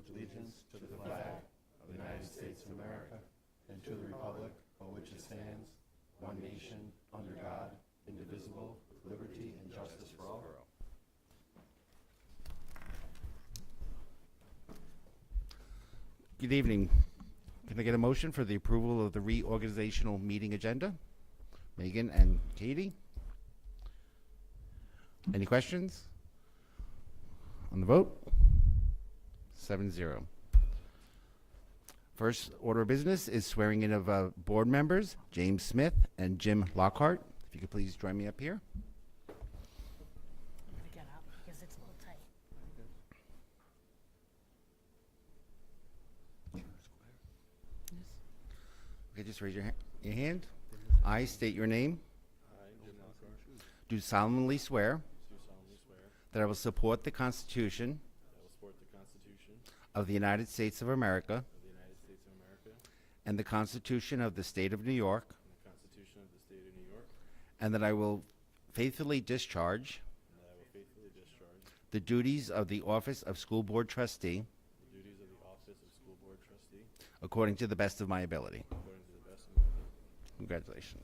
allegiance to the flag of the United States of America and to the republic for which it stands, one nation, under God, indivisible, with liberty and justice for all. Good evening. Can I get a motion for the approval of the reorganizational meeting agenda? Megan and Katie? Any questions? On the vote? 7-0. First order of business is swearing in of board members, James Smith and Jim Lockhart. If you could please join me up here. I'm gonna get up because it's a little tight. Okay, just raise your hand. I state your name. I, Jim Lockhart, Do solemnly swear do solemnly swear that I will support the Constitution that I will support the Constitution of the United States of America of the United States of America and the Constitution of the State of New York, and the Constitution of the State of New York, and that I will faithfully discharge and that I will faithfully discharge the duties of the office of School Board Trustee the duties of the office of School Board Trustee according to the best of my ability. according to the best of my ability. Congratulations.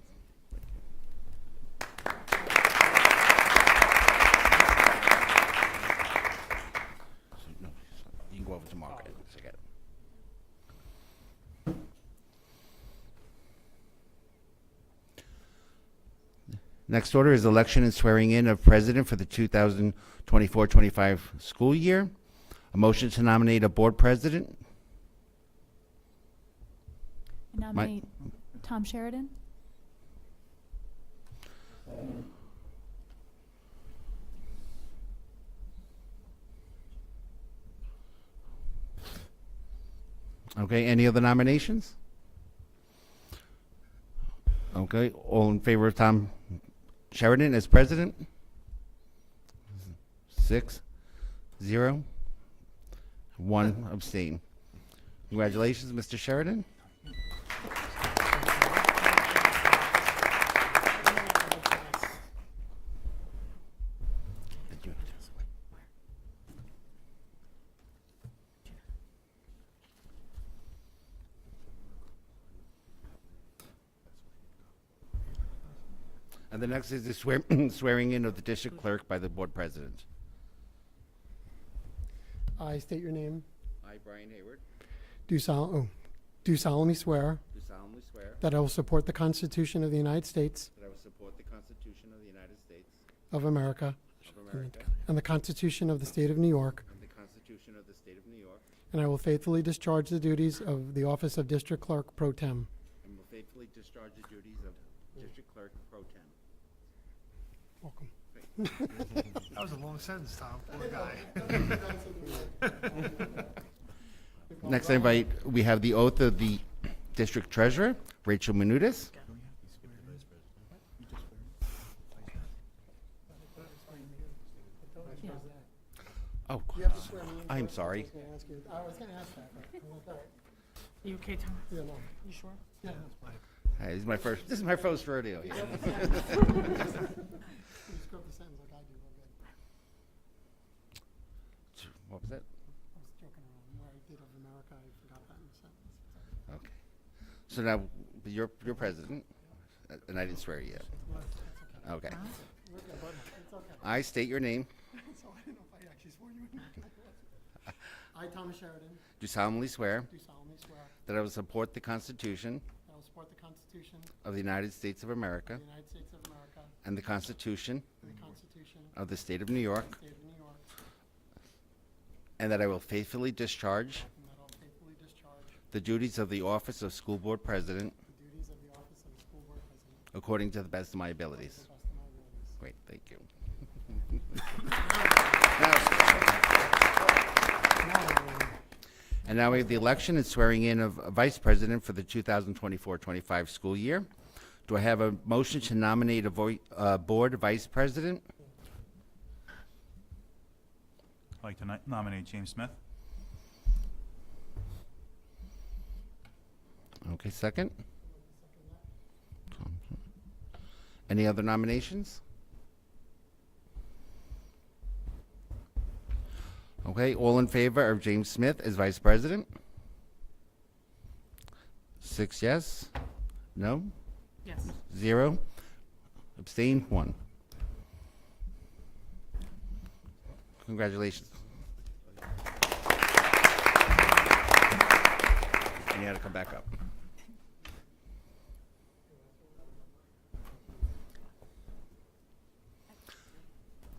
You can go over to Mark. Forget it. Next order is election and swearing in of president for the 2024-25 school year. A motion to nominate a board president. I nominate Tom Sheridan. Okay, any other nominations? Okay, all in favor of Tom Sheridan as president? 6-0. 1 abstain. Congratulations, Mr. Sheridan. And the next is the swearing in of the district clerk by the board president. I state your name. I, Brian Hayward, Do solemnly swear do solemnly swear that I will support the Constitution of the United States that I will support the Constitution of the United States of America of America and the Constitution of the State of New York, and the Constitution of the State of New York, and I will faithfully discharge the duties of the office of District Clerk Pro Tem. and will faithfully discharge the duties of district clerk pro tem. Welcome. That was a long sentence, Tom. Poor guy. Next, we have the oath of the district treasurer, Rachel Menudis. Oh, I'm sorry. I was going to ask that. You okay, Tom? Yeah, no. You sure? Yeah. Hi, this is my first rodeo. Yeah. You scrub the sentence like I do. We're good. What was that? I was joking around. Where I did of America, I forgot that in the sentence. Okay. So now you're president, and I didn't swear you yet. Okay. We're good. It's okay. I state your name. So I didn't know if I actually swore you in. I, Thomas Sheridan, Do solemnly swear do solemnly swear that I will support the Constitution that I will support the Constitution of the United States of America of the United States of America and the Constitution and the Constitution of the State of New York, of the State of New York, and that I will faithfully discharge and that I will faithfully discharge the duties of the office of school board president the duties of the office of the school board president according to the best of my to abilities. the best of my abilities. Great, thank you. And now we have the election and swearing in of a vice president for the 2024-25 school year. Do I have a motion to nominate a board vice president? I'd like to nominate James Smith. Okay, second. Any other nominations? Okay, all in favor of James Smith as Vice President? 6 yes. No? Yes. 0. Abstain, 1. Congratulations. And you had to come back up.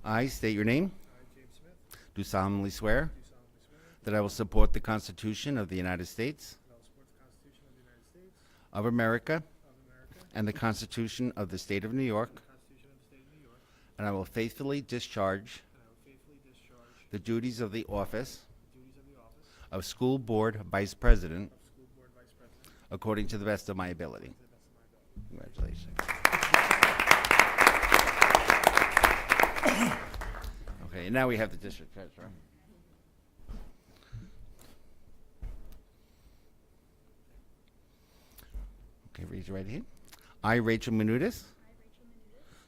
I state your name. I, James Smith, Do solemnly swear do solemnly swear that I will support the Constitution of the United States that I will support the Constitution of the United States of America of America and the Constitution of the State of New York, and the Constitution of the State of New York, and I will faithfully discharge and I will faithfully discharge the duties of the office the duties of the office of School Board Vice President of School Board Vice President according to the best of my ability. to the best of my ability. Congratulations. Okay, and now we have the district treasurer. Okay, raise your right hand. I, Rachel Menudis,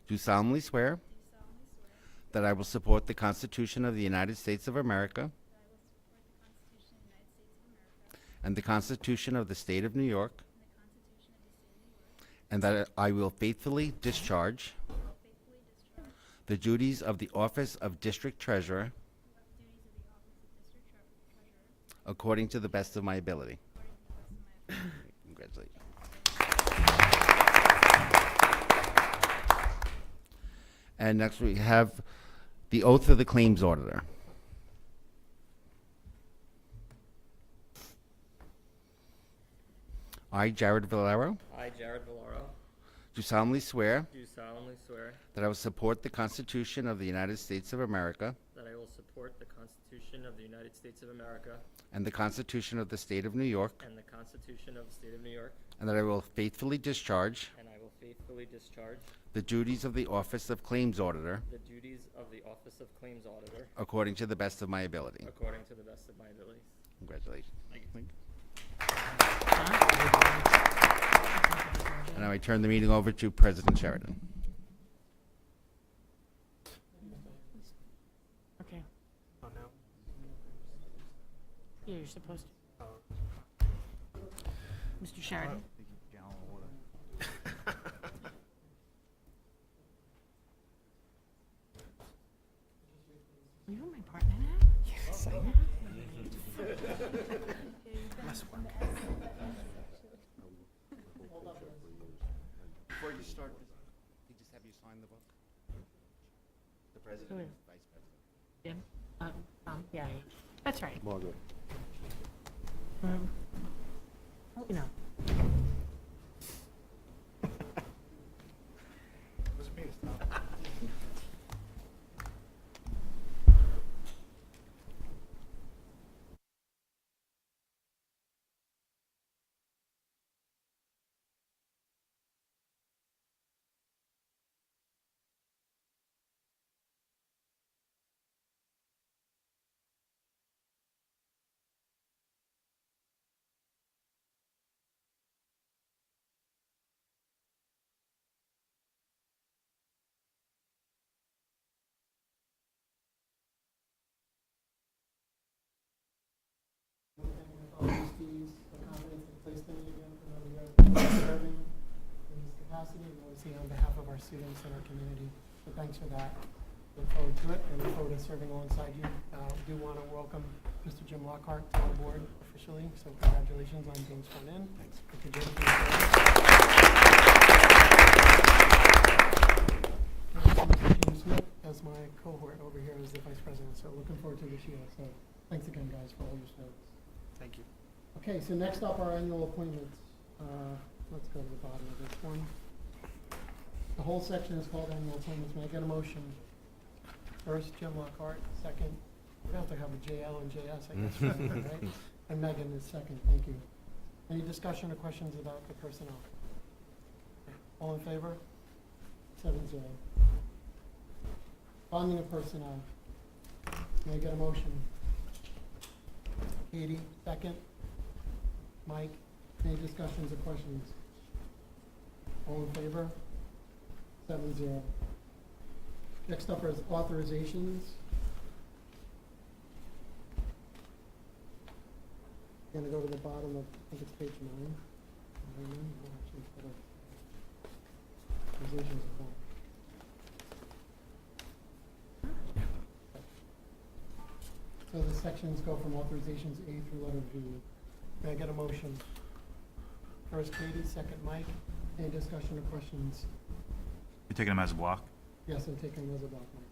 do solemnly swear that I will support the Constitution of the United States of America and the Constitution of the State of New York, and that I will faithfully discharge the duties of the office of District Treasurer according to the best of my ability. Congratulations. And next we have the oath of the claims auditor. I, Jared Valero, I, Jared Valero, do solemnly swear do solemnly swear that I will support the Constitution of the United States of America that I will support the Constitution of the United States of America and the Constitution of the State of New York, and the Constitution of the State of New York, and that I will faithfully discharge and I will faithfully discharge the duties of the office of claims auditor the duties of the office of claims auditor according to the best of my ability. according to the best of my abilities. Congratulations. Thank you. And now I turn the meeting over to President Sheridan. Okay. Oh, no? Yeah, you're supposed to. Oh. Mr. Sheridan? Are you my partner now? Yes, I am. Before you start, we just have you sign the book? The president Who and is? vice president. Jim? Yeah, that's right. Margaret. You know. It was me, it's Tom. All these fees, the confidence they placed in me again for another year serving in this capacity, and obviously on behalf of our students and our community. So thanks for that. Look forward to it, and look forward to serving alongside you. Do want to welcome Mr. Jim Lockhart to our board officially, so congratulations on being sworn in. Thanks. Thank you, Jim, for your service. And also Mr. James Smith as my cohort over here as the vice president, so looking forward to this year. So thanks again, guys, for all your service. Thank you. Okay, so next up, our annual appointments. Let's go to the bottom of this one. The whole section is called annual appointments. May I get a motion? First, Jim Lockhart, second. We're gonna have to have a JL and JS, I guess, right? And Megan is second, thank you. Any discussion or questions about the personnel? All in favor? 7-0. Bonding of personnel. May I get a motion? Katie, second. Mike, any discussions or questions? All in favor? 7-0. Next up is authorizations. Gonna go to the bottom of, I think it's page 9. Oh, actually, it's got authorizations of one. So the sections go from authorizations A through letter V. May I get a motion? First Katie, second Mike. Any discussion or questions? You're taking them as a block? Yes, I'm taking those about Mike.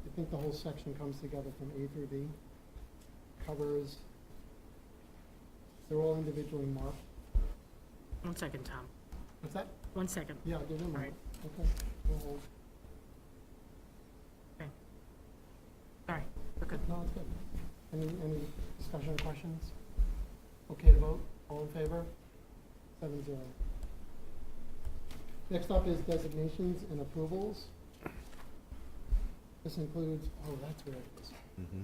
I think the whole section comes together from A through V. Covers, they're all individually marked. 1 second, Tom. What's that? 1 second. Yeah, I'll give them a Right. Okay. We'll hold. Sorry, we're good. No, it's good. Any discussion or questions? Okay to vote? All in favor? 7-0. Next up is designations and approvals. This includes, oh, that's where it is.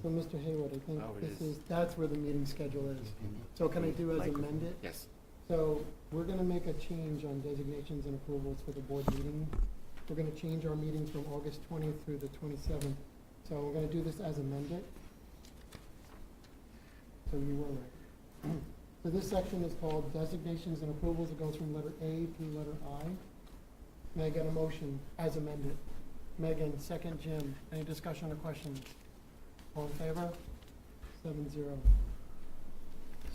So, Mr. Haywood, I think Oh, it this is. is, that's where the meeting schedule is. So can I do as amended? Yes. So we're gonna make a change on designations and approvals for the board meeting. We're gonna change our meeting from August 20th through the 27th. So we're gonna do this as amended. So you were right. So this section is called designations and approvals. It goes from letter A through letter I. May I get a motion as amended? Megan, second Jim. Any discussion or questions? All in favor? 7-0.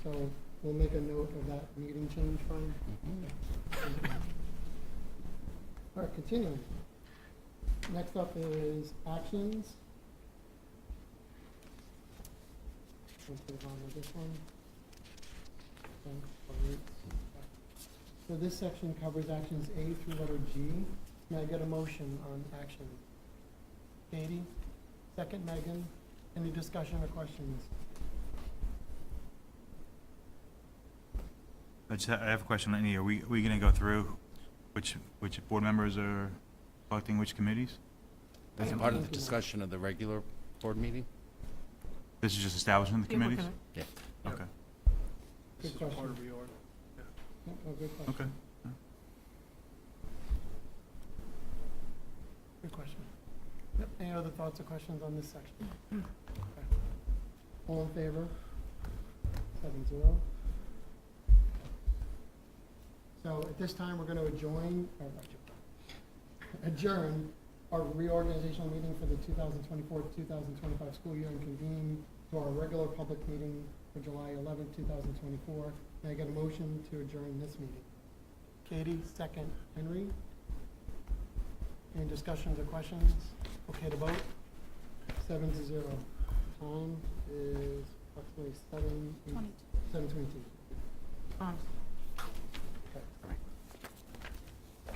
So we'll make a note of that meeting change from. All right, continuing. Next up is actions. Go to the bottom of this one. Okay, all right. So this section covers actions A through letter G. May I get a motion on action? Katie, second Megan. Any discussion or questions? I have a question, Lenny. Are we going to go through which board members are selecting which committees? As part of the discussion of the regular board meeting? This is just establishing the Yeah, we're committees? gonna- Yeah. Okay. Good question. reorg. Yeah, oh, good question. Okay. Good question. Yep, any other thoughts or questions on this section? Okay. All in favor? 7-0. So at this time, we're gonna adjourn our reorganizational meeting for the 2024-2025 school year and convene to our regular public meeting for July 11th, 2024. May I get a motion to adjourn this meeting? Katie, second. Henry? Any discussions or questions? Okay to vote? 7-0. Time is approximately 7:22. Um,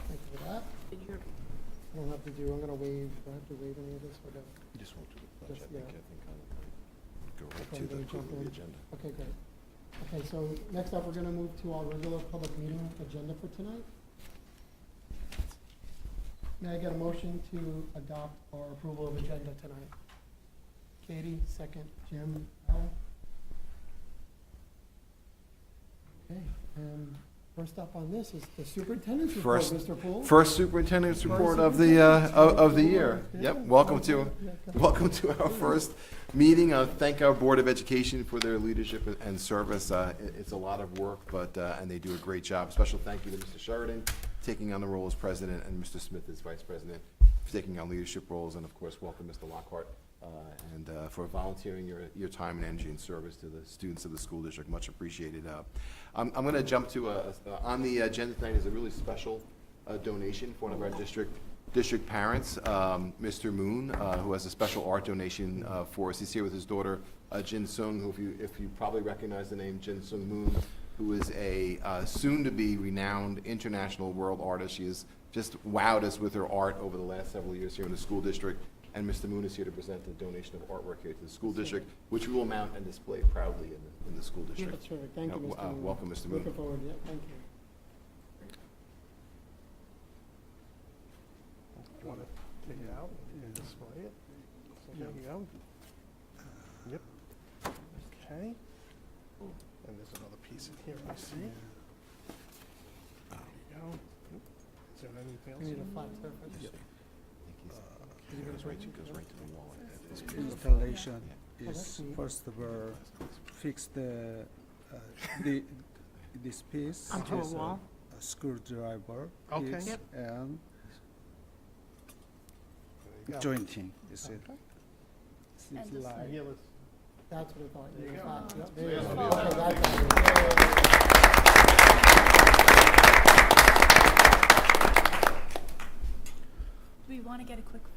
Thank you for that. did you, I don't have to do, I'm gonna waive, do I have to waive any of this or no? You just won't do the pledge, I think- I go right to the approval of the agenda. Okay, great. Okay, so next up, we're gonna move to our regular public meeting agenda for tonight. May I get a motion to adopt our approval of agenda tonight? Katie, second. Jim, Al? Okay, first up on this is the superintendent's report, First- Mr. Poole. First superintendent's report of the year. Yep, welcome to our first meeting. Thank our Board of Education for their leadership and service. It's a lot of work, but, and they do a great job. Special thank you to Mr. Sheridan, taking on the role as president, and Mr. Smith as vice president, for taking on leadership roles, and of course, welcome Mr. Lockhart, and for volunteering your time and energy and service to the students of the school district. Much appreciated. I'm going to jump to, on the agenda tonight is a really special donation for one of our district parents, Mr. Moon, who has a special art donation for us. He's here with his daughter, Jin Sung, who if you probably recognize the name Jin Sung Moon, who is a soon-to-be renowned international world artist. She has just wowed us with her art over the last several years here in the school district. And Mr. Moon is here to present a donation of artwork here to the school district, which we will mount and display proudly in the school Yeah, district. that's terrific. Thank you, Mr. Moon. Welcome, Mr. Moon. Looking forward, yeah, thank you. You want to take it out and display it? So there you go. Yep. Okay. And there's another piece in here, I see. There you go. Is there anything else? We need a flat surface. It goes right to the wall. Installation that's is neat. first we fix the This piece Onto a is wall? a screwdriver Okay. piece Yep. and There you go. jointing. Is it? And It's just like Yeah, let's. That's what I thought. There you go. Yep, there you Yeah, go. it'll be Okay, that. Do we want to get a quick photo?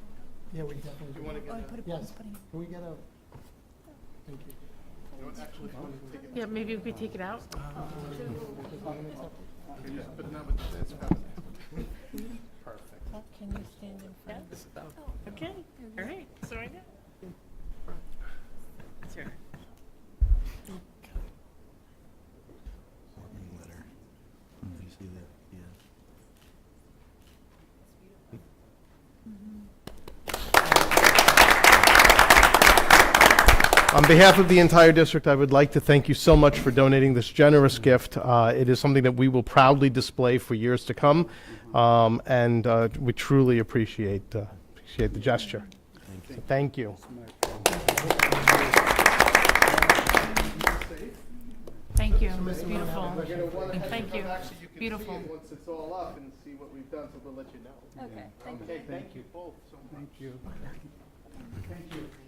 Yeah, we definitely do. You wanna get Oh, that? put it, Yes. putting it. Can we get a, thank you. You know what, actually, if you want to take it. Yeah, maybe we could take it out. Just want to make something. You just put it down, but that's perfect. Can you stand in front? Okay, all right, so I know. Sure. On behalf of the entire district, I would like to thank you so much for donating this generous gift. It is something that we will proudly display for years to come, and we truly appreciate the gesture. Thank you. Thank you, it's beautiful. Thank you. Beautiful. Once it's all up and see what we've done, so we'll let you know. Okay, thank you. Okay, thank you both so much. thank you.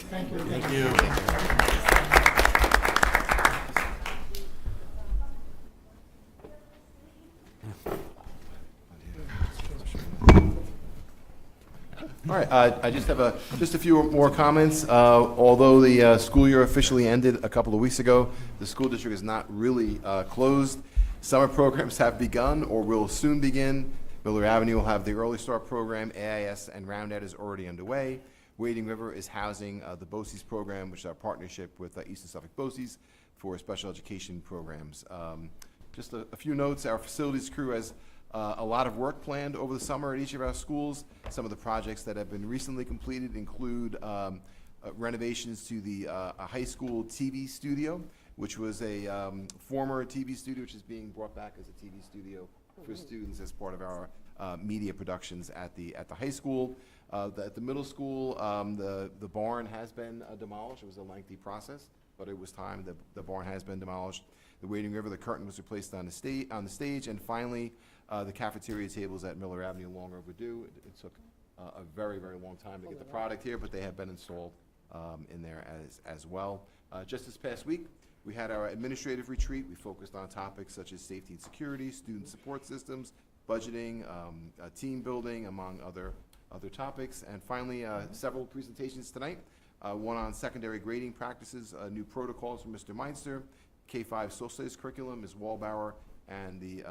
Thank you. Thank you. All right, I just have just a few more comments. Although the school year officially ended a couple of weeks ago, the school district is not really closed. Summer programs have begun or will soon begin. Miller Avenue will have the Early Start program. AIS and Roundout is already underway. Wading River is housing the BOCES program, which is our partnership with Eastern Suffolk BOCES for special education programs. Just a few notes. Our facilities crew has a lot of work planned over the summer at each of our schools. Some of the projects that have been recently completed include renovations to the high school TV studio, which was a former TV studio, which is being brought back as a TV studio for students as part of our media productions at the high school. At the middle school, the barn has been demolished. It was a lengthy process, but it was time. The barn has been demolished. The Wading River, the curtain was replaced on the stage, and finally, the cafeteria tables at Miller Avenue, long overdue. It took a very, very long time to get the product here, but they have been installed in there as well. Just this past week, we had our administrative retreat. We focused on topics such as safety and security, student support systems, budgeting, team building, among other topics. And finally, several presentations tonight. One on secondary grading practices, new protocols from Mr. Meinster, K-5 social studies curriculum, Ms. Wallbauer, and the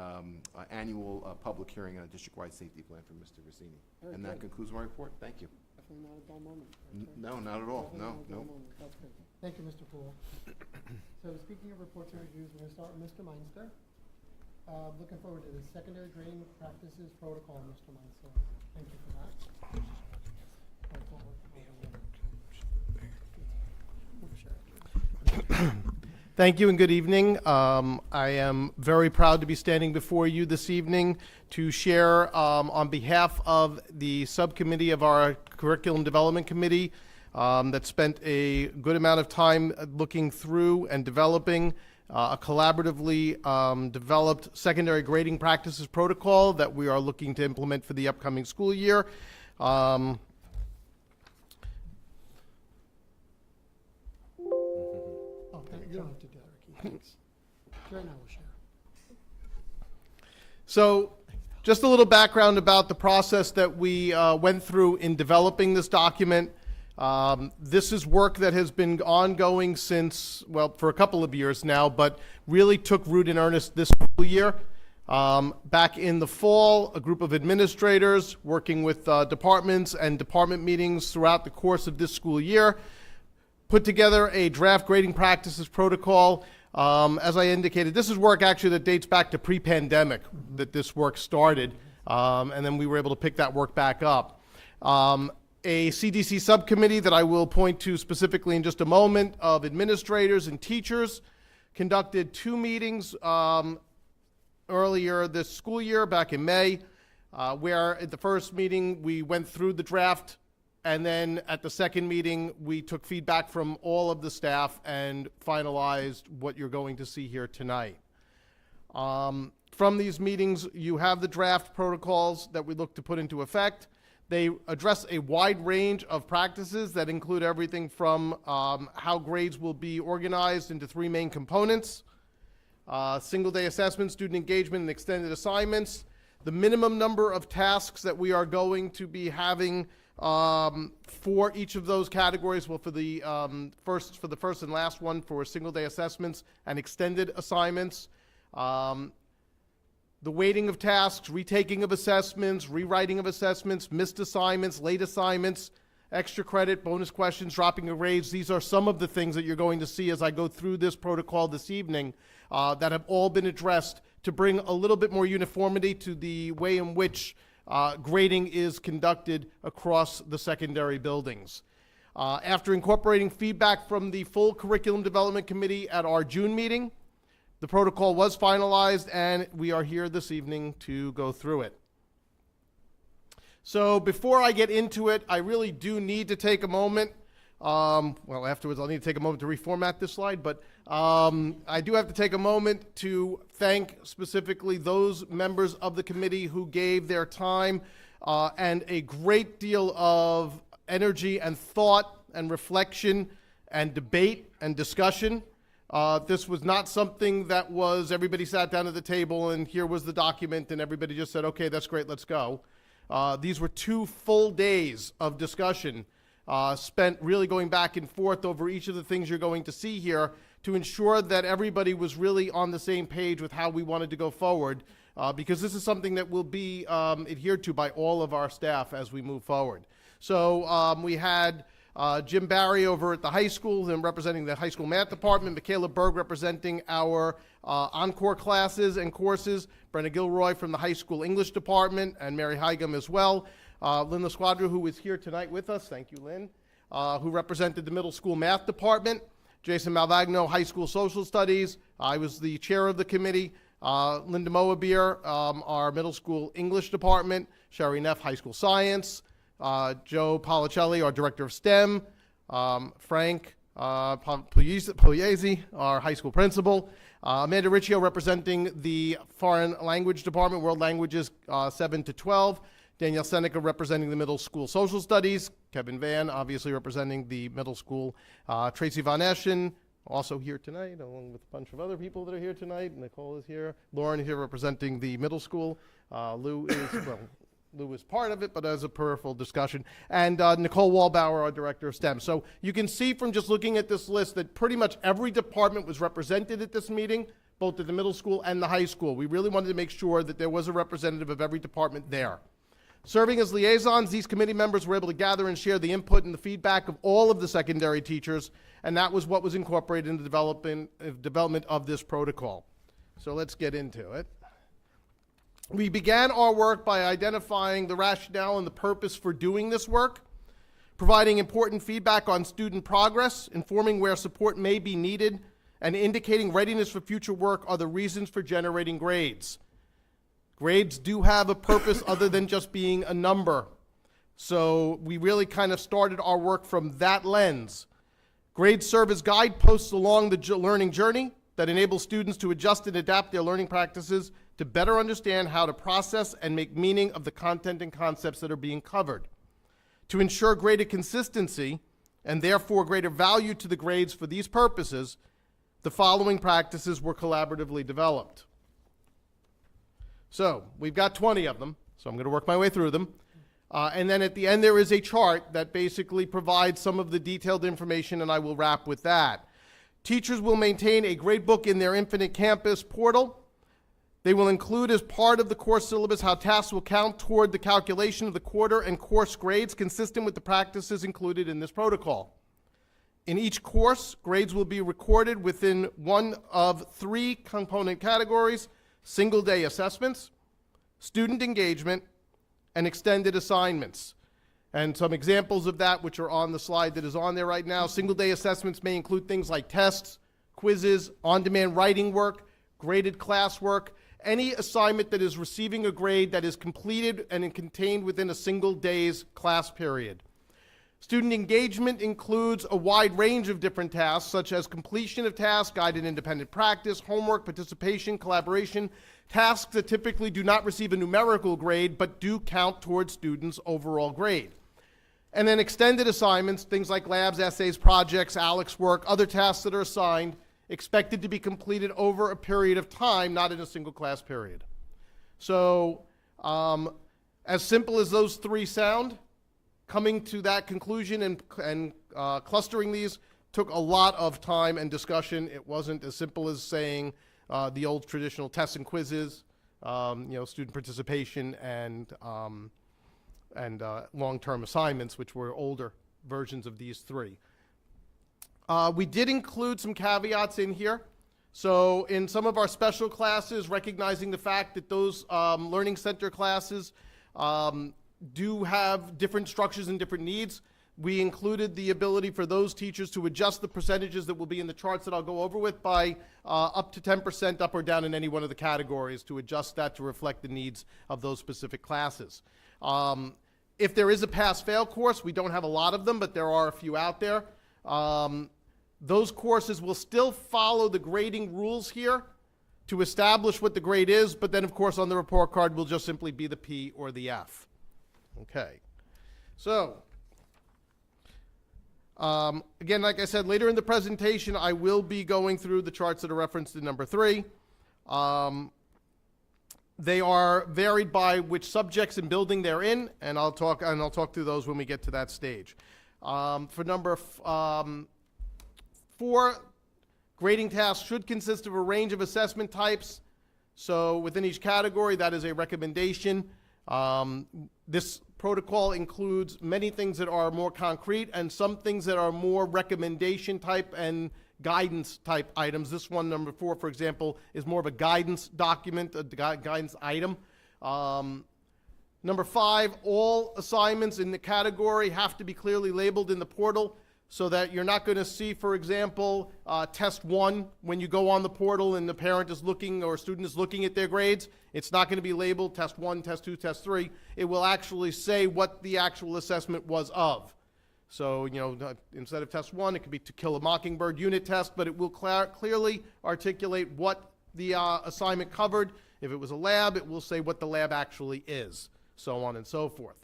annual public hearing on a district-wide safety plan from Mr. Rossini. And that concludes my report. Thank you. Definitely not a dull moment. No, not at all. Definitely No, not a dull no. moment. That's good. Thank you, Mr. Poole. So speaking of reports and reviews, we're going to start with Mr. Meinster. Looking forward to the secondary grading practices protocol, Mr. Meinster. Thank you for that. Thank you and good evening. I am very proud to be standing before you this evening to share on behalf of the subcommittee of our Curriculum Development Committee that spent a good amount of time looking through and developing a collaboratively developed secondary grading practices protocol that we are looking to implement for the upcoming school year. You don't have to do that, Ricky. Thanks. Right now we'll share. So, just a little background about the process that we went through in developing this document. This is work that has been ongoing since, well, for a couple of years now, but really took root in earnest this school year. Back in the fall, a group of administrators working with departments and department meetings throughout the course of this school year put together a draft grading practices protocol. As I indicated, this is work actually that dates back to pre-pandemic that this work started, and then we were able to pick that work back up. A CDC subcommittee that I will point to specifically in just a moment of administrators and teachers conducted 2 meetings earlier this school year, back in May, where at the first meeting we went through the draft And then at the second meeting, we took feedback from all of the staff and finalized what you're going to see here tonight. From these meetings, you have the draft protocols that we look to put into effect. They address a wide range of practices that include everything from how grades will be organized into three main components: single-day assessment, student engagement, and extended assignments. The minimum number of tasks that we are going to be having for each of those categories, well, for the first and last one, for single-day assessments and extended assignments. The weighting of tasks, retaking of assessments, rewriting of assessments, missed assignments, late assignments, extra credit, bonus questions, dropping of grades. These are some of the things that you're going to see as I go through this protocol this evening that have all been addressed to bring a little bit more uniformity to the way in which grading is conducted across the secondary buildings. After incorporating feedback from the full Curriculum Development Committee at our June meeting, the protocol was finalized, and we are here this evening to go through it. So before I get into it, I really do need to take a moment. Well, afterwards, I'll need to take a moment to reformat this slide, but I do have to take a moment to thank specifically those members of the committee who gave their time and a great deal of energy and thought and reflection and debate and discussion. This was not something that was everybody sat down at the table and here was the document and everybody just said, okay, that's great, let's go. These were 2 full days of discussion spent really going back and forth over each of the things you're going to see here to ensure that everybody was really on the same page with how we wanted to go forward, because this is something that will be adhered to by all of our staff as we move forward. So we had Jim Barry over at the high school, him representing the high school math department, Michaela Berg representing our encore classes and courses, Brenna Gilroy from the high school English department, and Mary Heigam as well. Lynn LaSquadra, who is here tonight with us, thank you, Lynn, who represented the middle school math department, Jason Malvagno, high school social studies. I was the chair of the committee. Linda Moabier, our middle school English department, Sherry Neff, high school science, Joe Policelli, our director of STEM, Frank Pugliese, our high school principal, Amanda Riccio representing the foreign language department, world languages 7 to 12, Danielle Seneca representing the middle school social studies, Kevin Van obviously representing the middle school, Tracy Von Eschen also here tonight, along with a bunch of other people that are here tonight. Nicole is here, Lauren is here representing the middle school, Lou is part of it, but as a peripheral discussion. And Nicole Wallbauer, our director of STEM. So you can see from just looking at this list that pretty much every department was represented at this meeting, both at the middle school and the high school. We really wanted to make sure that there was a representative of every department there. Serving as liaisons, these committee members were able to gather and share the input and the feedback of all of the secondary teachers, and that was what was incorporated in the development of this protocol. So let's get into it. We began our work by identifying the rationale and the purpose for doing this work, providing important feedback on student progress, informing where support may be needed, and indicating readiness for future work are the reasons for generating grades. Grades do have a purpose other than just being a number. So we really kind of started our work from that lens. Grades serve as guideposts along the learning journey that enable students to adjust and adapt their learning practices to better understand how to process and make meaning of the content and concepts that are being covered. To ensure greater consistency, and therefore greater value to the grades for these purposes, the following practices were collaboratively developed. So, we've got 20 of them, so I'm going to work my way through them. And then at the end there is a chart that basically provides some of the detailed information, and I will wrap with that. Teachers will maintain a gradebook in their Infinite Campus portal. They will include as part of the course syllabus how tasks will count toward the calculation of the quarter and course grades consistent with the practices included in this protocol. In each course, grades will be recorded within one of 3 component categories: single-day assessments, student engagement, and extended assignments. And some examples of that, which are on the slide that is on there right now. Single-day assessments may include things like tests, quizzes, on-demand writing work, graded classwork, any assignment that is receiving a grade that is completed and contained within a single day's class period. Student engagement includes a wide range of different tasks, such as completion of tasks, guided independent practice, homework, participation, collaboration, tasks that typically do not receive a numerical grade but do count towards students' overall grade. And then extended assignments, things like labs, essays, projects, ALEX work, other tasks that are assigned, expected to be completed over a period of time, not in a single class period. So, as simple as those three sound, coming to that conclusion and clustering these took a lot of time and discussion. It wasn't as simple as saying the old traditional tests and quizzes, student participation and long-term assignments, which were older versions of these three. We did include some caveats in here. So in some of our special classes, recognizing the fact that those learning center classes do have different structures and different needs, we included the ability for those teachers to adjust the percentages that will be in the charts that I'll go over with by up to 10% up or down in any one of the categories to adjust that to reflect the needs of those specific classes. If there is a pass-fail course, we don't have a lot of them, but there are a few out there. Those courses will still follow the grading rules here to establish what the grade is, but then of course on the report card will just simply be the P or the F. Okay, so again, like I said, later in the presentation, I will be going through the charts that are referenced in number 3. They are varied by which subjects and building they're in, and I'll talk through those when we get to that stage. For number 4, grading tasks should consist of a range of assessment types. So within each category, that is a recommendation. This protocol includes many things that are more concrete and some things that are more recommendation type and guidance type items. This one, number 4, for example, is more of a guidance document, a guidance item. Number 5, all assignments in the category have to be clearly labeled in the portal so that you're not going to see, for example, test 1 when you go on the portal and the parent is looking or student is looking at their grades. It's not going to be labeled test 1, test 2, test 3. It will actually say what the actual assessment was of. So, instead of test 1, it could be To Kill a Mockingbird unit test, but it will clearly articulate what the assignment covered. If it was a lab, it will say what the lab actually is, so on and so forth.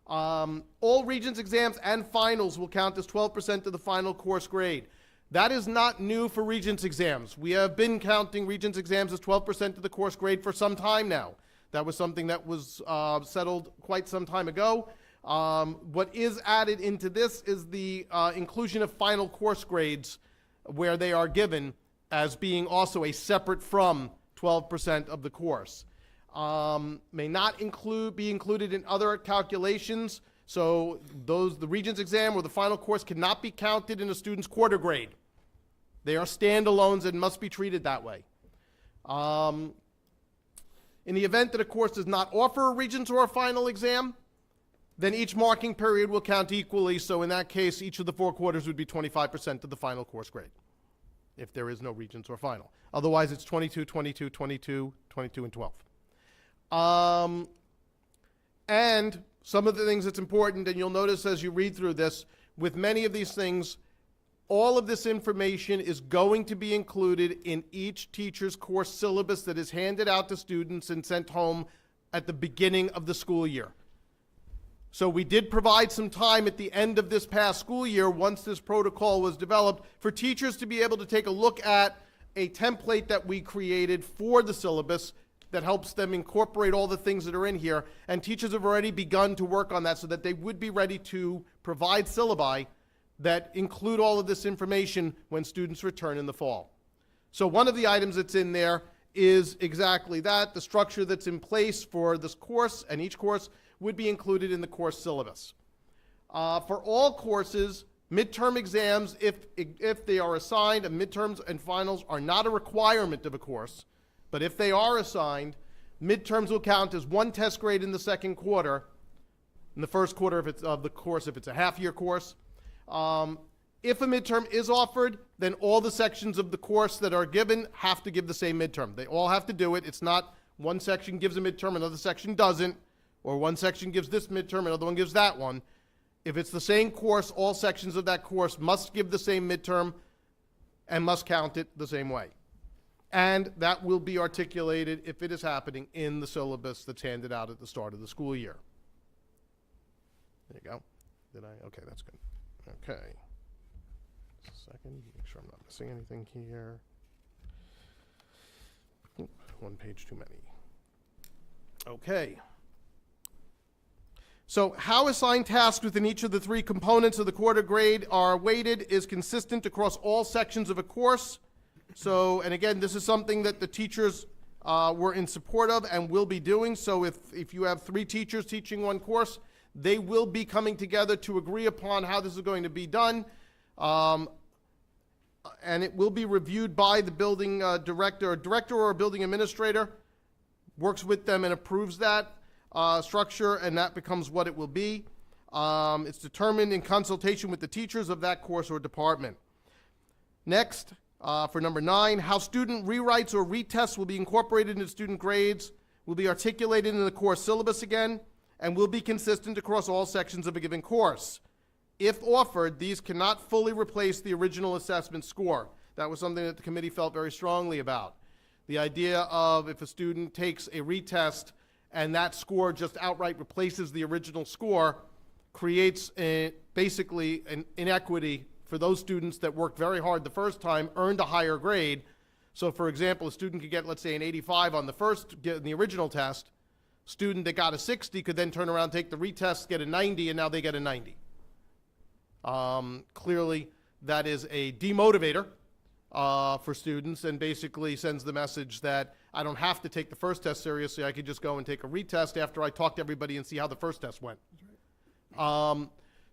All Regents exams and finals will count as 12% of the final course grade. That is not new for Regents exams. We have been counting Regents exams as 12% of the course grade for some time now. That was something that was settled quite some time ago. What is added into this is the inclusion of final course grades where they are given as being also a separate from 12% of the course. May not be included in other calculations. So the Regents exam or the final course cannot be counted in a student's quarter grade. They are standalones and must be treated that way. In the event that a course does not offer a Regents or a final exam, then each marking period will count equally. So in that case, each of the 4 quarters would be 25% of the final course grade if there is no Regents or final. Otherwise, it's 22, 22, 22, 22, and 12. And some of the things that's important, and you'll notice as you read through this, with many of these things, all of this information is going to be included in each teacher's course syllabus that is handed out to students and sent home at the beginning of the school year. So we did provide some time at the end of this past school year, once this protocol was developed, for teachers to be able to take a look at a template that we created for the syllabus that helps them incorporate all the things that are in here. And teachers have already begun to work on that so that they would be ready to provide syllabi that include all of this information when students return in the fall. So one of the items that's in there is exactly that. The structure that's in place for this course and each course would be included in the course syllabus. For all courses, midterm exams, if they are assigned, and midterms and finals are not a requirement of a course, but if they are assigned, midterms will count as 1 test grade in the second quarter, in the first quarter of the course if it's a half-year course. If a midterm is offered, then all the sections of the course that are given have to give the same midterm. They all have to do it. It's not one section gives a midterm, another section doesn't, or one section gives this midterm, another one gives that one. If it's the same course, all sections of that course must give the same midterm and must count it the same way. And that will be articulated, if it is happening, in the syllabus that's handed out at the start of the school year. There you go. Okay, that's good. Okay. Just a second, make sure I'm not missing anything here. Oop, one page too many. Okay. So how assigned tasks within each of the three components of the quarter grade are weighted is consistent across all sections of a course. So, and again, this is something that the teachers were in support of and will be doing. So if you have 3 teachers teaching one course, they will be coming together to agree upon how this is going to be done. And it will be reviewed by the building director or a building administrator, works with them and approves that structure, and that becomes what it will be. It's determined in consultation with the teachers of that course or department. Next, for number 9, how student rewrites or retests will be incorporated into student grades will be articulated in the course syllabus again and will be consistent across all sections of a given course. If offered, these cannot fully replace the original assessment score. That was something that the committee felt very strongly about. The idea of if a student takes a retest and that score just outright replaces the original score creates basically an inequity for those students that worked very hard the first time, earned a higher grade. So for example, a student could get, let's say, an 85 on the original test. Student that got a 60 could then turn around, take the retest, get a 90, and now they get a 90. Clearly, that is a demotivator for students and basically sends the message that I don't have to take the first test seriously. I could just go and take a retest after I talk to everybody and see how the first test went.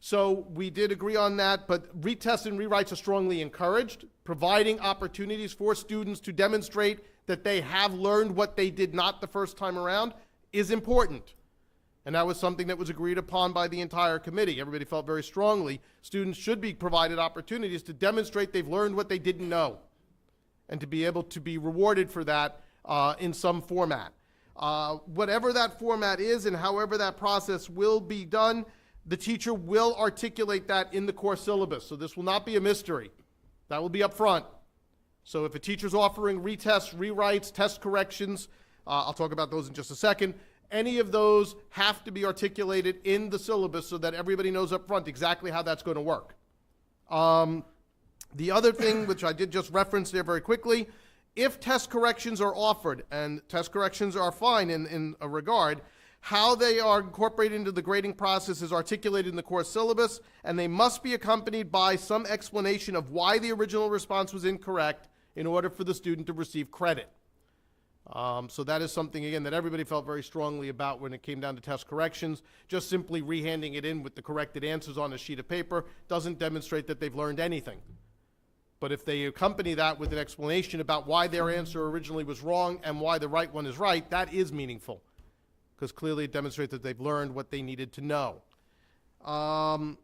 So we did agree on that, but retests and rewrites are strongly encouraged, providing opportunities for students to demonstrate that they have learned what they did not the first time around is important. And that was something that was agreed upon by the entire committee. Everybody felt very strongly students should be provided opportunities to demonstrate they've learned what they didn't know and to be able to be rewarded for that in some format. Whatever that format is and however that process will be done, the teacher will articulate that in the course syllabus. So this will not be a mystery. That will be up front. So if a teacher's offering retests, rewrites, test corrections, I'll talk about those in just a second, any of those have to be articulated in the syllabus so that everybody knows up front exactly how that's going to work. The other thing, which I did just reference there very quickly, if test corrections are offered, and test corrections are fine in a regard, how they are incorporated into the grading process is articulated in the course syllabus, and they must be accompanied by some explanation of why the original response was incorrect in order for the student to receive credit. So that is something, again, that everybody felt very strongly about when it came down to test corrections. Just simply rehanding it in with the corrected answers on a sheet of paper doesn't demonstrate that they've learned anything. But if they accompany that with an explanation about why their answer originally was wrong and why the right one is right, that is meaningful, because clearly it demonstrates that they've learned what they needed to know. All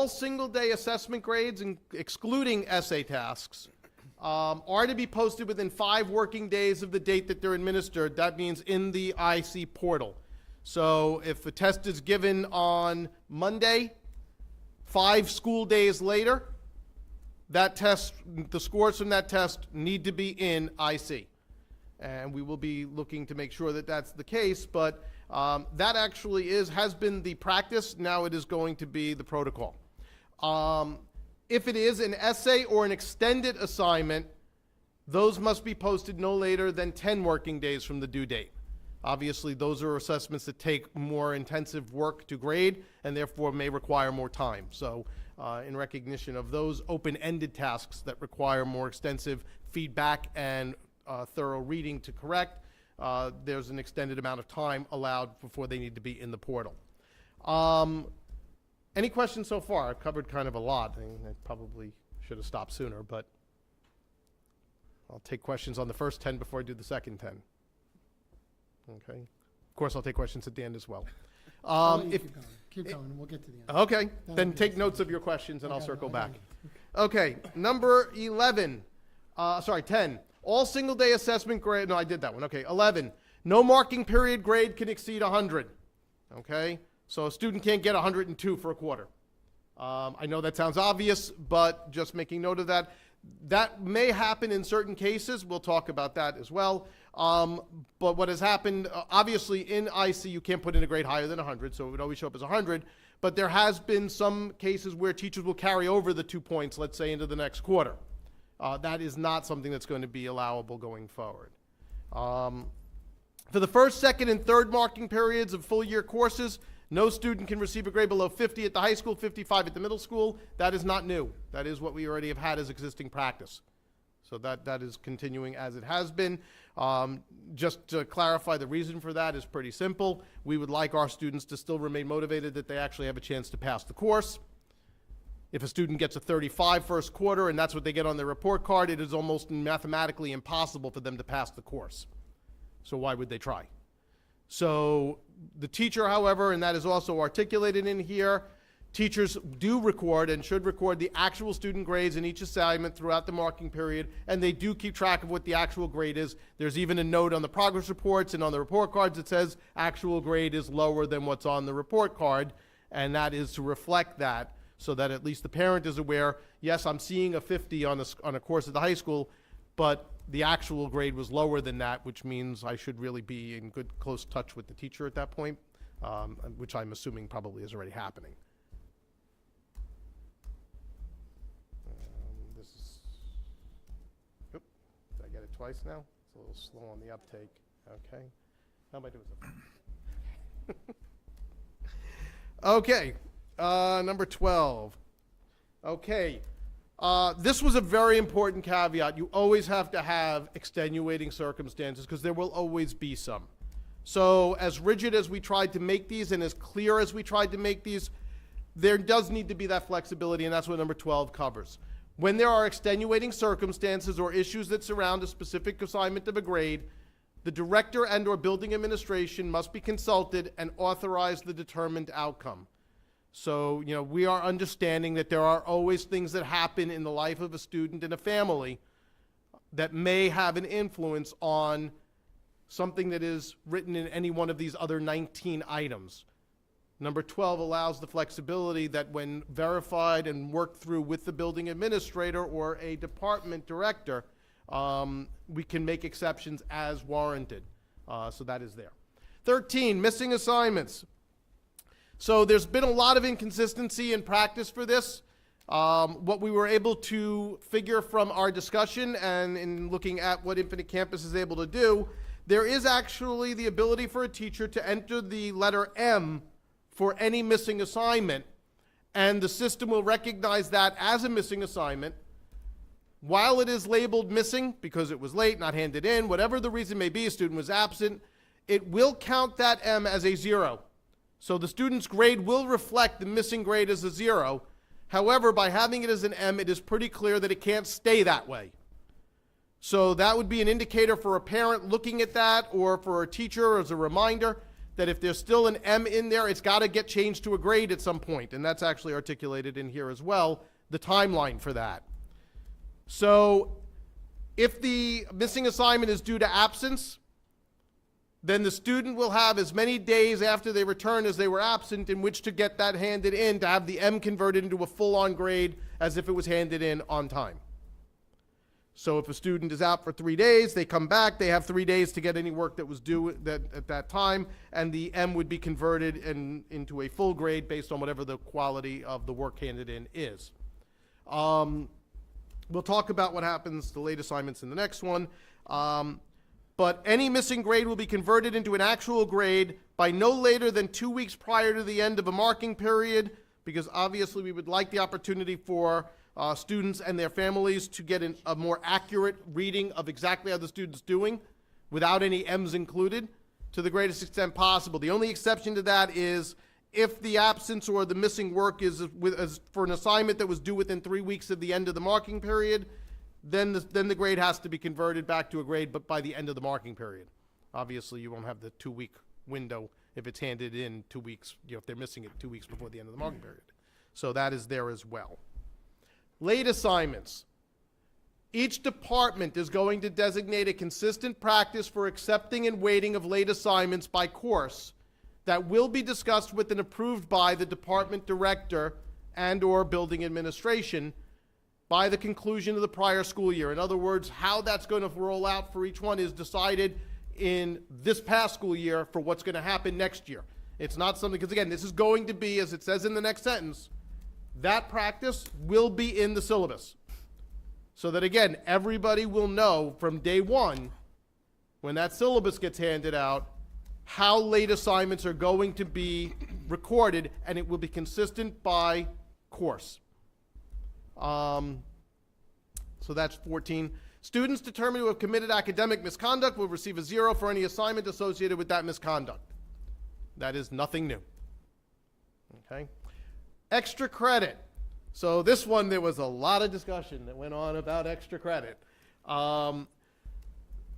single-day assessment grades, excluding essay tasks, are to be posted within 5 working days of the date that they're administered. That means in the IC portal. So if a test is given on Monday, 5 school days later, that test, the scores from that test need to be in IC. And we will be looking to make sure that that's the case, but that actually has been the practice. Now it is going to be the protocol. If it is an essay or an extended assignment, those must be posted no later than 10 working days from the due date. Obviously, those are assessments that take more intensive work to grade and therefore may require more time. So in recognition of those open-ended tasks that require more extensive feedback and thorough reading to correct, there's an extended amount of time allowed before they need to be in the portal. Any questions so far? I've covered kind of a lot. I mean, I probably should have stopped sooner, but I'll take questions on the first 10 before I do the second 10. Okay. Of course, I'll take questions at the end as well. Keep going, and we'll get to the end. Okay, then take notes of your questions and I'll Okay, circle I got back. Okay, number 10. All single-day assessment grade, no, I did that one. Okay, 11. No marking period grade can exceed 100. Okay, So a student can't get 102 for a quarter. I know that sounds obvious, but just making note of that. That may happen in certain cases. We'll talk about that as well. But what has happened, obviously in IC, you can't put in a grade higher than 100, so it would always show up as 100. But there has been some cases where teachers will carry over the 2 points, let's say, into the next quarter. That is not something that's going to be allowable going forward. For the first, second, and third marking periods of full year courses, no student can receive a grade below 50 at the high school, 55 at the middle school. That is not new. That is what we already have had as existing practice. So that is continuing as it has been. Just to clarify, the reason for that is pretty simple. We would like our students to still remain motivated that they actually have a chance to pass the course. If a student gets a 35 first quarter and that's what they get on their report card, it is almost mathematically impossible for them to pass the course. So why would they try? So the teacher, however, and that is also articulated in here, teachers do record and should record the actual student grades in each assignment throughout the marking period, and they do keep track of what the actual grade is. There's even a note on the progress reports and on the report cards that says actual grade is lower than what's on the report card, and that is to reflect that so that at least the parent is aware, yes, I'm seeing a 50 on a course at the high school, but the actual grade was lower than that, which means I should really be in good, close touch with the teacher at that point, which I'm assuming probably is already happening. This is, oop, did I get it twice now? It's a little slow on the uptake. Okay. How am I doing so far? Okay, number 12. Okay. This was a very important caveat. You always have to have extenuating circumstances because there will always be some. So as rigid as we tried to make these and as clear as we tried to make these, there does need to be that flexibility, and that's what number 12 covers. When there are extenuating circumstances or issues that surround a specific assignment of a grade, the director and or building administration must be consulted and authorize the determined outcome. So, we are understanding that there are always things that happen in the life of a student and a family that may have an influence on something that is written in any one of these other 19 items. Number 12 allows the flexibility that when verified and worked through with the building administrator or a department director, we can make exceptions as warranted. So that is there. 13, missing assignments. So there's been a lot of inconsistency in practice for this. What we were able to figure from our discussion and in looking at what Infinite Campus is able to do, there is actually the ability for a teacher to enter the letter M for any missing assignment, and the system will recognize that as a missing assignment. While it is labeled missing because it was late, not handed in, whatever the reason may be, a student was absent, it will count that M as a 0. So the student's grade will reflect the missing grade as a 0. However, by having it as an M, it is pretty clear that it can't stay that way. So that would be an indicator for a parent looking at that, or for a teacher as a reminder that if there's still an M in there, it's got to get changed to a grade at some point. And that's actually articulated in here as well, the timeline for that. So if the missing assignment is due to absence, then the student will have as many days after they return as they were absent in which to get that handed in to have the M converted into a full-on grade as if it was handed in on time. So if a student is out for 3 days, they come back, they have 3 days to get any work that was due at that time, and the M would be converted into a full grade based on whatever the quality of the work handed in is. We'll talk about what happens to late assignments in the next one. But any missing grade will be converted into an actual grade by no later than 2 weeks prior to the end of a marking period, because obviously we would like the opportunity for students and their families to get a more accurate reading of exactly how the student's doing without any M's included to the greatest extent possible. The only exception to that is if the absence or the missing work is for an assignment that was due within 3 weeks of the end of the marking period, then the grade has to be converted back to a grade, but by the end of the marking period. Obviously, you won't have the 2-week window if it's handed in 2 weeks, if they're missing it 2 weeks before the end of the marking period. So that is there as well. Late assignments. Each department is going to designate a consistent practice for accepting and weighting of late assignments by course that will be discussed with and approved by the department director and/or building administration by the conclusion of the prior school year. In other words, how that's going to roll out for each one is decided in this past school year for what's going to happen next year. It's not something, because again, this is going to be, as it says in the next sentence, that practice will be in the syllabus. So that again, everybody will know from day one, when that syllabus gets handed out, how late assignments are going to be recorded, and it will be consistent by course. So that's 14. Students determined to have committed academic misconduct will receive a 0 for any assignment associated with that misconduct. That is nothing new. Okay? Extra credit. So this one, there was a lot of discussion that went on about extra credit.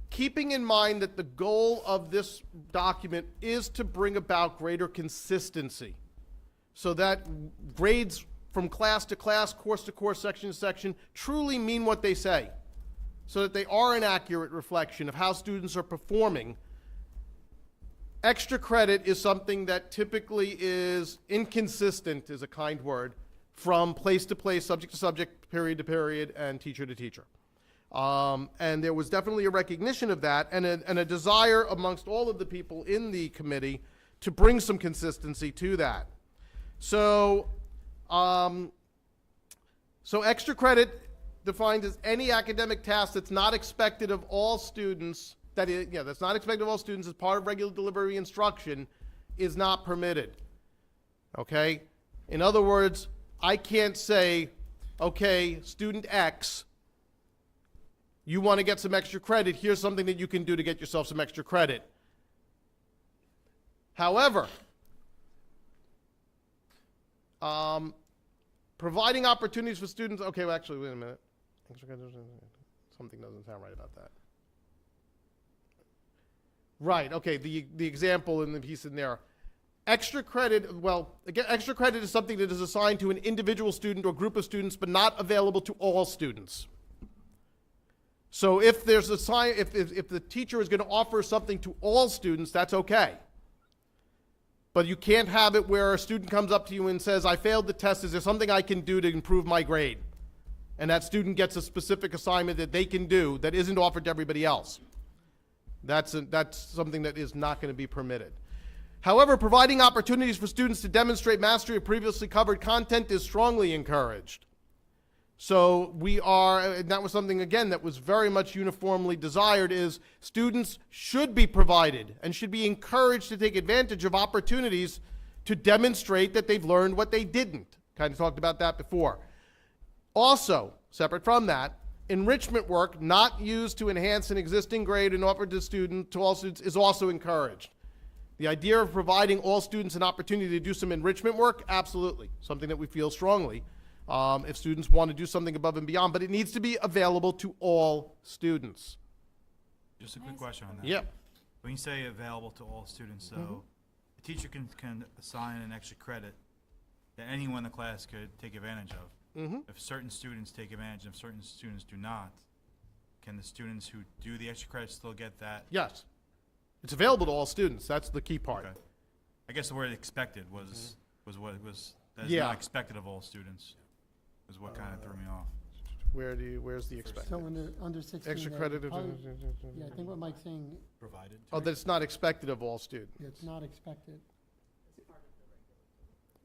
Keeping in mind that the goal of this document is to bring about greater consistency, so that grades from class to class, course to course, section to section, truly mean what they say, so that they are an accurate reflection of how students are performing. Extra credit is something that typically is inconsistent, is a kind word, from place to place, subject to subject, period to period, and teacher to teacher. And there was definitely a recognition of that, and a desire amongst all of the people in the committee to bring some consistency to that. So, so extra credit defined as any academic task that's not expected of all students, that's not expected of all students as part of regular delivery instruction, is not permitted. Okay? In other words, I can't say, okay, student X, you want to get some extra credit, here's something that you can do to get yourself some extra credit. However, providing opportunities for students, okay, well, actually, wait a minute. Something doesn't sound right about that. Right, okay, the example in the piece in there. Extra credit, well, again, extra credit is something that is assigned to an individual student or group of students, but not available to all students. So if there's if the teacher is going to offer something to all students, that's okay. But you can't have it where a student comes up to you and says, I failed the test, is there something I can do to improve my grade? And that student gets a specific assignment that they can do that isn't offered to everybody else. That's something that is not going to be permitted. However, providing opportunities for students to demonstrate mastery of previously covered content is strongly encouraged. So and that was something, again, that was very much uniformly desired, is students should be provided and should be encouraged to take advantage of opportunities to demonstrate that they've learned what they didn't. Kind of talked about that before. Also, separate from that, enrichment work not used to enhance an existing grade and offered to all students is also encouraged. The idea of providing all students an opportunity to do some enrichment work, absolutely, something that we feel strongly. If students want to do something above and beyond, but it needs to be available to all students. Just a quick question on that. Yep. When you say available to all students, so the teacher can assign an extra credit that anyone in the class could take advantage of. If certain students take advantage and certain students do not, can the students who do the extra credit still get that? Yes. It's available to all students. That's the key part. Okay. I guess the word expected was what it was. That is Yeah. not expected of all students. Is what kind of threw me off. Where's the expected? Still under 16. Extra credit. Yeah, I think what Mike's saying, Provided. Oh, that it's not expected of all students. it's not expected.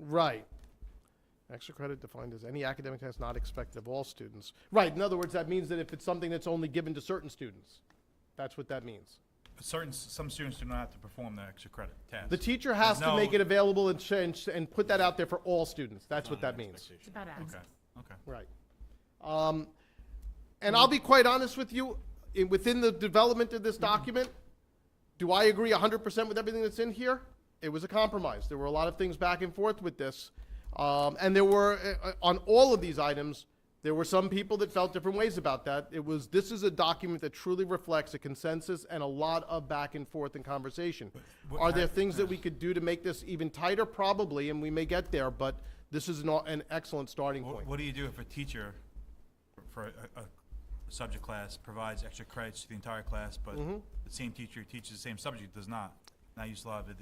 Right. Extra credit defined as any academic task not expected of all students. Right. In other words, that means that if it's something that's only given to certain students, that's what that means. Some students do not have to perform the extra credit task. The teacher has to No. make it available and put that out there for all students. That's what that means. It's about access. Okay. Right. And I'll be quite honest with you, within the development of this document, do I agree 100% with everything that's in here? It was a compromise. There were a lot of things back and forth with this. And there were, on all of these items, there were some people that felt different ways about that. This is a document that truly reflects a consensus and a lot of back and forth and conversation. Are there things that we could do to make this even tighter? Probably, and we may get there, but this is an excellent starting point. What do you do if a teacher for a subject class provides extra credits to the entire class, but the same teacher who teaches the same subject does not? Now you still have the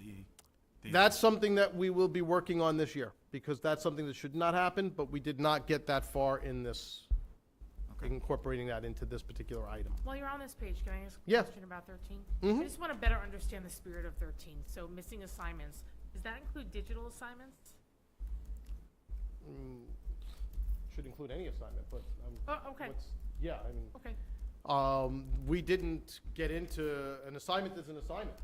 That's something that we will be working on this year, because that's something that should not happen, but we did not get that far in this, incorporating that into this particular item. While you're on this page, can I ask a Yeah. question about 13? Mhm. I just want to better understand the spirit of 13. So missing assignments, does that include digital assignments? Should include any assignment, but, Oh, okay, yeah, I mean, okay. we didn't get into, an assignment is an assignment.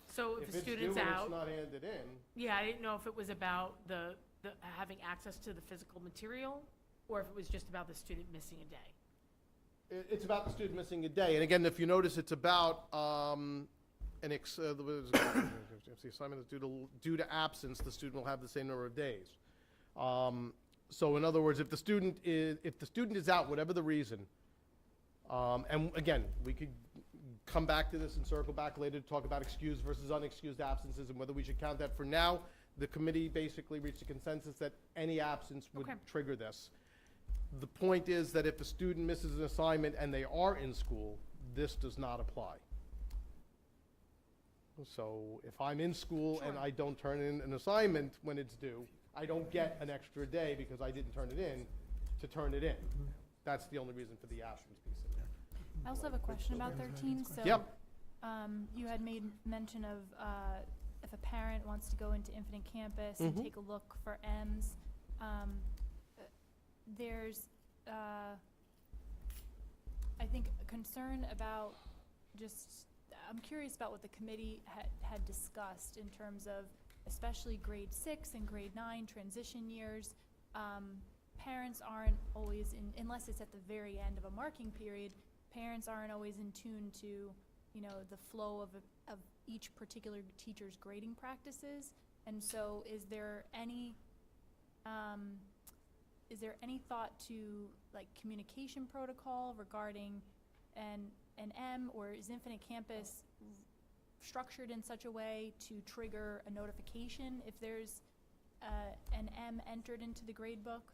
So if If the it's due student's and it's out, not handed in, yeah, I didn't know if it was about the having access to the physical material, or if it was just about the student missing a day. it's about the student missing a day. And again, if you notice, it's about, if the assignment is due to absence, the student will have the same number of days. So in other words, if the student is out, whatever the reason, and again, we could come back to this and circle back later to talk about excused versus unexcused absences and whether we should count that. For now, the committee basically reached a consensus that any absence would Okay. trigger this. The point is that if a student misses an assignment and they are in school, this does not apply. So if I'm in school and I don't turn in an assignment when it's due, I don't get an extra day because I didn't turn it in to turn it in. That's the only reason for the absence piece in there. I also have a question about 13, so. Yep. You had made mention of, if a parent wants to go into Infinite Campus and Mhm. take a look for M's, there's, I think, a concern about I'm curious about what the committee had discussed in terms of especially grade 6 and grade 9 transition years. Parents aren't always unless it's at the very end of a marking period, parents aren't always in tune to, the flow of each particular teacher's grading practices. And so is there any thought to like communication protocol regarding an M, or is Infinite Campus structured in such a way to trigger a notification if there's an M entered into the grade book?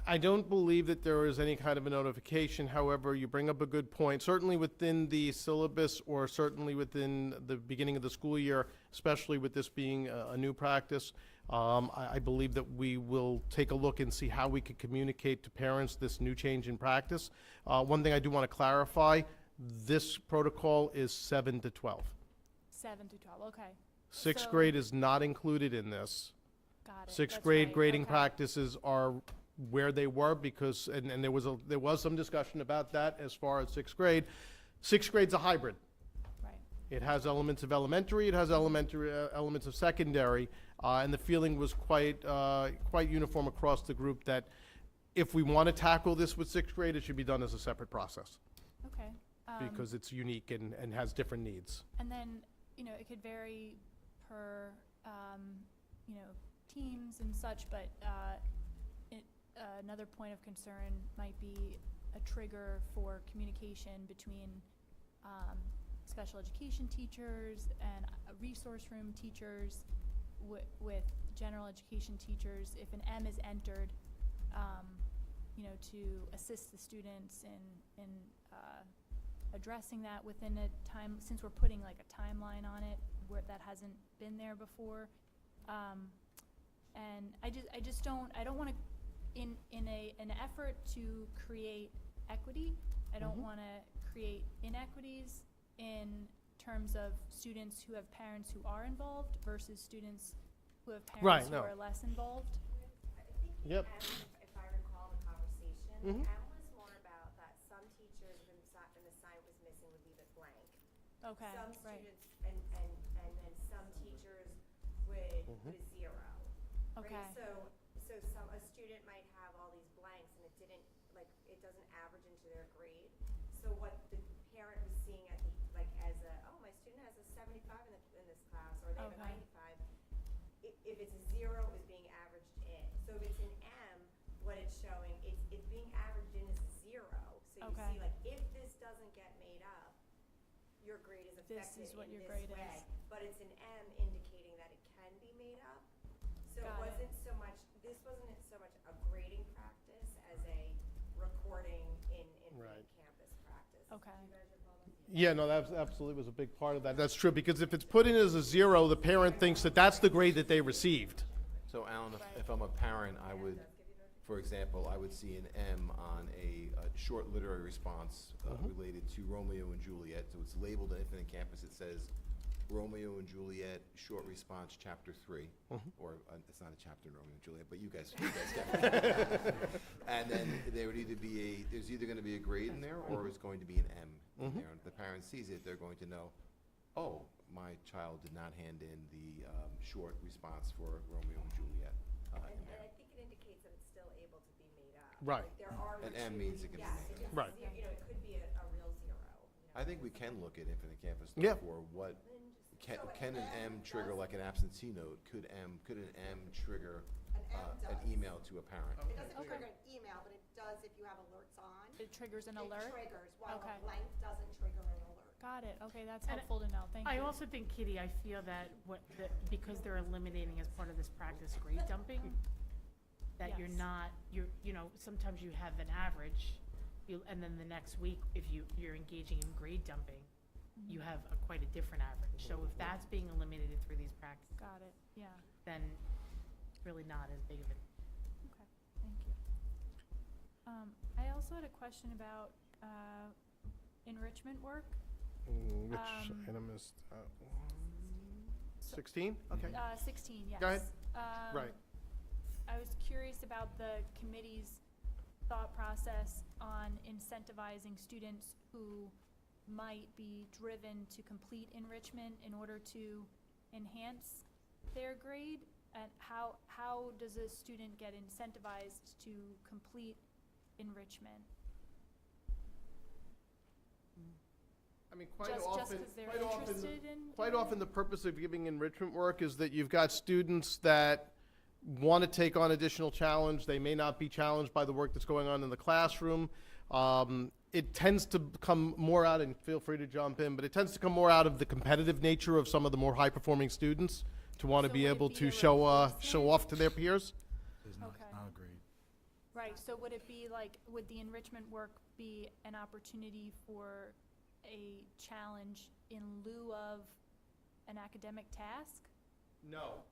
I don't believe that there is any kind of a notification. However, you bring up a good point. Certainly within the syllabus, or certainly within the beginning of the school year, especially with this being a new practice, I believe that we will take a look and see how we could communicate to parents this new change in practice. One thing I do want to clarify, this protocol is 7 to 12. 7 to 12, okay. Sixth So- grade is not included in this. Got it. Sixth That's grade right, grading okay. practices are where they were because, and there was some discussion about that as far as sixth grade. Sixth grade's a hybrid. Right. It has elements of elementary, it has elements of secondary, and the feeling was quite uniform across the group that if we want to tackle this with sixth grade, it should be done as a separate process Okay. because it's unique and has different needs. And then, it could vary per, teams and such, but another point of concern might be a trigger for communication between special education teachers and resource room teachers with general education teachers. If an M is entered, to assist the students in addressing that within a time, since we're putting like a timeline on it where that hasn't been there before. And I don't want to, in an effort to create equity, I don't Mhm. want to create inequities in terms of students who have parents who are involved versus students who have Right, parents who no. are less involved. Yep. If I recall the conversation, Mhm. M was more about that some teachers, when an assignment was missing, would leave it blank. Okay, Some right, students, and then some teachers would put a zero. Right? okay, So a student might have all these blanks and it doesn't average into their grade. So what the parent was seeing my student has a 75 in this class, or they have a Okay. 95. If it's a zero, it was being averaged in. So if it's an M, what it's showing, it's being averaged in as a zero. So you Okay. see, if this doesn't get made up, your grade is This affected is what in your this grade way. is. But it's an M indicating that it can be made up. So Got it. this wasn't so much a grading practice as a recording in Right. campus practice. okay. You guys recall that? Yeah, no, that absolutely was a big part of that. That's true, because if it's put in as a 0, the parent thinks that that's the grade that they received. So Alan, if I'm a parent, I would, for example, I would see an M on a short literary response related to Romeo and Juliet. So it's labeled at Infinite Campus. It says Romeo and Juliet, short response, chapter 3. Or it's not a chapter in Romeo and Juliet, but you guys get it. And then there would either be there's either going to be a grade in there, or it's going to be an M in there. And if the parent sees it, they're going to know, oh, my child did not hand in the short response for Romeo and Juliet in And there. I think it indicates that it's still able to be made up. Right. Like, there are. An M means it can be Yes, made if it's Right. zero, it could be a real 0. I think we can look at Infinite Campus Yeah. for what, can, So can an M trigger like an absentee note? Could an M trigger an does. email to a parent? It doesn't Okay. trigger an email, but it does if you have alerts on. It triggers an It alert? triggers, while Okay. a blank doesn't trigger an alert. Got it, okay, that's And helpful to know, thank you. I also think, Kitty, I feel that because they're eliminating as part of this practice grade dumping, that you're Yes. not, sometimes you have an average, and then the next week, if you're engaging in grade dumping, you have quite a different average. So if that's being eliminated through these practices, Got it, yeah, then it's really not as big of an okay, thank you. I also had a question about enrichment work. Which item is that one? 16? Okay. 16, yes. Go ahead. Um, I was curious about the committee's thought process on incentivizing students who might be driven to complete enrichment in order to enhance their grade, and how does a student get incentivized to complete enrichment? I mean, quite Just often, 'cause they're quite often, interested in quite doing often it? the purpose of giving enrichment work is that you've got students that want to take on additional challenge. They may not be challenged by the work that's going on in the classroom. It tends to come more out, and feel free to jump in, but it tends to come more out of the competitive nature of some of the more high-performing students to want to So be would it able be to a show replacement? off to their peers. It's not, Okay. not a grade. Right, so would it be like, would the enrichment work be an opportunity for a challenge in lieu of an academic task? No.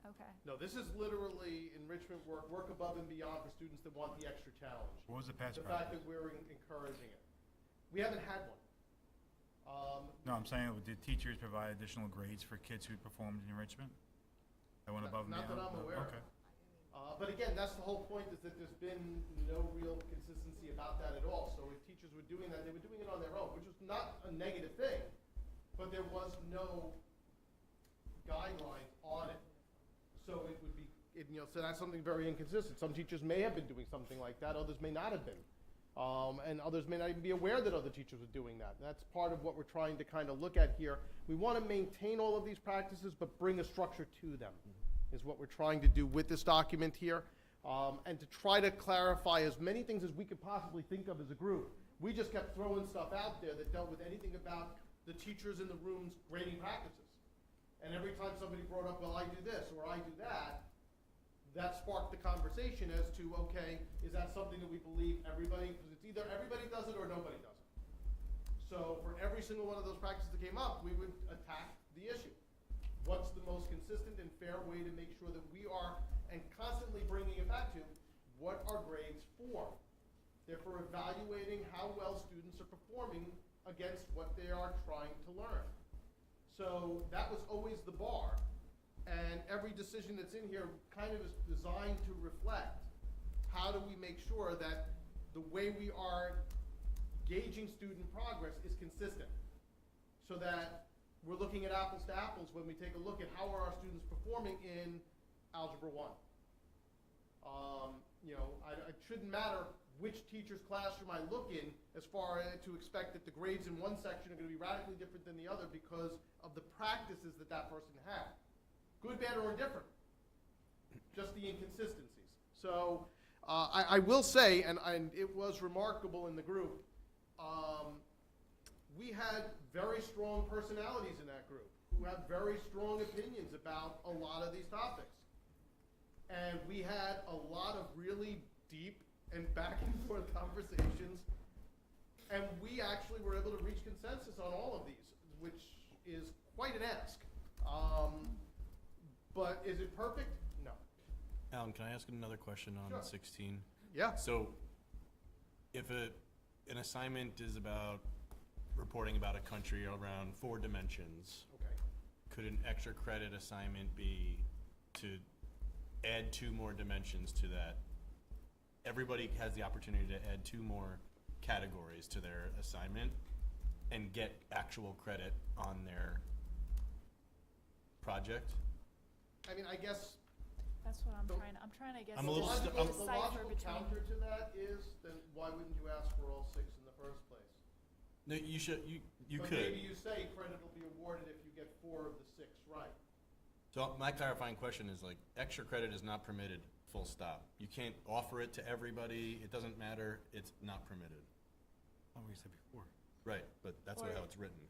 Okay, No, this is literally enrichment work above and beyond for students that want the extra challenge. What was the past The fact practice? that we're encouraging it. We haven't had one. No, I'm saying, did teachers provide additional grades for kids who performed in enrichment? That went above and Not beyond? that I'm aware of. Okay. But again, that's the whole point, is that there's been no real consistency about that at all. So if teachers were doing that, they were doing it on their own, which was not a negative thing, but there was no guidelines on it. So it would be, so that's something very inconsistent. Some teachers may have been doing something like that, others may not have been. And others may not even be aware that other teachers are doing that. That's part of what we're trying to kind of look at here. We want to maintain all of these practices, but bring a structure to them, is what we're trying to do with this document here. And to try to clarify as many things as we could possibly think of as a group. We just kept throwing stuff out there that dealt with anything about the teachers in the room's grading practices. And every time somebody brought up, well, I do this or I do that, that sparked the conversation as to, okay, is that something that we believe everybody, because it's either everybody does it or nobody does it. So for every single one of those practices that came up, we would attack the issue. What's the most consistent and fair way to make sure that we are, and constantly bringing it back to, what are grades for? They're for evaluating how well students are performing against what they are trying to learn. So that was always the bar. And every decision that's in here kind of is designed to reflect, how do we make sure that the way we are gauging student progress is consistent? So that we're looking at apples to apples when we take a look at how are our students performing in Algebra 1. It shouldn't matter which teacher's classroom I look in as far as to expect that the grades in one section are going to be radically different than the other because of the practices that that person had. Good, bad, or indifferent. Just the inconsistencies. So I will say, and it was remarkable in the group, we had very strong personalities in that group who had very strong opinions about a lot of these topics. And we had a lot of really deep and back and forth conversations. And we actually were able to reach consensus on all of these, which is quite an ask. But is it perfect? No. Alan, can I ask another question on Sure. 16? Yeah. So, if an assignment is about reporting about a country around 4 dimensions, Okay. could an extra credit assignment be to add 2 more dimensions to that? Everybody has the opportunity to add 2 more categories to their assignment and get actual credit on their project? I mean, I guess That's what I'm The- trying to guess. I'm a little stu- the I'm- logical counter to that is, then why wouldn't you ask for all 6 in the first place? No, you But could. maybe you say credit will be awarded if you get 4 of the 6 right. So my clarifying question is like, extra credit is not permitted, full stop. You can't offer it to everybody, it doesn't matter, it's not permitted. Oh, we said before. Right, but that's Or- how it's written.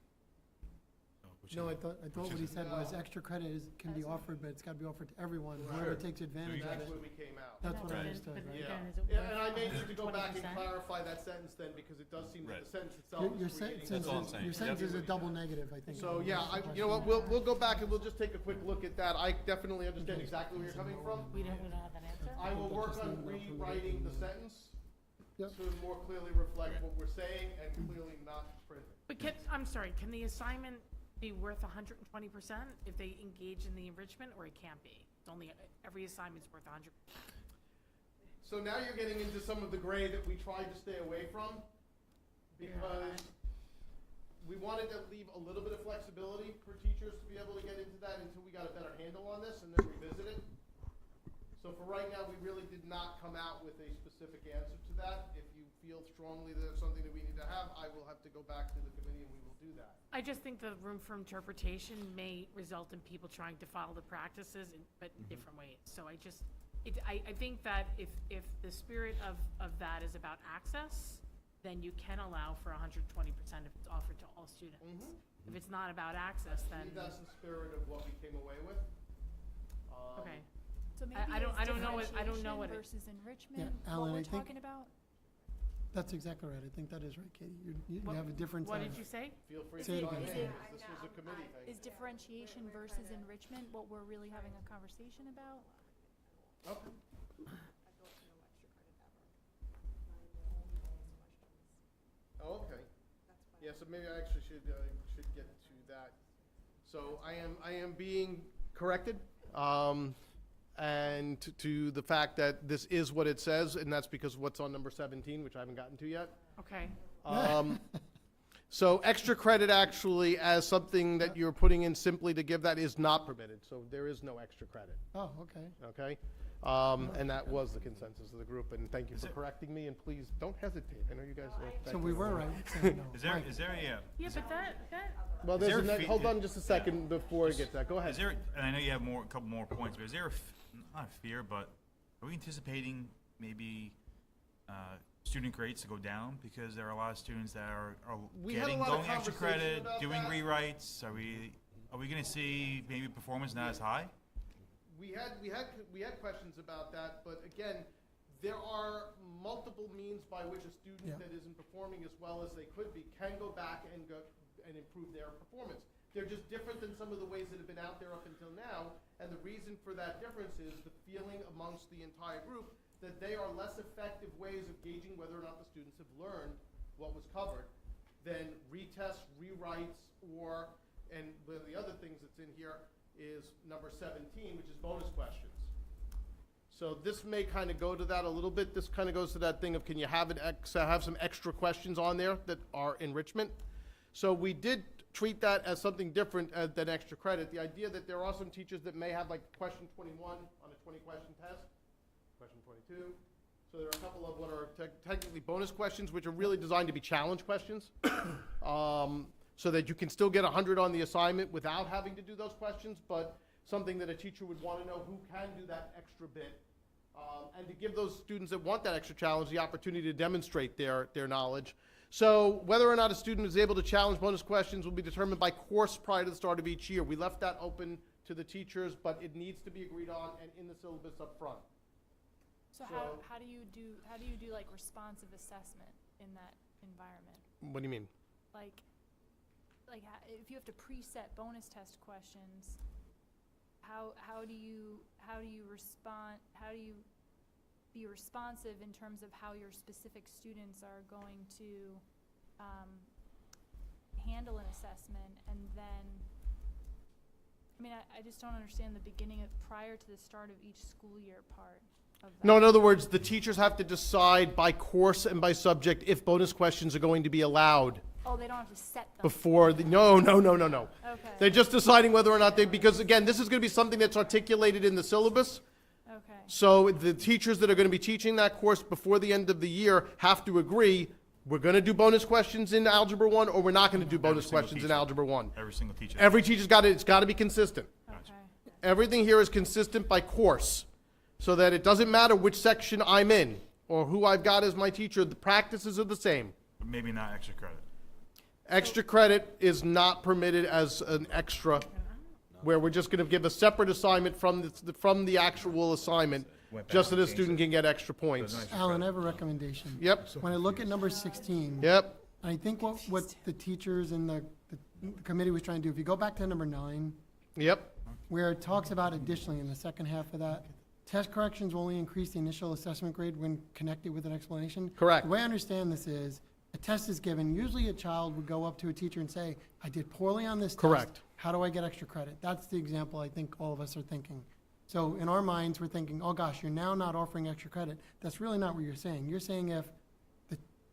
So, which No, is- I thought what he said was extra credit can be offered, but it's gotta be offered to everyone, Right. whoever takes advantage of That's it. where we came out. That's No, what I but understood, but right? Yeah, again, is it yeah, worth and I may need to go back and 20%? clarify that sentence then, because it does seem that Right. the sentence itself Your is creating. sentence all I'm is, saying. your sentence Yep. is a double negative, I think. So, yeah, you know what, we'll go back and we'll just take a quick look at that. I definitely understand exactly where you're coming from. We don't have an answer? I will work on rewriting the sentence Yep. to more clearly reflect what we're saying and clearly not print it. But I'm sorry, can the assignment be worth 120% if they engage in the enrichment, or it can't be? It's only, every assignment's worth 100. So now you're getting into some of the gray that we tried to stay away from, because we wanted to leave a little bit of flexibility for teachers to be able to get into that until we got a better handle on this and then revisit it. So for right now, we really did not come out with a specific answer to that. If you feel strongly that it's something that we need to have, I will have to go back to the committee and we will do that. I just think the room for interpretation may result in people trying to follow the practices, but in different ways. So I think that if the spirit of that is about access, then you can allow for 120% if it's offered to all students. If it's not about access, I then, believe that's the spirit of what we came away with. okay. So maybe I don't it's know what it- versus enrichment, what Alan, we're I think- talking about? That's exactly right, I think that is right, Katie. You What- have a different. What did you say? Feel free Say to it chime again. in, Is it- because this was a committee thing. Is differentiation versus enrichment what we're really having a conversation about? Okay. I thought no extra credit ever. Oh, okay. That's why. Yeah, so maybe I actually should get to that. So I am being corrected, and to the fact that this is what it says, and that's because of what's on number 17, which I haven't gotten to yet. Okay. So extra credit actually as something that you're putting in simply to give that is not permitted, so there is no extra credit, Oh, okay. okay? And that was the consensus of the group, and thank you for correcting me, and please, don't hesitate, I know you guys are. So we were right in saying no. Is there, Right. is there a, Yeah, but that, Well, Is there's there a a fee- hold on just a second before it gets that, go ahead. is there, and I know you have a couple more points, but is there not a fear, but are we anticipating maybe, student grades to go down? Because there are a lot of students that are We had a lot of going extra conversation credit, about doing that. rewrites. Are we gonna see maybe performance not as high? We had questions about that, but again, there are multiple means by which a student Yeah. that isn't performing as well as they could be can go back and improve their performance. They're just different than some of the ways that have been out there up until now, and the reason for that difference is the feeling amongst the entire group that they are less effective ways of gauging whether or not the students have learned what was covered than retests, rewrites, and one of the other things that's in here is number 17, which is bonus questions. So this may kind of go to that a little bit. This kind of goes to that thing of, can you have have some extra questions on there that are enrichment? So we did treat that as something different than extra credit. The idea that there are some teachers that may have like question 21 on a 20-question test, question 22. So there are a couple of what are technically bonus questions, which are really designed to be challenge questions. So that you can still get 100 on the assignment without having to do those questions, but something that a teacher would want to know who can do that extra bit. And to give those students that want that extra challenge the opportunity to demonstrate their knowledge. So whether or not a student is able to challenge bonus questions will be determined by course prior to the start of each year. We left that open to the teachers, but it needs to be agreed on and in the syllabus up front. So So- how do you do like responsive assessment in that environment? What do you mean? Like if you have to preset bonus test questions, how do you respond, how do you be responsive in terms of how your specific students are going to handle an assessment? And then, I mean, I just don't understand the beginning of, prior to the start of each school year part of that. No, in other words, the teachers have to decide by course and by subject if bonus questions are going to be allowed Oh, they don't have to set them? before the, no. Okay. They're just deciding whether or not they, because again, this is going to be something that's articulated in the syllabus. Okay. So the teachers that are going to be teaching that course before the end of the year have to agree, we're going to do bonus questions in Algebra 1 or we're not going to do bonus single questions in teacher. Algebra 1. Every single teacher. Every teacher's got it, it's got to be consistent. Okay. Everything here is consistent by course, so that it doesn't matter which section I'm in or who I've got as my teacher, the practices are the same. But maybe not extra credit. Extra credit is not permitted as an extra, where we're just going to give a separate assignment from the actual assignment, just so the student can get extra points. Alan, I have a recommendation. Yep, When I look at number 16, yep, I think what the teachers and the committee was trying to do, if you go back to number 9, yep, where it talks about additionally in the second half of that, test corrections will only increase the initial assessment grade when connected with an explanation. Correct. The way I understand this is, a test is given, usually a child would go up to a teacher and say, I did poorly on this test. Correct. How do I get extra credit? That's the example I think all of us are thinking. So in our minds, we're thinking, oh gosh, you're now not offering extra credit. That's really not what you're saying. You're saying if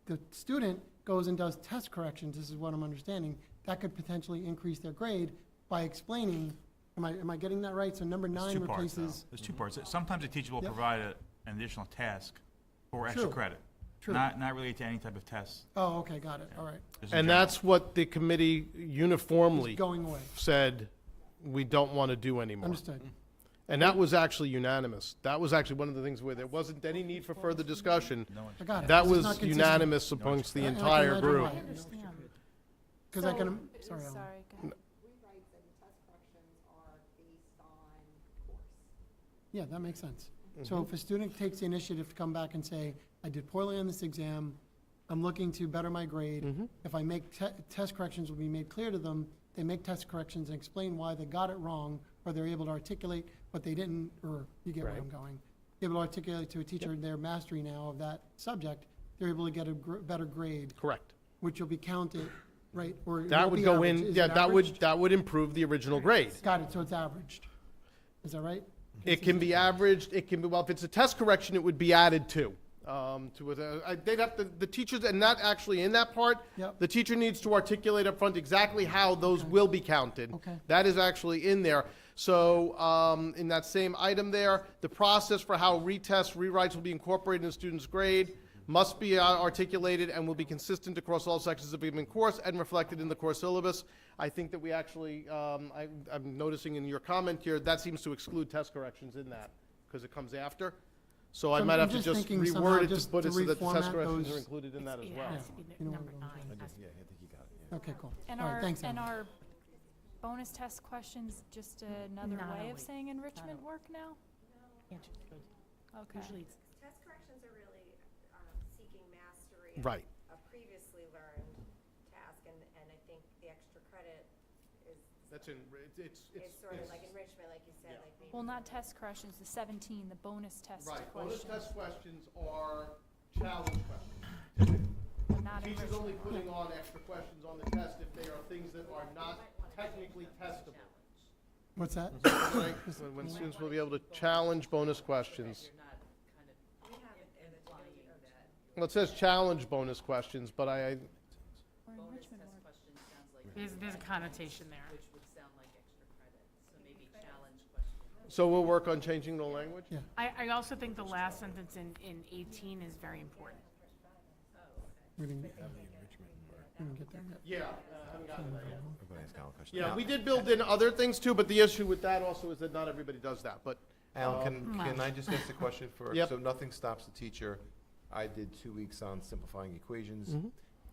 the student goes and does test corrections, this is what I'm understanding, that could potentially increase their grade by explaining, am I getting that right? So number There's 9 two parts, though. replaces. There's two parts. Sometimes a teacher will Yep. provide an additional task for extra True. credit. True. Not related to any type of test. Oh, okay, got it, all right. Just in and general. that's what the committee uniformly It's going away. said we don't want to do anymore. Understood. And that was actually unanimous. That was actually one of the things where there wasn't any need for further discussion. I got it. That This is was not consistent. unanimous amongst the I can entire imagine group. why. I understand. Because I So- can, sorry, Alan. Sorry, go ahead. Rewrites and test corrections are based on course. Yeah, that makes sense. So if a student takes the initiative to come back and say, I did poorly on this exam, I'm looking to better my grade. If I make test corrections will be made clear to them, they make test corrections and explain why they got it wrong, or they're able to articulate what they didn't, or you get where Right. I'm going. Able to articulate to a teacher their mastery now of that subject, they're able to get a better grade, Correct. which will be counted, right? Or it That won't would be go averaged. in, Is yeah, it that would, averaged? that would improve the original grade. Got it, so it's averaged. Is that right? It can be averaged, it can be, well, if it's a test correction, it would be added to. They'd have to, the teachers, and not actually in that part, Yep. the teacher needs to articulate up front exactly how those will be counted. Okay. That is actually in there. So, in that same item there, the process for how retests, rewrites will be incorporated in a student's grade must be articulated and will be consistent across all sections of a given course and reflected in the course syllabus. I think that we actually, I'm noticing in your comment here, that seems to exclude test corrections in that, because it comes after. So I So might I'm have to just just thinking somehow reword it to just put to it so that the test reformat corrections are those- included in that as It well. has to be You know number what I'm 9. saying. Has- Yeah, I think you got it, yeah. Okay, cool. And All right, thanks, Alan. are bonus test questions just another Not way of always. saying enrichment always. work now? Can't you- Okay. Usually it's Test corrections are really seeking mastery Right. of a previously learned task, and I think the extra credit is That's in, it's, sort of like enrichment, like you said, like maybe. Well, not test corrections, the 17, the bonus test right, bonus questions. test questions are challenge questions. But not Teachers enrichment. only putting on extra questions on the test if they are things that are not technically testable. What's that? Right? When students will be able to challenge bonus questions. Well, it says challenge bonus questions, but Or enrichment work. there's a connotation there. so we'll work on changing the language? Yeah. I also think the last sentence in 18 is very important. We didn't get there yet. Yeah, I haven't gotten there yet. Everybody has common question. Yeah, Now, we did build in other things too, but the issue with that also is that not everybody does that, but. Alan, can I just ask a question for, Yep. so nothing stops the teacher. I did 2 weeks on simplifying equations.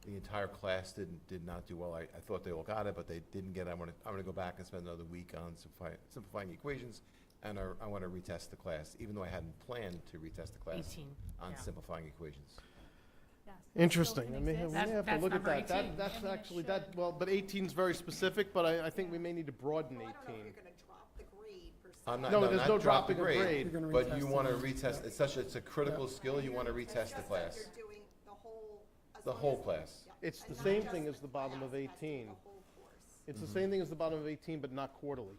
The entire class did not do well. I thought they all got it, but they didn't get it. I'm gonna go back and spend another week on simplifying equations, and I wanna retest the class, even though I hadn't planned to retest the class 18, on yeah. simplifying equations. Yes. Interesting. can I may have, exist. we may have to That's look at number that. That, 18. that's I mean, it actually, should. that, well, but 18's very specific, but I think we may need to broaden Well, I don't know 18. if you're gonna drop the grade per se. I'm not, No, no, there's not no drop the dropping of grade. You're gonna but retest you it wanna and- retest, it's a critical skill, you wanna retest the Just that class. you're doing the whole, as The long whole as- class. yeah, It's the and not same just thing as the bottom class, of it has to be 18. the whole course. It's the same thing as the bottom of 18, but not quarterly,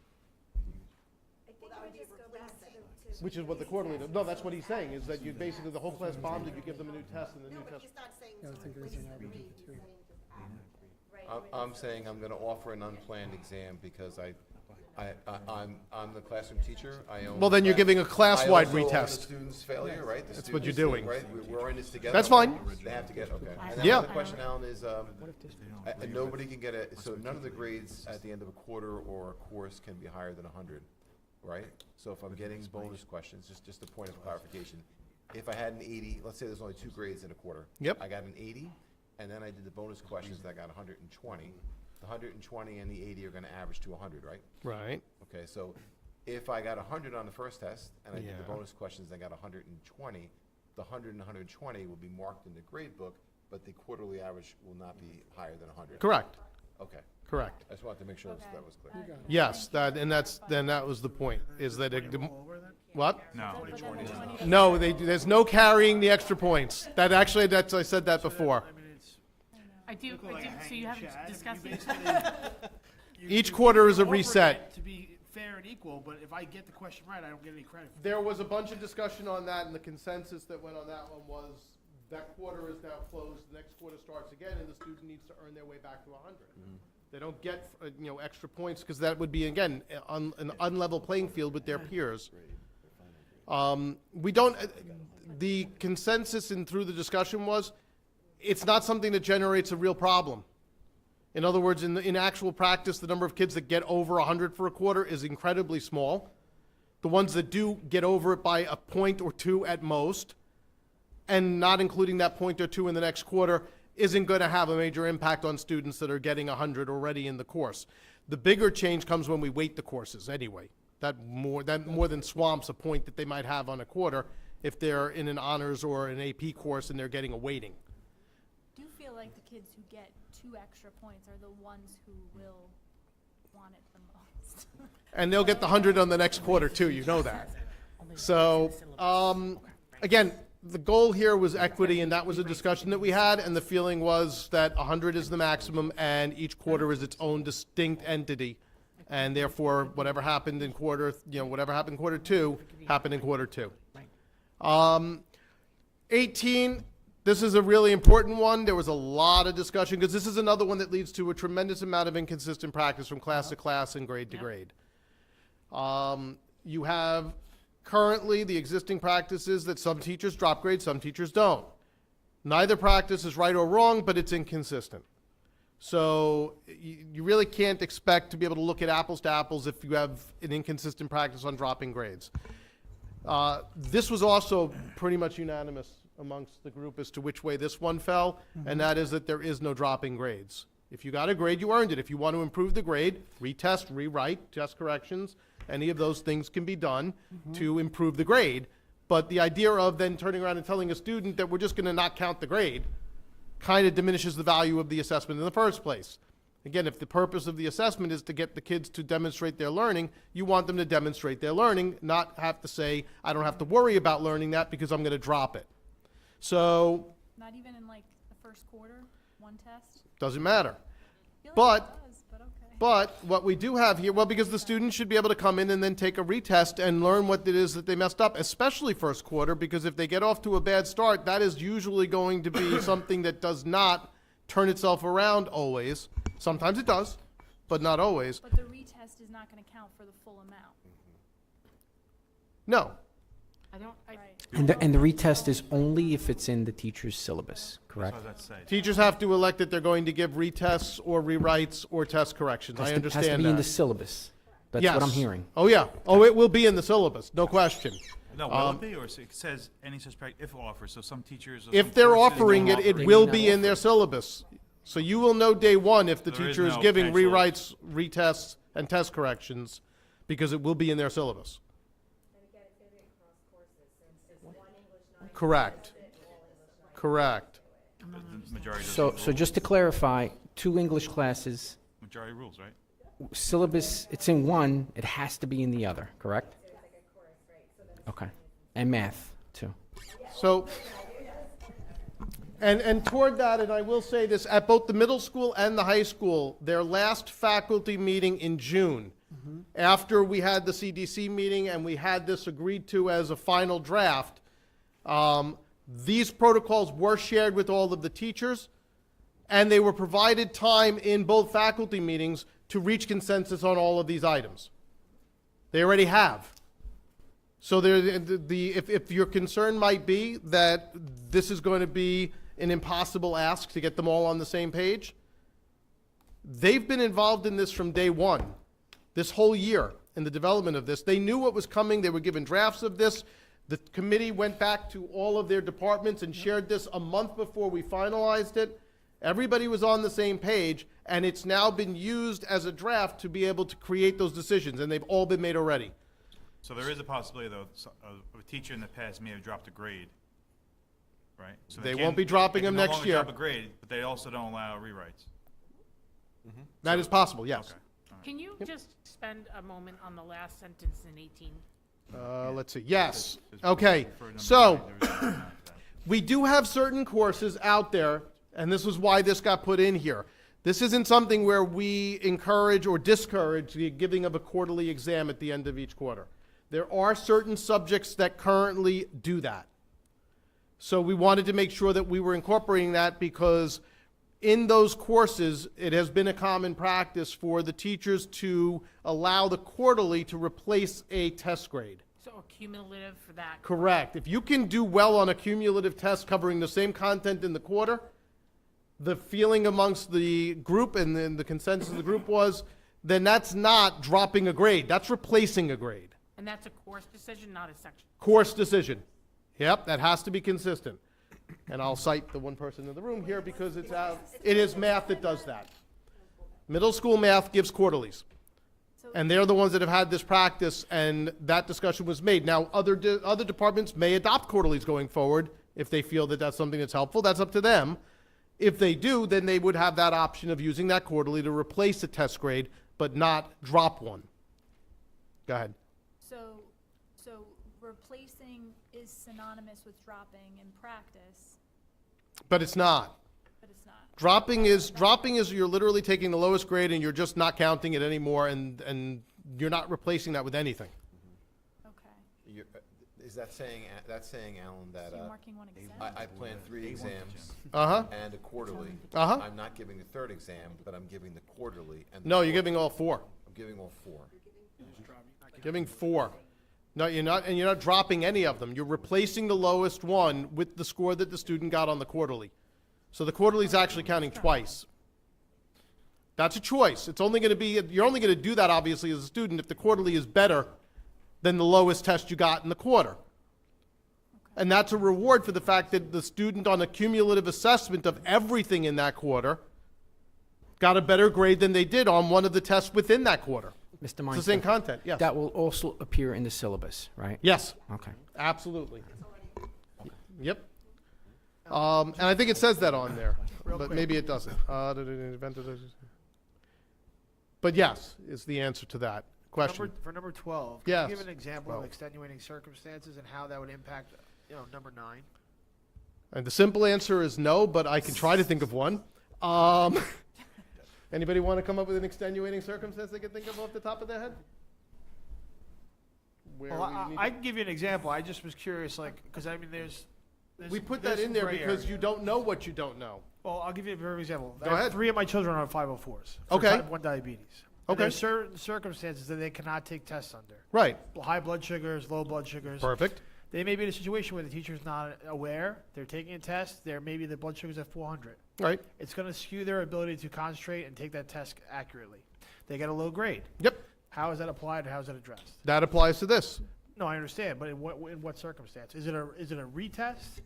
I think that we would be just go back to replacing. the. which is what the quarterly, no, that's what he's saying, is that you basically, the whole class bonded, you give them a new test and the No, new but test. he's not saying Yeah, I to think there's replace an the average grade, of he's two. saying just add. Right, I'm saying I'm gonna offer an unplanned exam because I'm the classroom teacher, I own. Well, then you're giving a class-wide I also own the retest. student's failure, right? The That's what you're students, doing. Right, we're in this together. That's fine. They have to get, okay. And Yeah. then the question, Alan, is, nobody can get a, so none of the grades at the end of a quarter or a course can be higher than 100, right? So if I'm getting bonus questions, just a point of clarification, if I had an 80, let's say there's only 2 grades in a quarter. Yep. I got an 80, and then I did the bonus questions, and I got 120. The 120 and the 80 are gonna average to 100, right? Right. Okay, so if I got 100 on the first test, and I did the Yeah. bonus questions, and I got 120, the 100 and 120 will be marked in the grade book, but the quarterly average will not be higher than 100. Correct, Okay, correct. I just wanted to make sure Okay. that was clear. You got it. Yes, then that was the point, is that it, what? No. But then the 20 No, there's no carrying the extra points. That actually, I said that before. I do, so you haven't discussed it? Each quarter is a offered reset. it to be fair and equal, but if I get the question right, I don't get any credit for it. There was a bunch of discussion on that, and the consensus that went on that one was that quarter is now closed, the next quarter starts again, and the student needs to earn their way back to 100. They don't get, extra points, because that would be, again, an unlevel playing field with their peers. We don't, the consensus and through the discussion was, it's not something that generates a real problem. In other words, in actual practice, the number of kids that get over 100 for a quarter is incredibly small. The ones that do get over it by a point or two at most, and not including that point or two in the next quarter, isn't going to have a major impact on students that are getting 100 already in the course. The bigger change comes when we weight the courses anyway. That more than swamps a point that they might have on a quarter if they're in an honors or an AP course and they're getting a weighting. do feel like the kids who get 2 extra points are the ones who will want it the most. And they'll get the 100 on the next quarter too, you know that. So, again, the goal here was equity, and that was a discussion that we had, and the feeling was that 100 is the maximum, and each quarter is its own distinct entity. And therefore, whatever happened in quarter 2, happened in quarter 2. 18, this is a really important one. There was a lot of discussion, because this is another one that leads to a tremendous amount of inconsistent practice from class to class and grade to grade. You have currently the existing practices that some teachers drop grades, some teachers don't. Neither practice is right or wrong, but it's inconsistent. So you really can't expect to be able to look at apples to apples if you have an inconsistent practice on dropping grades. This was also pretty much unanimous amongst the group as to which way this one fell, and that is that there is no dropping grades. If you got a grade, you earned it. If you want to improve the grade, retest, rewrite, test corrections, any of those things can be done to improve the grade. But the idea of then turning around and telling a student that we're just going to not count the grade kind of diminishes the value of the assessment in the first place. Again, if the purpose of the assessment is to get the kids to demonstrate their learning, you want them to demonstrate their learning, not have to say, I don't have to worry about learning that because I'm going to drop it. So, Not even in like the first quarter, one test? doesn't matter. I feel like But- it does, but okay. But what we do have here, well, because the students should be able to come in and then take a retest and learn what it is that they messed up, especially first quarter, because if they get off to a bad start, that is usually going to be something that does not turn itself around always. Sometimes it does, but not always. But the retest is not gonna count for the full amount, No. right? And the retest is only if it's in the teacher's syllabus, correct? That's what I was about to say. Teachers have to elect that they're going to give retests or rewrites or test corrections. I Has to understand be in the that. syllabus. That's what I'm Yes. hearing. Oh, yeah. Oh, it will be in the syllabus, no question. No, will it be, or it says any such if offered, so some teachers. or If some they're courses offering it, don't it offer will not be in their syllabus. So you will know day one if the There is teacher is no giving potential- rewrites, retests, and test corrections, because it will be in their syllabus. And again, it's gonna be across courses, since it's one English 9. Correct. Correct. The majority doesn't So rule. just to clarify, 2 English classes, Majority rules, right? syllabus, it's in one, it has to be in the other, correct? Okay. And math, too. So, and toward that, and I will say this, at both the middle school and the high school, their last faculty meeting in June, after we had the CDC meeting and we had this agreed to as a final draft, these protocols were shared with all of the teachers, and they were provided time in both faculty meetings to reach consensus on all of these items. They already have. So if your concern might be that this is going to be an impossible ask to get them all on the same page, they've been involved in this from day one, this whole year, in the development of this. They knew what was coming. They were given drafts of this. The committee went back to all of their departments and shared this a month before we finalized it. Everybody was on the same page, and it's now been used as a draft to be able to create those decisions, and they've all been made already. So there is a possibility, though, a teacher in the past may have dropped a grade, right? So They can't- won't be dropping they can them no next longer year. drop a grade, but they also don't allow rewrites. That is possible, yes. Okay. Can you just spend a moment on the last sentence in 18? Let's see, yes, Because okay, for number so, 9, there is not that. we do have certain courses out there, and this is why this got put in here. This isn't something where we encourage or discourage the giving of a quarterly exam at the end of each quarter. There are certain subjects that currently do that. So we wanted to make sure that we were incorporating that because in those courses, it has been a common practice for the teachers to allow the quarterly to replace a test grade. So a cumulative for that. Correct. If you can do well on a cumulative test covering the same content in the quarter, the feeling amongst the group and then the consensus of the group was, then that's not dropping a grade, that's replacing a grade. And that's a course decision, not a section. Course decision. Yep, that has to be consistent. And I'll cite the one person in the room here because it is math that does that. Middle school math gives quarterlies. And they're the ones that have had this practice, and that discussion was made. Now, other departments may adopt quarterlies going forward if they feel that that's something that's helpful. That's up to them. If they do, then they would have that option of using that quarterly to replace a test grade, but not drop one. Go ahead. So replacing is synonymous with dropping in practice, But it's not. but it's not. Dropping is you're literally taking the lowest grade and you're just not counting it anymore, and you're not replacing that with anything. Okay. Is that saying, Alan, that So you're marking one exam? I planned 3 exams Uh-huh. and a quarterly? Uh-huh. I'm not giving the 3rd exam, but I'm giving the quarterly and the No, you're fourth. giving all 4. I'm giving all 4. Giving 4. No, you're not, and you're not dropping any of them. You're replacing the lowest one with the score that the student got on the quarterly. So the quarterly is actually counting twice. That's a choice. It's only going to be, you're only going to do that obviously as a student if the quarterly is better than the lowest test you got in the quarter. And that's a reward for the fact that the student on a cumulative assessment of everything in that quarter got a better grade than they did on one of the tests within that quarter. Mr. It's the Meinster, same content, yes. that will also appear in the syllabus, right? Yes, Okay. absolutely. Yep. And I think it says that on there, but maybe it doesn't. But yes, is the answer to that question. For number 12, Yes. can you give an example of 12. extenuating circumstances and how that would impact, number 9? And the simple answer is no, but I can try to think of one. Anybody want to come up with an extenuating circumstance they can think of off the top of their head? Where Well, we need I to- can give you an example. I just was curious, because I mean, there's We put that there's in some there gray because area. you don't know what you don't know. Well, I'll give you a very example. Go I have ahead. 3 of my children are on 504s. For Okay. Type 1 diabetes. And Okay. there's certain circumstances that they cannot take tests under. Right, High blood sugars, low blood sugars. perfect. They may be in a situation where the teacher's not aware. They're taking a test. Maybe the blood sugar's at 400. Right, It's going to skew their ability to concentrate and take that test accurately. They get a low grade. yep, How is that applied and how is that addressed? that applies to this. No, I understand, but in what circumstance? Is it a retest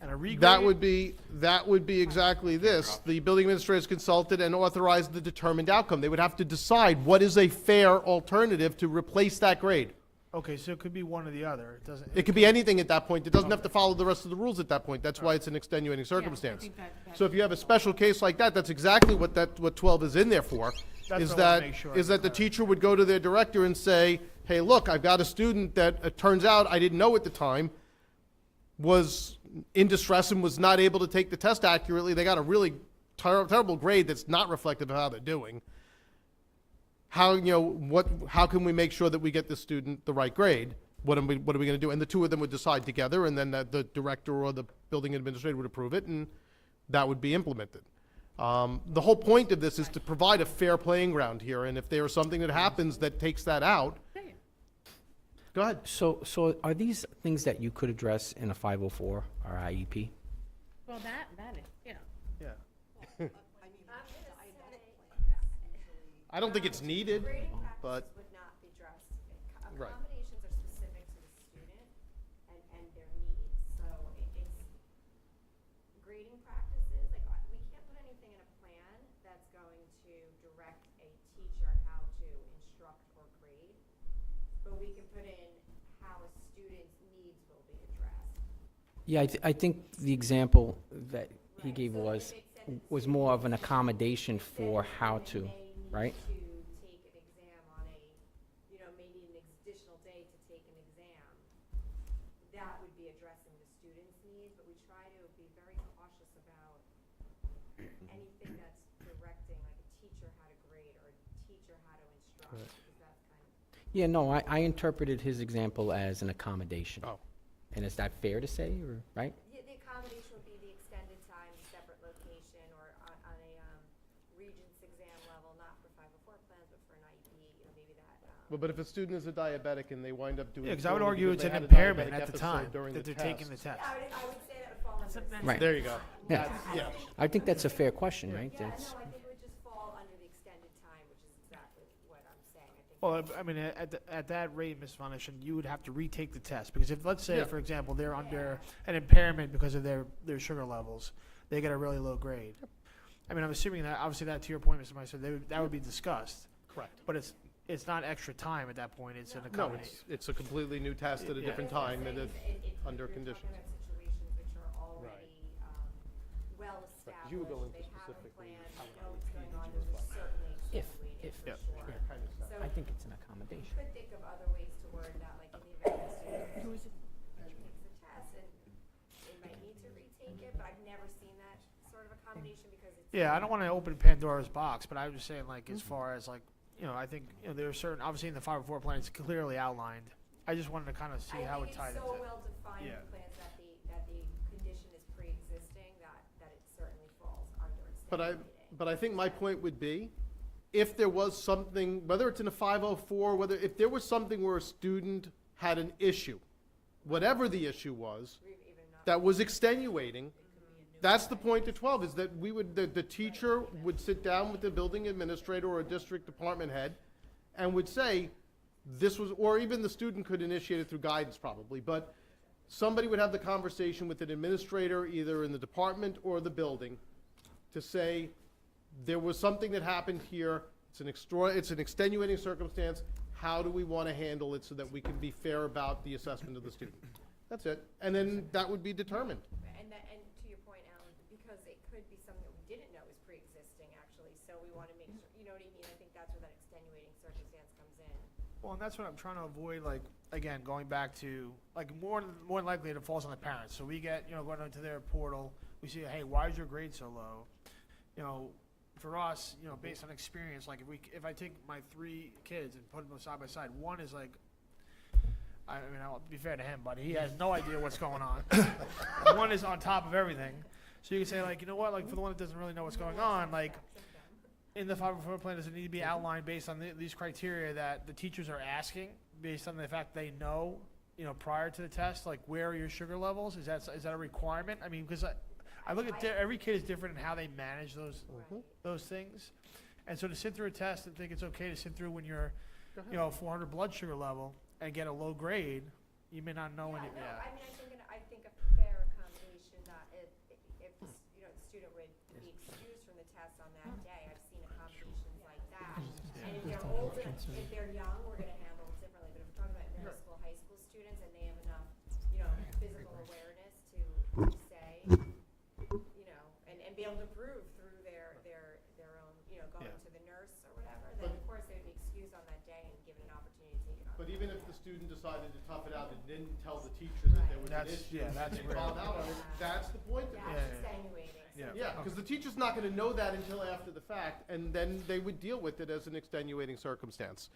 and a regrade? That would be exactly this. The building administrator is consulted and authorized the determined outcome. They would have to decide what is a fair alternative to replace that grade. Okay, so it could be one or the other. It doesn't. It could be anything at that point. It doesn't have to follow the rest of the rules at that point. That's why it's an extenuating Yeah, I circumstance. think So if you have a special case like that, that's exactly what 12 is in there for. That's Is what I wanna that, make sure. is that the teacher would go to their director and say, hey, look, I've got a student that it turns out I didn't know at the time was in distress and was not able to take the test accurately. They got a really terrible grade that's not reflective of how they're doing. How can we make sure that we get the student the right grade? What are we going to do? And the two of them would decide together, and then the director or the building administrator would approve it, and that would be implemented. The whole point of this is to provide a fair playing ground here, and if there is something that happens that takes that out, go ahead. So are these things that you could address in a 504 or IEP? Well, that is, yeah. Yeah. I mean, the dietetic plan, I don't think it's needed, Grading but, practices would not be addressed. Right. Accommodations are specific to the student and their needs. So it's grading practices, like, we can't put anything in a plan that's going to direct a teacher how to instruct or grade. But we can put in how a student's needs will be addressed. Yeah, I think the example that he Right, gave so was it makes sense was to more of say an accommodation for that how student to, may need right? to take an exam on may need an additional day to take an exam. That would be addressing the student's needs, but we try to be very cautious about anything that's directing, like a teacher how to grade or a teacher how to instruct, because that's kind of. Yeah, no, I interpreted his example as an accommodation. Oh. And is that fair to say, or, right? Yeah, the accommodation would be the extended time, separate location, or on a Regents exam level, not for 504 plans, but for an IEP, maybe that. but if a student is a diabetic and they wind up doing. Yeah, because I would poorly argue because it's they an had a impairment diabetic at the episode time during that the they're taking the test. test. I would say that would fall under. Right. There you go. Yeah. Yeah. I think that's a fair question, right? Yeah, That's, no, I think it would just fall under the extended time, which is exactly what I'm saying. I think. Well, I mean, at that rate, Ms. Von Eschen, you would have to retake the test, because if, let's say, Yeah. for example, they're under an impairment because of their sugar levels, they get a really low grade. I mean, I'm assuming that, obviously, that, to your point, Mr. Meister, that would be discussed, Correct. but it's not extra time at that point, it's an No, accommodation. it's a completely new test at a different time and under You're conditions. talking about situations which are already well established. you would go into They have a specifically plan, they know what's going on, those are certainly If- extenuating for Yeah. sure. So I think it's an you accommodation. could think of other ways to word that, like in the event the student takes the test and they might need to retake it, but I've never seen that sort of accommodation because it's. Yeah, I don't want to open Pandora's box, but I was just saying, like, as far as, like, I think, there are certain, obviously in the 504 plan, it's clearly outlined. I just wanted to kind of see how it tied I think into. it's so well defined in Yeah. the plans that the condition is pre-existing, that it certainly falls under But extenuating. but I think my point would be, if there was something, whether it's in a 504, if there was something where a student had an issue, whatever the issue was, that was extenuating, that's the point to 12, is that the teacher would sit down with the building administrator or a district department head and would say, this was, or even the student could initiate it through guidance probably, but somebody would have the conversation with an administrator, either in the department or the building, to say, there was something that happened here, it's an extenuating circumstance, how do we want to handle it so that we can be fair about the assessment of the student? That's it, and then that would be determined. And to your point, Alan, because it could be something that we didn't know was pre-existing actually, so we want to make sure, you know what I mean? I think that's where that extenuating circumstance comes in. Well, and that's what I'm trying to avoid, like, again, going back to, like, more than likely it falls on the parents. So we get, going into their portal, we see, hey, why is your grade so low? For us, based on experience, like, if I take my 3 kids and put them side by side, one is like, I mean, I'll be fair to him, but he has no idea what's going on. One is on top of everything. So you can say, like, you know what, like, for the one that doesn't really know what's going on, like, in the 504 plan, does it need to be outlined based on these criteria that the teachers are asking, based on the fact they know, prior to the test, like, where are your sugar levels? Is that a requirement? I mean, because I look at every kid is different in how they manage those things. And so to sit through a test and think it's okay to sit through when you're, 400 blood sugar level and get a low grade, you may not know any. Yeah. I think a fair accommodation that if the student would be excused from the test on that day, I've seen accommodations like that. And if they're older, if they're young, we're going to handle it differently. But if we're talking about middle be able to prove through their own, you know, going Yeah. to the nurse or whatever, then of course they would be excused on that day and given an opportunity to take it on. But even if the student decided to tough it out and didn't tell the teacher that there was an That's- issue, yeah, that's they where- found out on it, that's the point of it. That's extenuating. Yeah. Yeah, because the teacher's not gonna know that until after the fact, and then they would deal with it as an extenuating circumstance.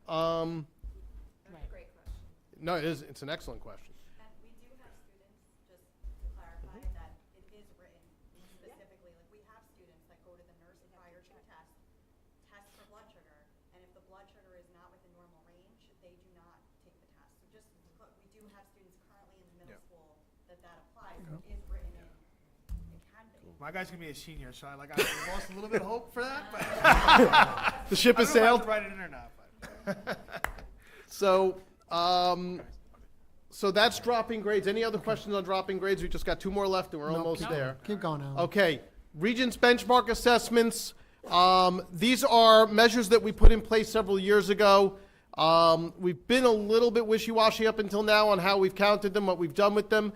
That's a great question. No, it's an excellent question. And we do have students, just to clarify, that it is written specifically, like, we have students that go to the nurse prior to test for blood sugar, and if the blood sugar is not within normal range, they do not take the test. So just, we do have students currently in the middle school that applies, so it is written in, it can be. My guy's gonna be a senior, so I lost a little bit of hope for that, but. The ship has I don't know if I have sailed. to write it in or not, but. So, so that's dropping grades. Any other questions on dropping grades? We just got 2 more left and we're No, almost keep- there. Keep going, Alan. Okay, Regents benchmark assessments. These are measures that we put in place several years ago. We've been a little bit wishy-washy up until now on how we've counted them, what we've done with them.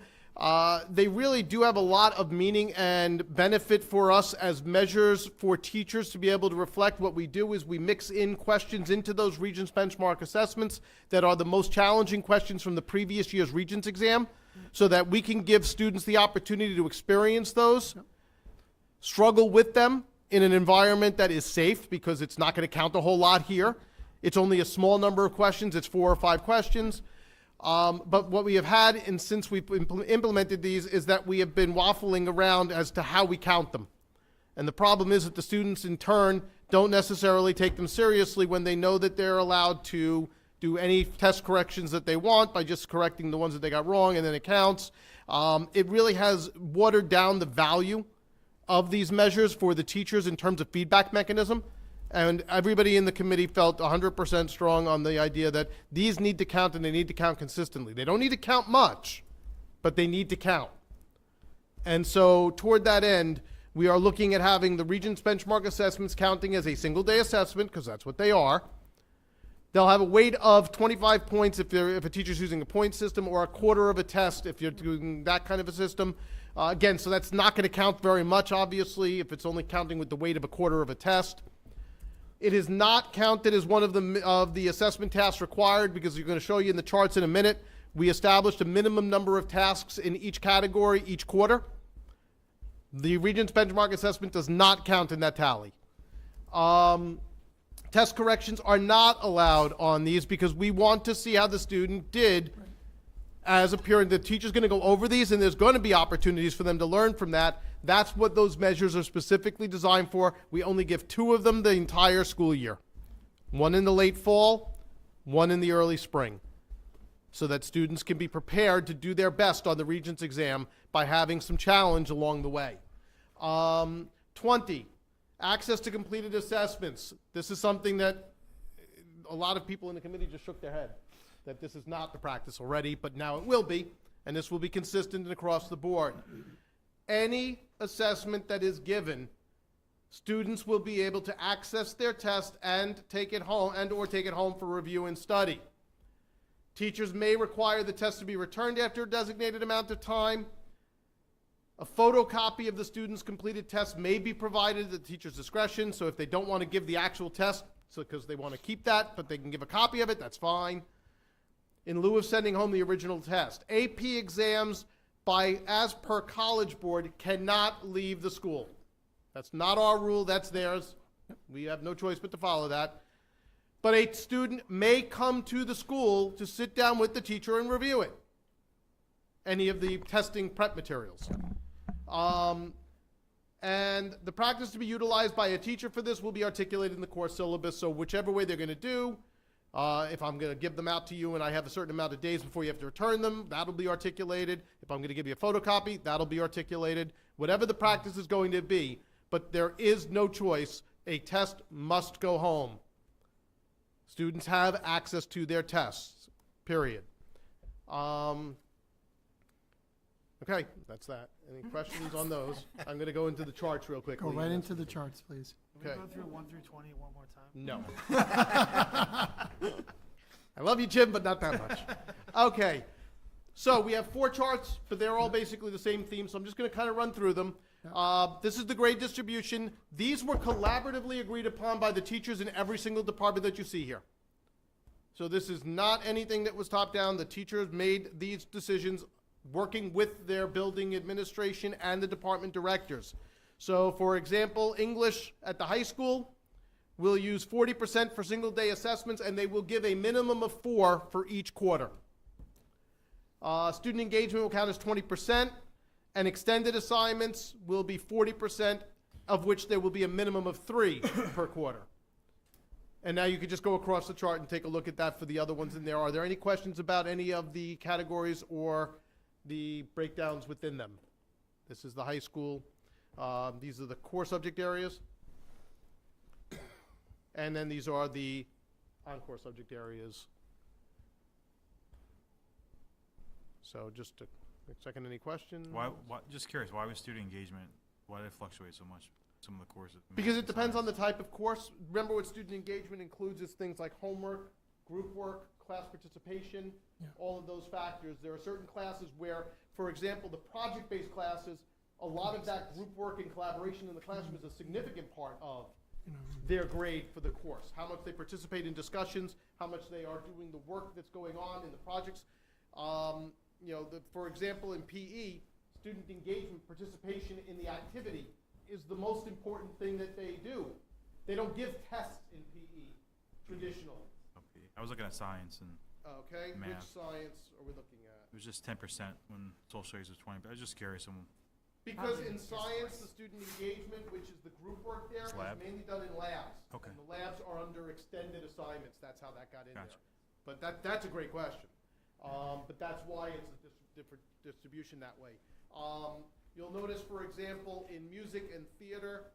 They really do have a lot of meaning and benefit for us as measures for teachers to be able to reflect. What we do is we mix in questions into those Regents benchmark assessments that are the most challenging questions from the previous year's Regents exam, so that we can give students the opportunity to experience those, struggle with them in an environment that is safe, because it's not going to count a whole lot here. It's only a small number of questions. It's 4 or 5 questions. But what we have had, and since we've implemented these, is that we have been waffling around as to how we count them. And the problem is that the students, in turn, don't necessarily take them seriously when they know that they're allowed to do any test corrections that they want by just correcting the ones that they got wrong, and then it counts. It really has watered down the value of these measures for the teachers in terms of feedback mechanism. And everybody in the committee felt 100% strong on the idea that these need to count, and they need to count consistently. They don't need to count much, but they need to count. And so toward that end, we are looking at having the Regents benchmark assessments counting as a single day assessment, because that's what they are. They'll have a weight of 25 points if a teacher's using a point system, or a quarter of a test if you're doing that kind of a system. Again, so that's not going to count very much, obviously, if it's only counting with the weight of a quarter of a test. It is not counted as one of the assessment tasks required, because we're going to show you in the charts in a minute. We established a minimum number of tasks in each category each quarter. The Regents benchmark assessment does not count in that tally. Test corrections are not allowed on these, because we want to see how the student did as a peer. The teacher's going to go over these, and there's going to be opportunities for them to learn from that. That's what those measures are specifically designed for. We only give 2 of them the entire school year. 1 in the late fall, 1 in the early spring, so that students can be prepared to do their best on the Regents exam by having some challenge along the way. 20, access to completed assessments. This is something that a lot of people in the committee just shook their head, that this is not the practice already, but now it will be, and this will be consistent and across the board. Any assessment that is given, students will be able to access their test and take it home, or take it home for review and study. Teachers may require the test to be returned after a designated amount of time. A photocopy of the student's completed test may be provided at the teacher's discretion, so if they don't want to give the actual test, because they want to keep that, but they can give a copy of it, that's fine, in lieu of sending home the original test. AP exams, as per College Board, cannot leave the school. That's not our rule, that's theirs. We have no choice but to follow that. But a student may come to the school to sit down with the teacher and review it, any of the testing prep materials. And the practice to be utilized by a teacher for this will be articulated in the course syllabus, so whichever way they're going to do, if I'm going to give them out to you and I have a certain amount of days before you have to return them, that'll be articulated. If I'm going to give you a photocopy, that'll be articulated. Whatever the practice is going to be, but there is no choice. A test must go home. Students have access to their tests, period. Okay, that's that. Any questions on those? I'm going to go into the charts real quickly. Go right into the charts, please. Can we Okay. go through 1 through 20 one more time? No. I love you, Jim, but not that much. Okay, so we have 4 charts, but they're all basically the same theme, so I'm just going to kind of run through them. This is the grade distribution. These were collaboratively agreed upon by the teachers in every single department that you see here. So this is not anything that was top down. The teachers made these decisions working with their building administration and the department directors. So for example, English at the high school will use 40% for single day assessments, and they will give a minimum of 4 for each quarter. Student engagement will count as 20%, and extended assignments will be 40%, of which there will be a minimum of 3 per quarter. And now you could just go across the chart and take a look at that for the other ones in there. Are there any questions about any of the categories or the breakdowns within them? This is the high school. These are the core subject areas. And then these are the encore subject areas. So just a second, any questions? Why, just curious, why was student engagement, why did it fluctuate so much, some of the courses? Because it depends on the type of course. Remember, what student engagement includes is things like homework, group work, class participation, all of those factors. There are certain classes where, for example, the project-based classes, a lot of that group work and collaboration in the classroom is a significant part of their grade for the course. How much they participate in discussions, how much they are doing the work that's going on in the projects. For example, in PE, student engagement, participation in the activity is the most important thing that they do. They don't give tests in PE traditionally. Okay. I was looking at science and Okay, which math. science are we looking at? It was just 10% when social studies was 20, but I was just curious. Because in science, the student engagement, which is the group work there, It's is lab? mainly done in labs. Okay. And the labs are under extended assignments. That's how that got in Gotcha. there. But that's a great question. But that's why it's a different distribution that way. You'll notice, for example, in music and theater,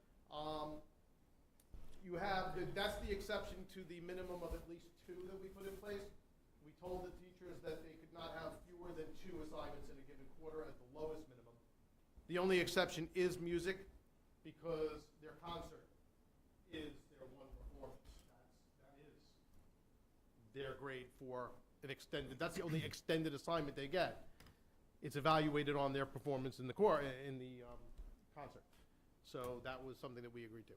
you have, that's the exception to the minimum of at least 2 that we put in place. We told the teachers that they could not have fewer than 2 assignments in a given quarter at the lowest minimum. The only exception is music, because their concert is their one performance. That is their grade for an extended, that's the only extended assignment they get. It's evaluated on their performance in the concert. So that was something that we agreed to.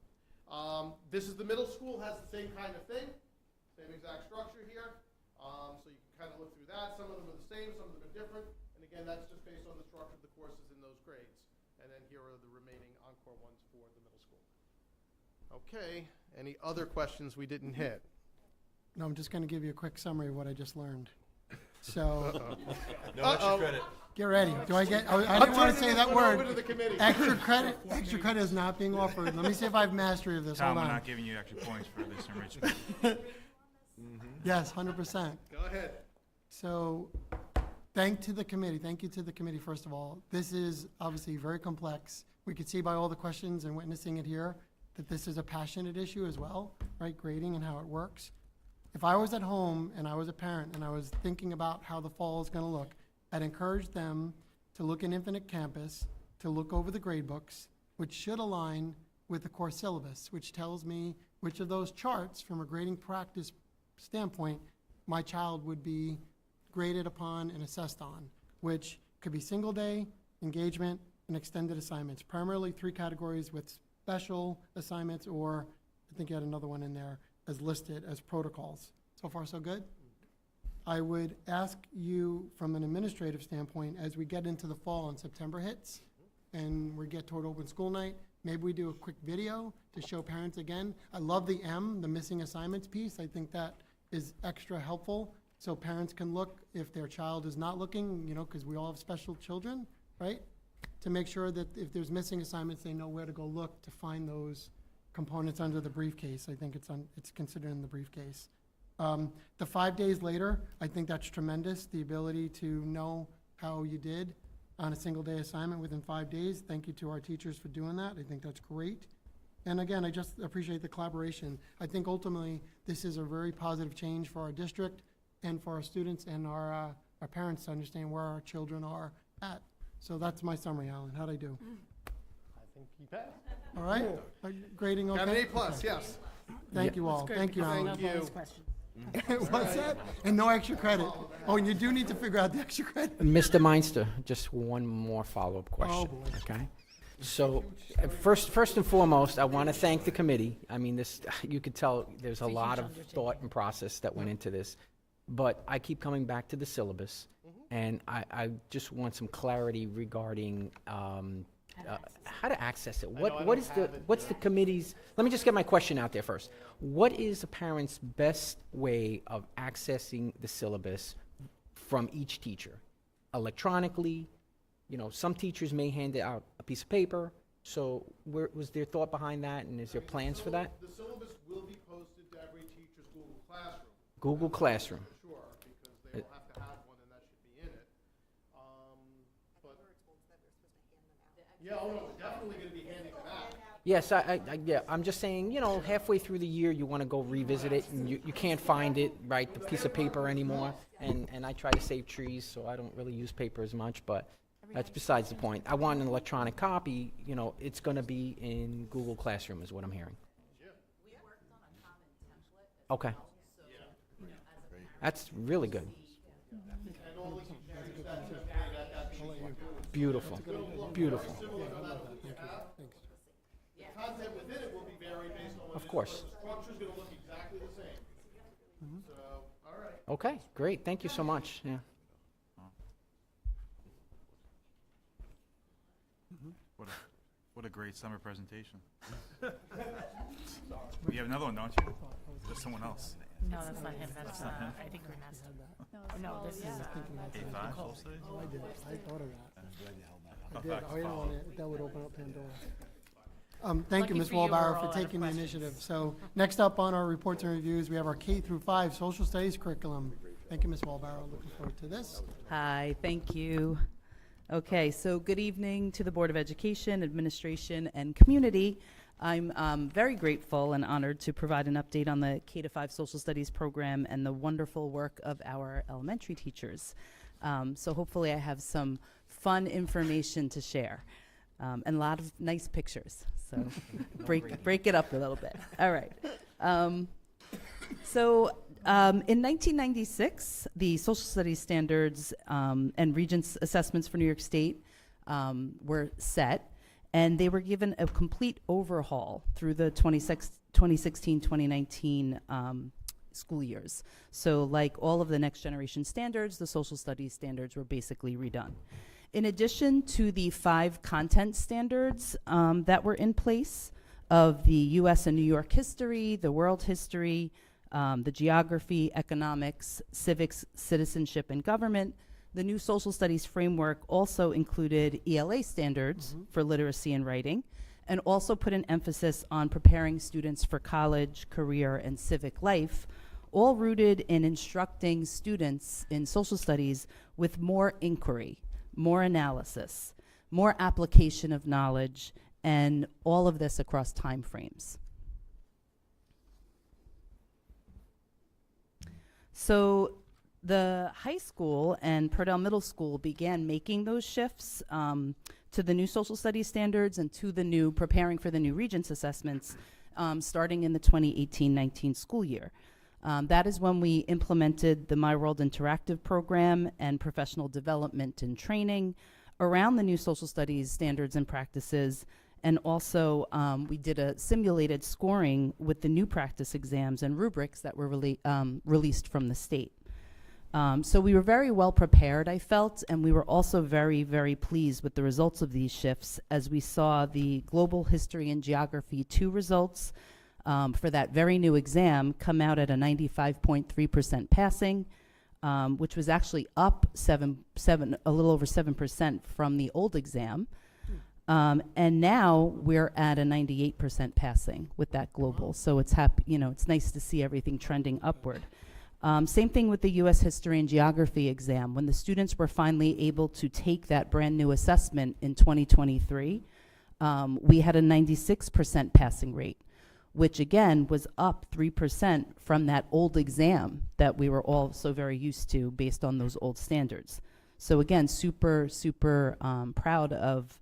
This is the middle school, has the same kind of thing, same exact structure here. So you can kind of look through that. Some of them are the same, some of them are different. And again, that's just based on the structure of the courses in those grades. And then here are the remaining encore ones for the middle school. Okay, any other questions we didn't hit? No, I'm just going to give you a quick summary of what I just learned. So, No extra credit. get ready. Do I get, I didn't want to say that Over word. to the committee. Extra credit is not being offered. Let me see if I have mastery of this. Tom, Hold we're on. not giving you extra points for this enrichment. Yes, 100%. Go ahead. So, thank you to the committee, first of all. This is obviously very complex. We could see by all the questions and witnessing it here that this is a passionate issue as well, right? Grading and how it works. If I was at home and I was a parent and I was thinking about how the fall is going to look, I'd encourage them to look at Infinite Campus, to look over the grade books, which should align with the course syllabus, which tells me which of those charts, from a grading practice standpoint, my child would be graded upon and assessed on, which could be single day, engagement, and extended assignments. Primarily 3 categories with special assignments, or I think you had another one in there as listed as protocols. So far, so good? I would ask you, from an administrative standpoint, as we get into the fall and September hits, and we get toward open school night, maybe we do a quick video to show parents again. I love the missing assignments piece. I think that is extra helpful, so parents can look if their child is not looking, because we all have special children, right? To make sure that if there's missing assignments, they know where to go look to find those components under the briefcase. I think it's considered in the briefcase. The 5 days later, I think that's tremendous, the ability to know how you did on a single day assignment within 5 days. Thank you to our teachers for doing that. I think that's great. And again, I just appreciate the collaboration. I think ultimately, this is a very positive change for our district and for our students and our parents to understand where our children are at. So that's my summary, Alan. How'd I do? I think he passed. All right? Grading okay? Got an A+, Okay. yes. Thank you all. Thank you, Alan. Thank you. What's that? And no extra credit. Oh, and you do need to figure out the extra credit. Mr. Meinster, just one more follow-up question. boy. Okay? So, first and foremost, I want to thank the committee. I mean, this, you could tell there's a lot of thought and process that went into this. But I keep coming back to the syllabus, and I just want some clarity regarding how to access it. What's the committee's, let me just get my question out there first. What is a parent's best way of accessing the syllabus from each teacher? Electronically? You know, some teachers may hand out a piece of paper. So was there thought behind that, and is there plans for that? The syllabus will be posted to every teacher's Google Classroom. Google Classroom. Sure, because they will have to have one, and that should be in it. But yeah, oh no, we're definitely going to be handing them out. Yes, yeah, I'm just saying, you know, halfway through the year, you want to go revisit it, and you can't find it, right, the piece of paper anymore. And I try to save trees, so I don't really use paper as much, but that's besides the point. I want an electronic copy, you know, it's going to be in Google Classroom is what I'm hearing. Okay. That's really good. Beautiful, beautiful. Content within it will be varied based on Of course. the structure's going to look exactly the same. So, all right. Okay, great, thank you so much, yeah. What a great summer presentation. You have another one, don't you? There's someone else. No, that's not him, that's, I think Ernesto. No, this is, A5, social studies? Oh, I did. I thought of that. I did. I didn't want it. That would open up Pandora. Thank you, Lucky Ms. for you, we're Walbauer, all for out of taking the questions. initiative. So next up on our reports and reviews, we have our K through 5 social studies curriculum. Thank you, Ms. Walbauer. Looking forward to this. Hi, thank you. Okay, so good evening to the Board of Education, Administration, and Community. I'm very grateful and honored to provide an update on the K-5 Social Studies program and the wonderful work of our elementary teachers. So hopefully I have some fun information to share and a lot of nice pictures. So break it up a little bit. All right. In 1996, the social studies standards and Regents assessments for New York State were set, and they were given a complete overhaul through the 2016-2019 school years. So like all of the next generation standards, the social studies standards were basically redone. In addition to the 5 content standards that were in place of the US and New York history, the world history, the geography, economics, civics, citizenship, and government, the new social studies framework also included ELA standards for literacy and writing, and also put an emphasis on preparing students for college, career, and civic life, all rooted in instructing students in social studies with more inquiry, more analysis, more application of knowledge, and all of this across time frames. So the high school and Purdell Middle School began making those shifts to the new social studies standards and to the new, preparing for the new Regents assessments starting in the 2018-19 school year. That is when we implemented the My World Interactive program and professional development and training around the new social studies standards and practices. And also, we did a simulated scoring with the new practice exams and rubrics that were released from the state. So we were very well prepared, I felt, and we were also very, very pleased with the results of these shifts as we saw the Global History and Geography 2 results for that very new exam come out at a 95.3% passing, which was actually up a little over 7% from the old exam. And now we're at a 98% passing with that global. So it's it's nice to see everything trending upward. Same thing with the U.S. History and Geography exam. When the students were finally able to take that brand new assessment in 2023, we had a 96% passing rate, which again was up 3% from that old exam that we were all so very used to based on those old standards. So again, super, super proud of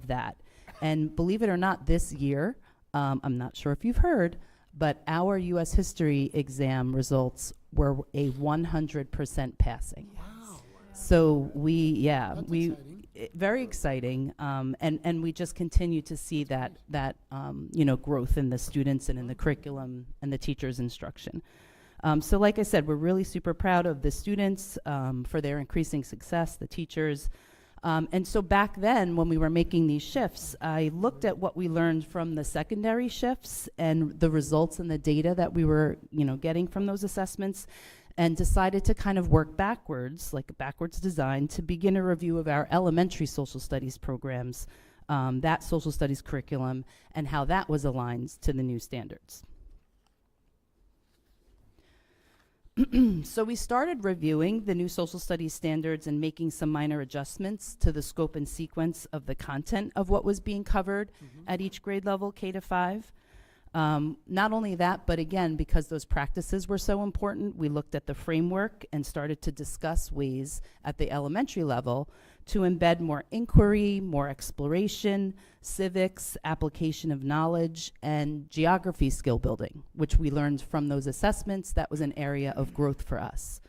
that. And believe it or not, this year, I'm not sure if you've heard, but our U.S. history exam results were a 100% passing. Wow. So yeah, That's we, exciting. very exciting. And we just continue to see that, growth in the students and in the curriculum and the teachers' instruction. So like I said, we're really super proud of the students for their increasing success, the teachers. And so back then, when we were making these shifts, I looked at what we learned from the secondary shifts and the results and the data that we were, getting from those assessments, and decided to kind of work backwards, like a backwards design, to begin a review of our elementary social studies programs, that social studies curriculum, and how that was aligned to the new standards. So we started reviewing the new social studies standards and making some minor adjustments to the scope and sequence of the content of what was being covered at each grade level, K to 5. Not only that, but again, because those practices were so important, we looked at the framework and started to discuss ways at the elementary level to embed more inquiry, more exploration, civics, application of knowledge, and geography skill building, which we learned from those assessments. That was an area of growth for us.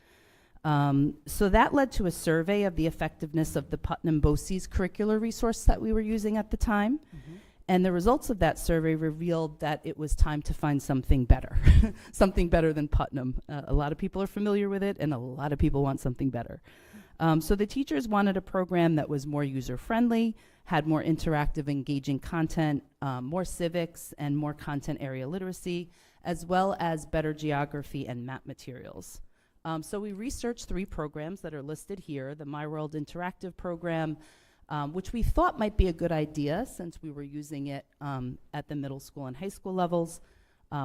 So that led to a survey of the effectiveness of the Putnam BOCES curricular resource that we were using at the time. And the results of that survey revealed that it was time to find something better, something better than Putnam. A lot of people are familiar with it, and a lot of people want something better. So the teachers wanted a program that was more user-friendly, had more interactive, engaging content, more civics, and more content area literacy, as well as better geography and map materials. So we researched 3 programs that are listed here: the My World Interactive program, which we thought might be a good idea since we were using it at the middle school and high school levels.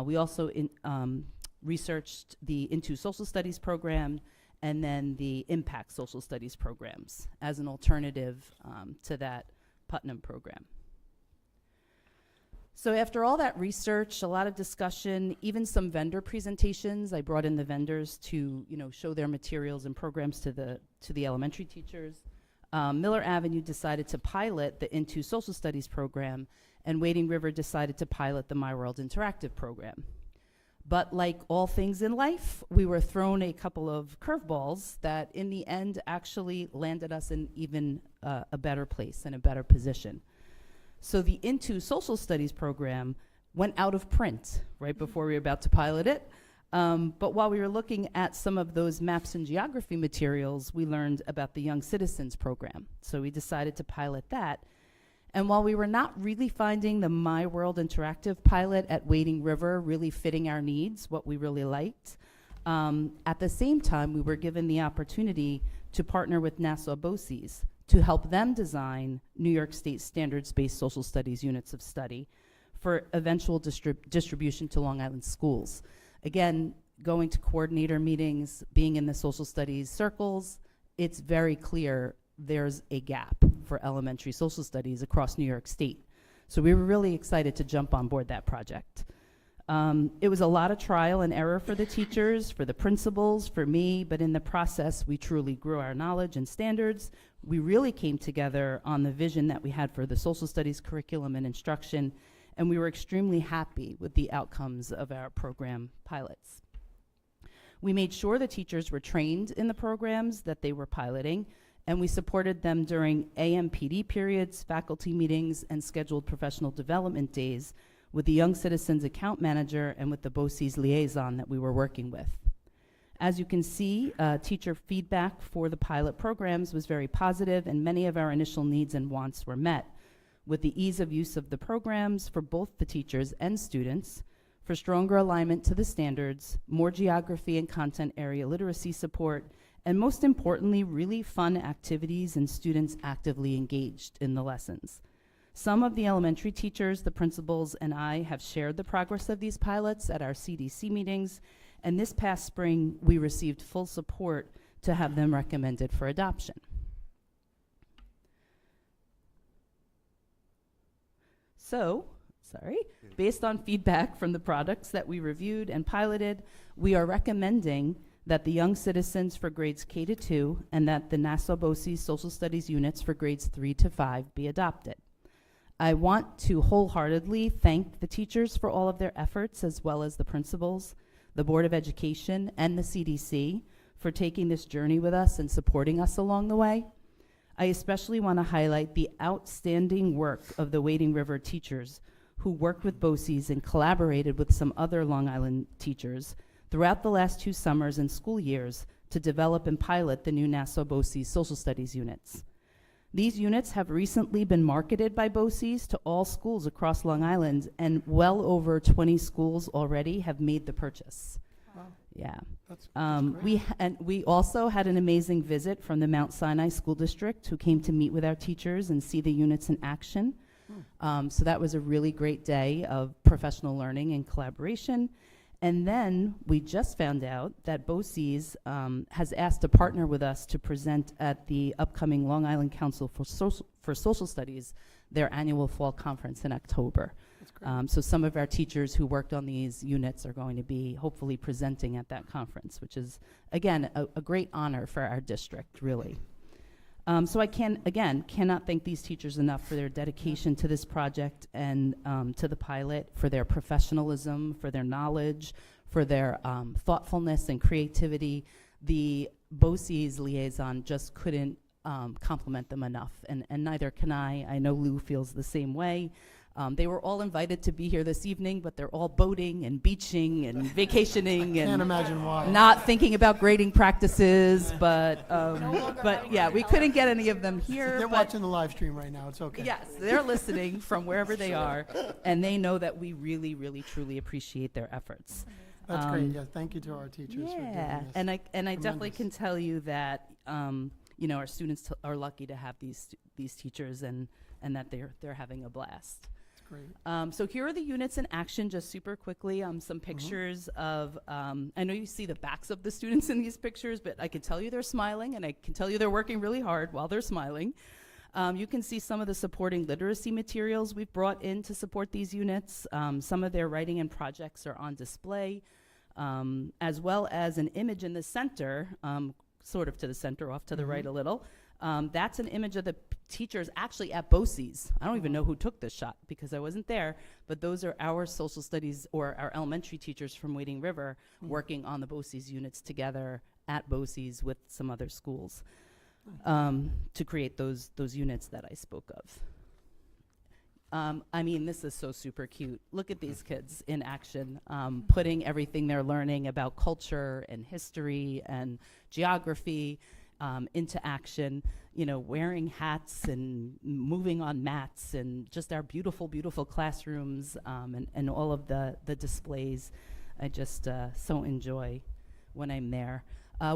We also researched the Into Social Studies program, and then the Impact Social Studies programs as an alternative to that Putnam program. So after all that research, a lot of discussion, even some vendor presentations, I brought in the vendors to show their materials and programs to the elementary teachers. Miller Avenue decided to pilot the Into Social Studies program, and Wading River decided to pilot the My World Interactive program. But like all things in life, we were thrown a couple of curveballs that in the end actually landed us in even a better place and a better position. So the Into Social Studies program went out of print right before we were about to pilot it. But while we were looking at some of those maps and geography materials, we learned about the Young Citizens program. So we decided to pilot that. And while we were not really finding the My World Interactive pilot at Wading River really fitting our needs, what we really liked, at the same time, we were given the opportunity to partner with Nassau BOCES to help them design New York State standards-based social studies units of study for eventual distribution to Long Island schools. Again, going to coordinator meetings, being in the social studies circles, it's very clear there's a gap for elementary social studies across New York State. So we were really excited to jump on board that project. It was a lot of trial and error for the teachers, for the principals, for me, but in the process, we truly grew our knowledge and standards. We really came together on the vision that we had for the social studies curriculum and instruction, and we were extremely happy with the outcomes of our program pilots. We made sure the teachers were trained in the programs that they were piloting, and we supported them during AMPD periods, faculty meetings, and scheduled professional development days with the Young Citizens account manager and with the BOCES liaison that we were working with. As you can see, teacher feedback for the pilot programs was very positive, and many of our initial needs and wants were met, with the ease of use of the programs for both the teachers and students, for stronger alignment to the standards, more geography and content area literacy support, and most importantly, really fun activities and students actively engaged in the lessons. Some of the elementary teachers, the principals, and I have shared the progress of these pilots at our CDC meetings, and this past spring, we received full support to have them recommended for adoption. So, based on feedback from the products that we reviewed and piloted, we are recommending that the Young Citizens for grades K to 2 and that the Nassau BOCES social studies units for grades 3 to 5 be adopted. I want to wholeheartedly thank the teachers for all of their efforts, as well as the principals, the Board of Education, and the CDC for taking this journey with us and supporting us along the way. I especially want to highlight the outstanding work of the Wading River teachers who worked with BOCES and collaborated with some other Long Island teachers throughout the last 2 summers and school years to develop and pilot the new Nassau BOCES social studies units. These units have recently been marketed by BOCES to all schools across Long Island, and well over 20 schools already have made the purchase. Wow. Yeah. That's And we also had an amazing visit from the Mount Sinai School District, who came to meet with our teachers and see the units in action. So that was a really great day of professional learning and collaboration. And then we just found out that BOCES has asked to partner with us to present at the upcoming Long Island Council for Social Studies, their annual fall conference in October. So some of our teachers who worked on these units are going to be hopefully presenting at that conference, which is, again, a great honor for our district, really. So I cannot thank these teachers enough for their dedication to this project and to the pilot, for their professionalism, for their knowledge, for their thoughtfulness and creativity. The BOCES liaison just couldn't compliment them enough, and neither can I. I know Lou feels the same way. They were all invited to be here this evening, but they're all boating and beaching and vacationing Can't and imagine why. not thinking about grading practices. But yeah, we couldn't get any of them here. They're but watching the live stream right now. It's okay. yes, they're listening from wherever they are, and they know that we really, really, truly appreciate their efforts. That's great. Yeah, thank you to our teachers for doing Yeah, this. and I definitely Tremendous. can tell you that our students are lucky to have these teachers and that they're having a blast. Great. So here are the units in action, just super quickly. Some pictures of, I know you see the backs of the students in these pictures, but I can tell you they're smiling, and I can tell you they're working really hard while they're smiling. You can see some of the supporting literacy materials we've brought in to support these units. Some of their writing and projects are on display, as well as an image in the center, sort of to the center, off to the right a little. That's an image of the teachers actually at BOCES. I don't even know who took this shot because I wasn't there, but those are our social studies or our elementary teachers from Wading River working on the BOCES units together at BOCES with some other schools to create those units that I spoke of. I mean, this is so super cute. Look at these kids in action, putting everything they're learning about culture and history and geography into action, wearing hats and moving on mats, and just our beautiful, beautiful classrooms and all of the displays. I just so enjoy when I'm there.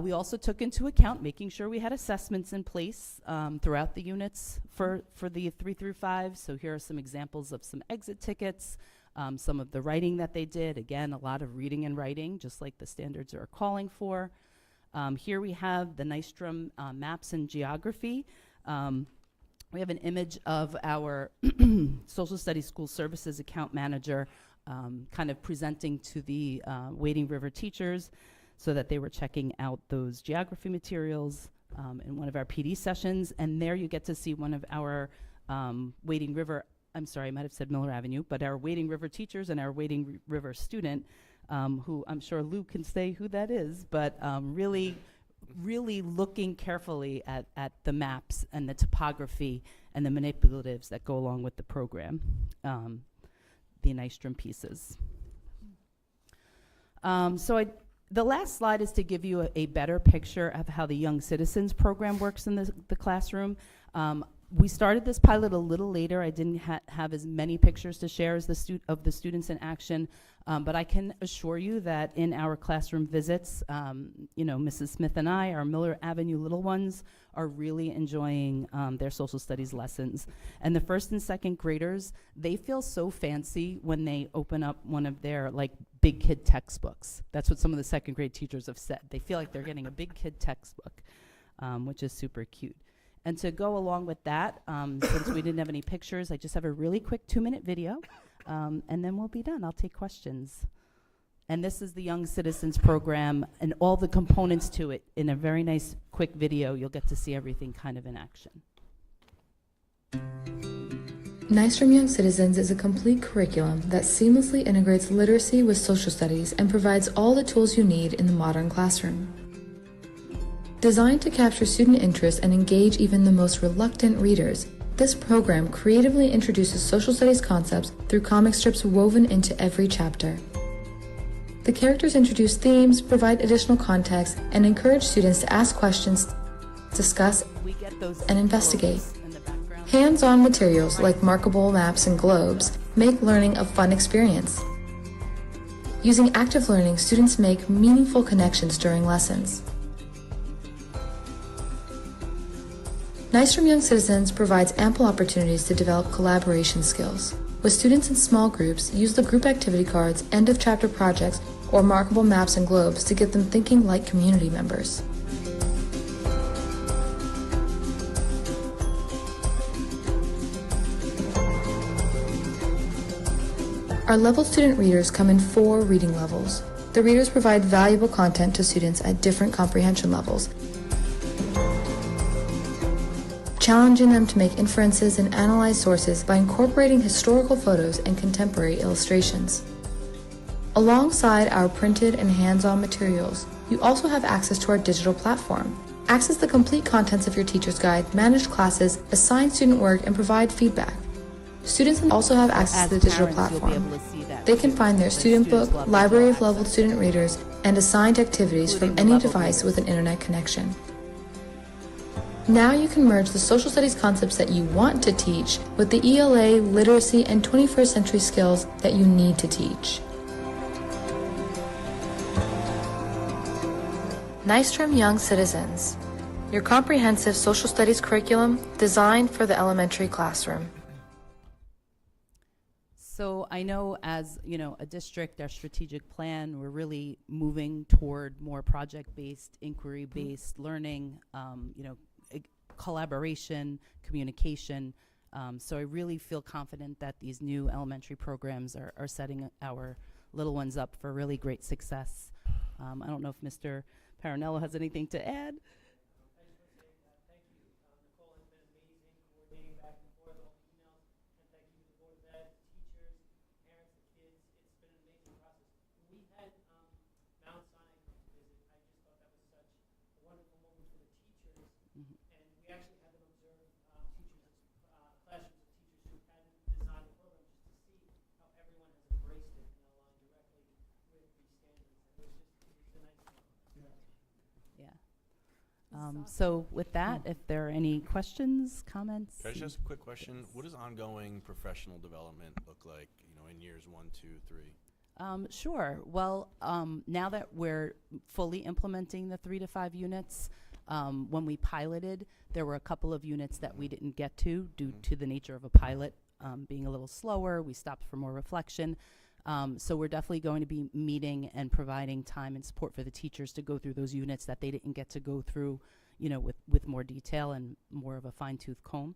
We also took into account making sure we had assessments in place throughout the units for the 3 through 5. So here are some examples of some exit tickets, some of the writing that they did. Again, a lot of reading and writing, just like the standards are calling for. Here we have the Nystrom maps and geography. We have an image of our Social Studies School Services account manager kind of presenting to the Wading River teachers so that they were checking out those geography materials in one of our PD sessions. And there you get to see one of our Wading River, I'm sorry, I might have said Miller Avenue, but our Wading River teachers and our Wading River student who I'm sure Lou can say who that is, but really looking carefully at the maps and the topography and the manipulatives that go along with the program, the Nystrom pieces. The last slide is to give you a better picture of how the Young Citizens program works in the classroom. We started this pilot a little later. I didn't have as many pictures to share as of the students in action, but I can assure you that in our classroom visits, Mrs. Smith and I, our Miller Avenue little ones, are really enjoying their social studies lessons. And the first and second graders, they feel so fancy when they open up one of their big kid textbooks. That's what some of the second grade teachers have said. They feel like they're getting a big kid textbook, which is super cute. And to go along with that, since we didn't have any pictures, I just have a really quick 2-minute video, and then we'll be done. I'll take questions. And this is the Young Citizens program and all the components to it. In a very nice, quick video, you'll get to see everything kind of in action. Nystrom Young Citizens is a complete curriculum that seamlessly integrates literacy with social studies and provides all the tools you need in the modern classroom. Designed to capture student interest and engage even the most reluctant readers, this program creatively introduces social studies concepts through comic strips woven into every chapter. The characters introduce themes, provide additional context, and encourage students to ask questions, discuss, and investigate. Hands-on materials like markable maps and globes make learning a fun experience. Using active learning, students make meaningful connections during lessons. Nystrom Young Citizens provides ample opportunities to develop collaboration skills. With students in small groups, use the group activity cards, end-of-chapter projects, or markable maps and globes to get them thinking like community members. Our level student readers come in 4 reading levels. The readers provide valuable content to students at different comprehension levels, challenging them to make inferences and analyze sources by incorporating historical photos and contemporary illustrations. Alongside our printed and hands-on materials, you also have access to our digital platform. Access the complete contents of your teacher's guide, manage classes, assign student work, and provide feedback. Students also have access to the digital platform. They can find their student book, library of leveled student readers, and assigned activities from any device with an internet connection. Now you can merge the social studies concepts that you want to teach with the ELA, literacy, and 21st century skills that you need to teach. Nystrom Young Citizens, your comprehensive social studies curriculum designed for the elementary classroom. So I know as, a district, our strategic plan, we're really moving toward more project-based, inquiry-based learning, collaboration, communication. So I really feel confident that these new elementary programs are setting our little ones up for really great success. I don't know if Mr. Parinello has anything to add. So with that, if there are any questions, comments? Can I just ask a quick question? What does ongoing professional development look like, in years 1, 2, 3? Sure. Well, now that we're fully implementing the 3 to 5 units, when we piloted, there were a couple of units that we didn't get to due to the nature of a pilot being a little slower. We stopped for more reflection. So we're definitely going to be meeting and providing time and support for the teachers to go through those units that they didn't get to go through, with more detail and more of a fine-tooth comb.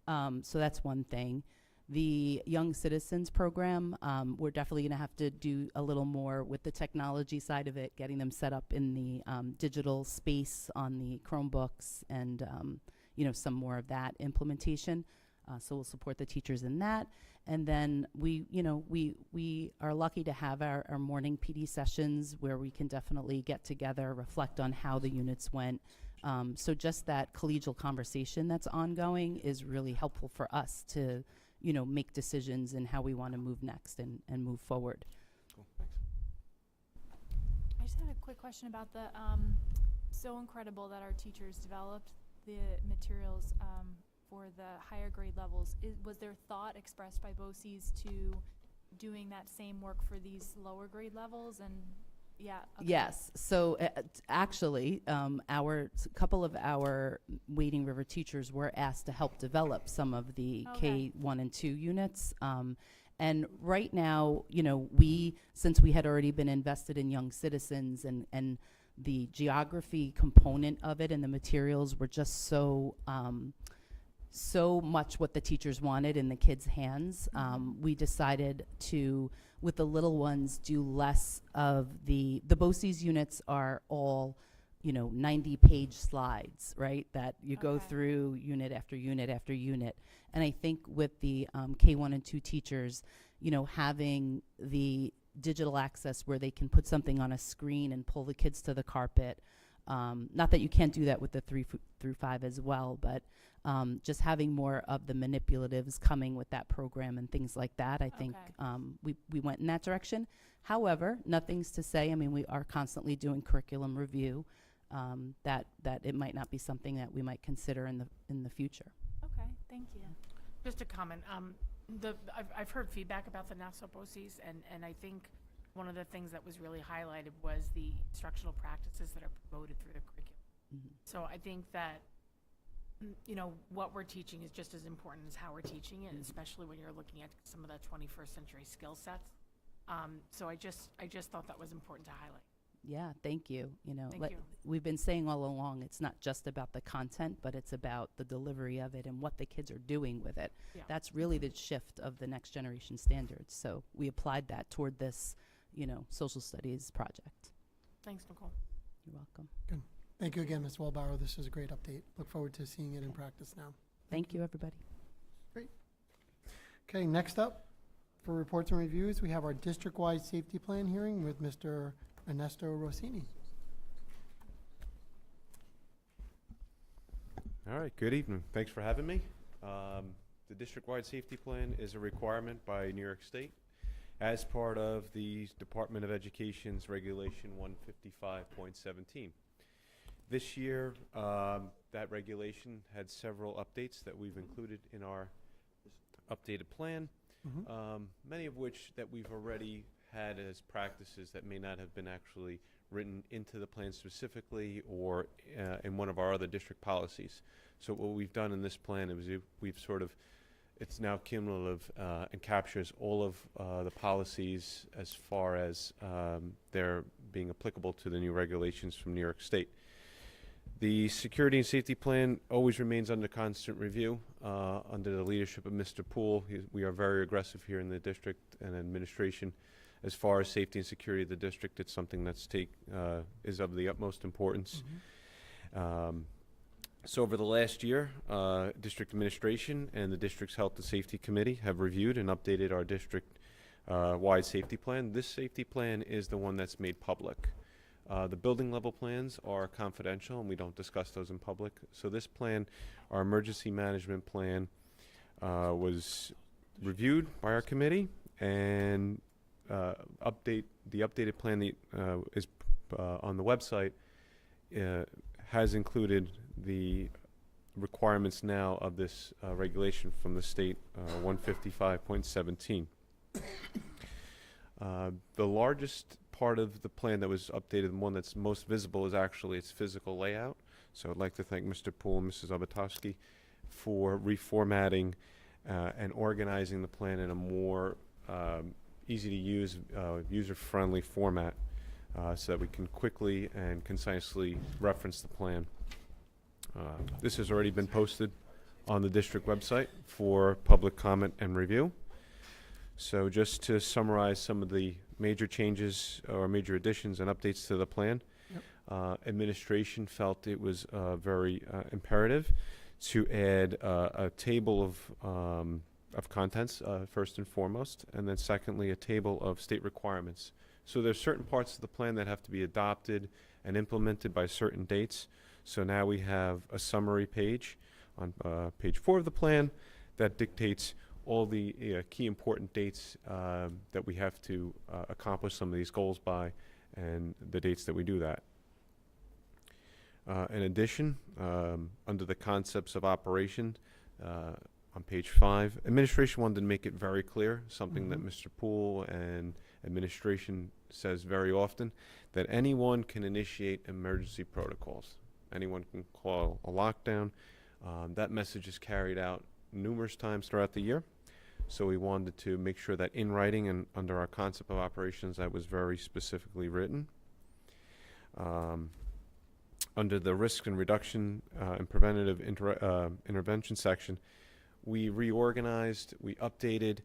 So that's one thing. The Young Citizens program, we're definitely going to have to do a little more with the technology side of it, getting them set up in the digital space on the Chromebooks and, some more of that implementation. So we'll support the teachers in that. And then we are lucky to have our morning PD sessions where we can definitely get together, reflect on how the units went. So just that collegial conversation that's ongoing is really helpful for us to, make decisions in how we want to move next and move forward. Cool, thanks. I just had a quick question about the, so incredible that our teachers developed the materials for the higher grade levels. Was there thought expressed by BOCES to doing that same work for these lower grade levels? And yeah. Okay. Yes. So actually, couple of our Wading River teachers were asked to help develop some of the K1 and 2 units. And right now, since we had already been invested in Young Citizens and the geography component of it and the materials were just so much what the teachers wanted in the kids' hands, we decided to, with the little ones, do less of the BOCES units are all, 90-page slides, right? That you go through unit after unit after unit. And I think with the K1 and 2 teachers, having the digital access where they can put something on a screen and pull the kids to the carpet, Not that you can't do that with the 3 through 5 as well, but just having more of the manipulatives coming with that program and things like that, I think we went in that direction. However, nothing's to say, I mean, we are constantly doing curriculum review, that it might not be something that we might consider in the future. Okay, thank you. Just a comment. I've heard feedback about the national BOCES, and I think one of the things that was really highlighted was the instructional practices that are promoted through the curriculum. So I think that, you know, what we're teaching is just as important as how we're teaching it, especially when you're looking at some of the 21st century skill sets. So I just thought that was important to highlight. Yeah, thank you. You know, Thank you. we've been saying all along, it's not just about the content, but it's about the delivery of it and what the kids are doing with it. Yeah. That's really the shift of the next generation standards. So we applied that toward this, you know, social studies project. Thanks, Nicole. You're welcome. Good. Thank you again, Ms. Walbauer. This is a great update. Look forward to seeing it in practice now. Thank you, everybody. Okay, next up for reports and reviews, we have our district-wide safety plan hearing with Mr. Ernesto Rossini. All right, good evening. Thanks for having me. The district-wide safety plan is a requirement by New York State as part of the Department of Education's Regulation 155.17. This year, that regulation had several updates that we've included in our updated plan, many of which that we've already had as practices that may not have been actually written into the plan specifically or in one of our other district policies. So what we've done in this plan is we've sort of, it's now cumulative and captures all of the policies as far as they're being applicable to the new regulations from New York State. The security and safety plan always remains under constant review under the leadership of Mr. Poole. We are very aggressive here in the district and administration. As far as safety and security of the district, it's something that's is of the utmost importance. So over the last year, district administration and the district's health and safety committee have reviewed and updated our district-wide safety plan. This safety plan is the one that's made public. The building level plans are confidential and we don't discuss those in public. So this plan, our emergency management plan, was reviewed by our committee, and the updated plan that is on the website has included the requirements now of this regulation from the state, 155.17. The largest part of the plan that was updated, and one that's most visible, is actually its physical layout. So I'd like to thank Mr. Poole and Mrs. Obatowski for reformatting and organizing the plan in a more easy to use, user-friendly format so that we can quickly and concisely reference the plan. This has already been posted on the district website for public comment and review. So just to summarize some of the major changes or major additions and updates to the plan, administration felt it was very imperative to add a table of contents, first and foremost, and then secondly, a table of state requirements. So there's certain parts of the plan that have to be adopted and implemented by certain dates. So now we have a summary page on page 4 of the plan that dictates all the key important dates that we have to accomplish some of these goals by, and the dates that we do that. In addition, under the concepts of operation, on page 5, administration wanted to make it very clear, something that Mr. Poole and administration says very often, that anyone can initiate emergency protocols. Anyone can call a lockdown. That message is carried out numerous times throughout the year. So we wanted to make sure that in writing and under our concept of operations, that was very specifically written. Under the risk and reduction and preventative intervention section, we reorganized, we updated,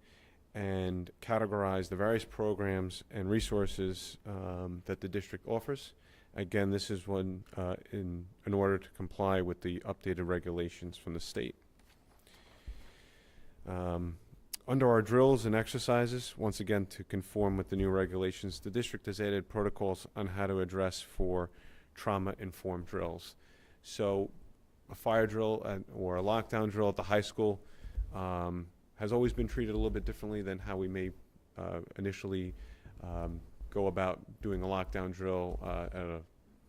and categorized the various programs and resources that the district offers. Again, this is one in order to comply with the updated regulations from the state. Under our drills and exercises, once again to conform with the new regulations, the district has added protocols on how to address for trauma-informed drills. So a fire drill or a lockdown drill at the high school has always been treated a little bit differently than how we may initially go about doing a lockdown drill at a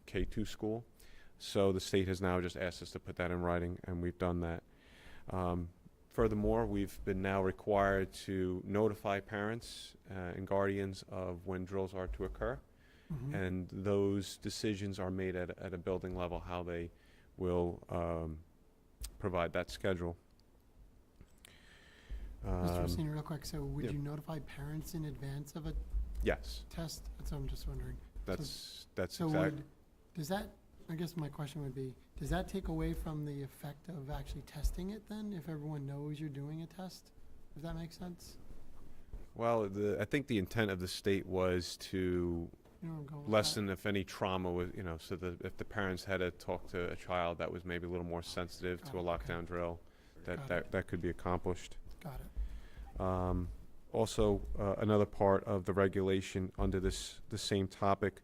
K-2 school. So the state has now just asked us to put that in writing, and we've done that. Furthermore, we've been now required to notify parents and guardians of when drills are to occur. And those decisions are made at a building level, how they will provide that schedule. Mr. Rossini, real quick, so would you notify parents in advance of a Yes. test? That's what I'm just wondering. That's So exact. does that, I guess my question would be, does that take away from the effect of actually testing it then, if everyone knows you're doing a test? Does that make sense? Well, I think the intent of the state was to You know where I'm going with that? lessen if any trauma was, so that if the parents had to talk to a child that was maybe a little more sensitive to a lockdown drill, that could be accomplished. Got it. Also, another part of the regulation under the same topic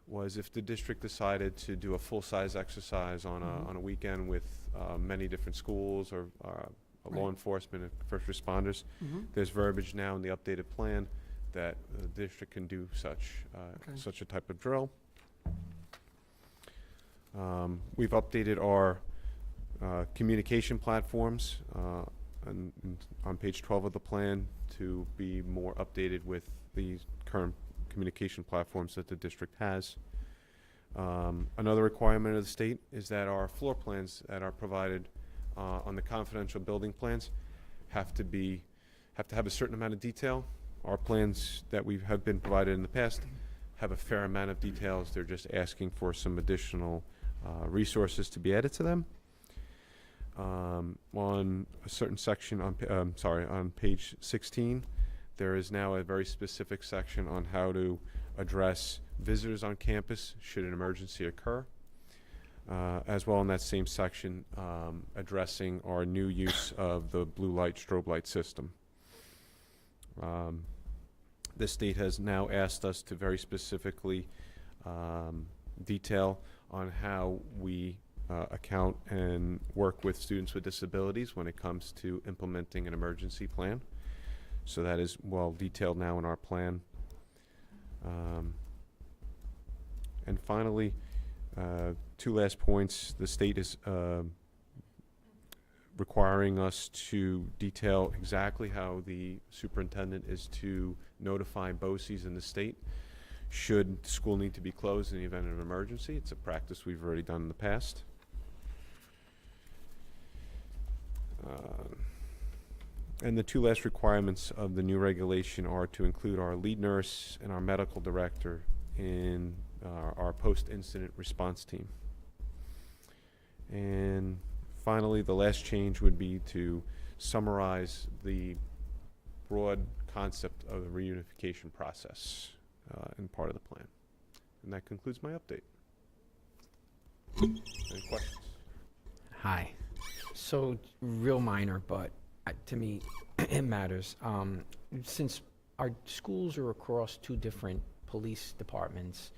was if the district decided to do a full-size exercise on a weekend with many different schools or law enforcement and first responders, there's verbiage now in the updated plan that the district can do such a type of drill. We've updated our communication platforms on page 12 of the plan to be more updated with the current communication platforms that the district has. Another requirement of the state is that our floor plans that are provided on the confidential building plans have to have a certain amount of detail. Our plans that have been provided in the past have a fair amount of details. They're just asking for some additional resources to be added to them. On a certain section on page 16, there is now a very specific section on how to address visitors on campus should an emergency occur. As well in that same section, addressing our new use of the blue light strobe light system. The state has now asked us to very specifically detail on how we account and work with students with disabilities when it comes to implementing an emergency plan. So that is well detailed now in our plan. And finally, two last points. The state is requiring us to detail exactly how the superintendent is to notify BOCES in the state should the school need to be closed in the event of an emergency. It's a practice we've already done in the past. And the two last requirements of the new regulation are to include our lead nurse and our medical director in our post-incident response team. And finally, the last change would be to summarize the broad concept of the reunification process in part of the plan. And that concludes my update. Any questions? Hi. So, real minor, but to me, it matters. Since our schools are across two different police departments,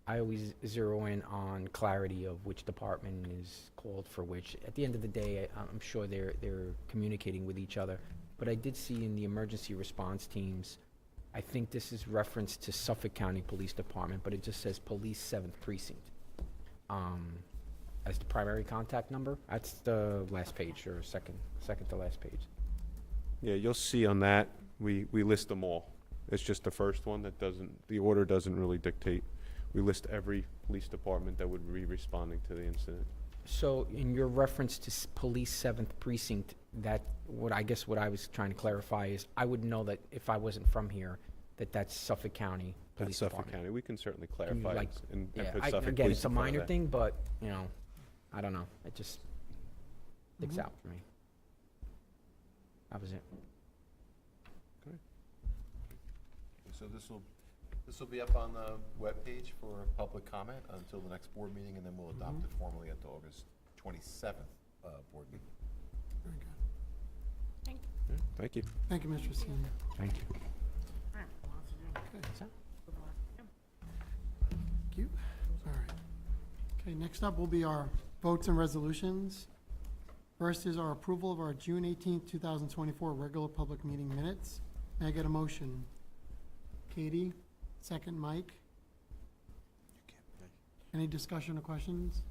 I always zero in on clarity of which department is called for which. At the end of the day, I'm sure they're communicating with each other. But I did see in the emergency response teams, I think this is reference to Suffolk County Police Department, but it just says Police 7th Precinct as the primary contact number. That's the last page, or second to last page. Yeah, you'll see on that, we list them all. It's just the first one that the order doesn't really dictate. We list every police department that would be responding to the incident. So in your reference to Police 7th Precinct, what I was trying to clarify is I would know that if I wasn't from here, that's Suffolk County Police That's Suffolk Department. County. We can certainly Can you, clarify like, it and yeah, put Suffolk again, Police it's a in front of minor that. thing, but, I don't know. It just sticks out for me. That was it. So this will be up on the webpage for public comment until the next board meeting, and then we'll adopt it formally at the August 27th board meeting. Very good. Thank Yeah, thank you. Thank you, Mr. Senior. Thank you. Thank you. All right. Okay, next up will be our votes and resolutions. First is our approval of our June 18th, 2024 regular public meeting minutes. May I get a motion? Katie, second Mike. Any discussion or questions?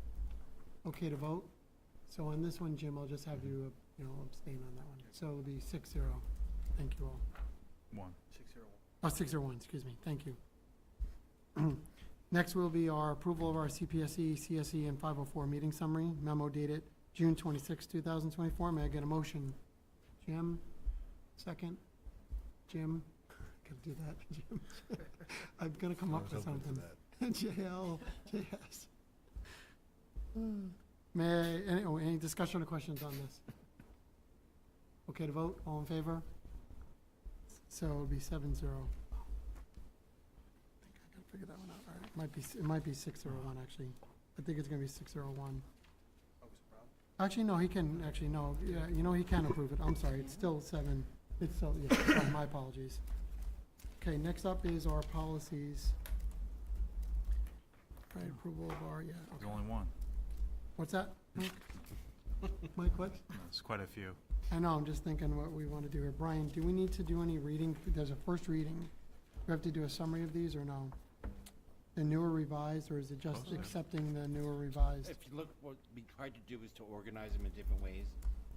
Okay to vote? So on this one, Jim, I'll just have you, abstain on that one. So it'll be 6-0. Thank you all. 1. 601, excuse me. Thank you. Next will be our approval of our CPSE, CSE, and 504 meeting summary, memo dated June 26, 2024. May I get a motion? Jim, second. Jim, could do that, Jim. I'm gonna come up with something. JL, JS. Any discussion or questions on this? Okay to vote? All in favor? So it'll be 7-0. I think I gotta figure that one out. All right, it might be 601 actually. I think it's gonna be 601. Actually, no, he can, yeah, he can approve it. I'm sorry, it's still 7. It's still, yeah, sorry, my apologies. Okay, next up is our policies. Right, approval of our, yeah. There's Okay. only one. What's that, Mike? Mike, what? It's quite a few. I know, I'm just thinking what we want to do here. Brian, do we need to do any reading? There's a first reading. Do we have to do a summary of these or no? The newer revised, or is it just accepting the newer revised? If you look, what we tried to do is to organize them in different ways.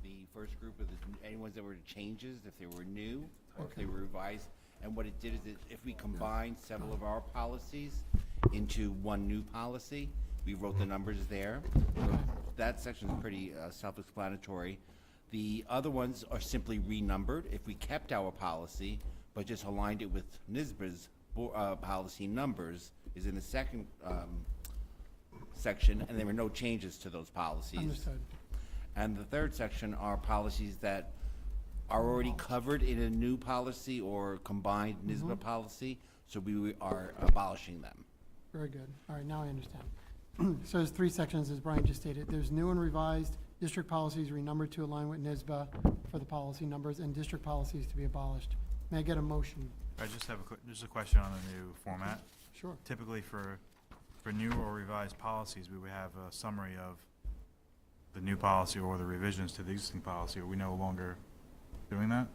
The first group of any ones that were changes, if they were new, or if they were revised. And what it did is if we combined several of our policies into one new policy, we wrote the numbers there. So that section is pretty self-explanatory. The other ones are simply renumbered. If we kept our policy, but just aligned it with NYSBA's policy numbers, is in the second section, and there were no changes to those policies. Understood. And the third section are policies that are already covered in a new policy or combined NYSBA policy, so we are abolishing them. Very good. All right, now I understand. So there's 3 sections, as Brian just stated. There's new and revised district policies renumbered to align with NYSBA for the policy numbers, and district policies to be abolished. May I get a motion? I just have just a question on the new format. Sure. Typically for new or revised policies, we would have a summary of the new policy or the revisions to the existing policy. Are we no longer doing that?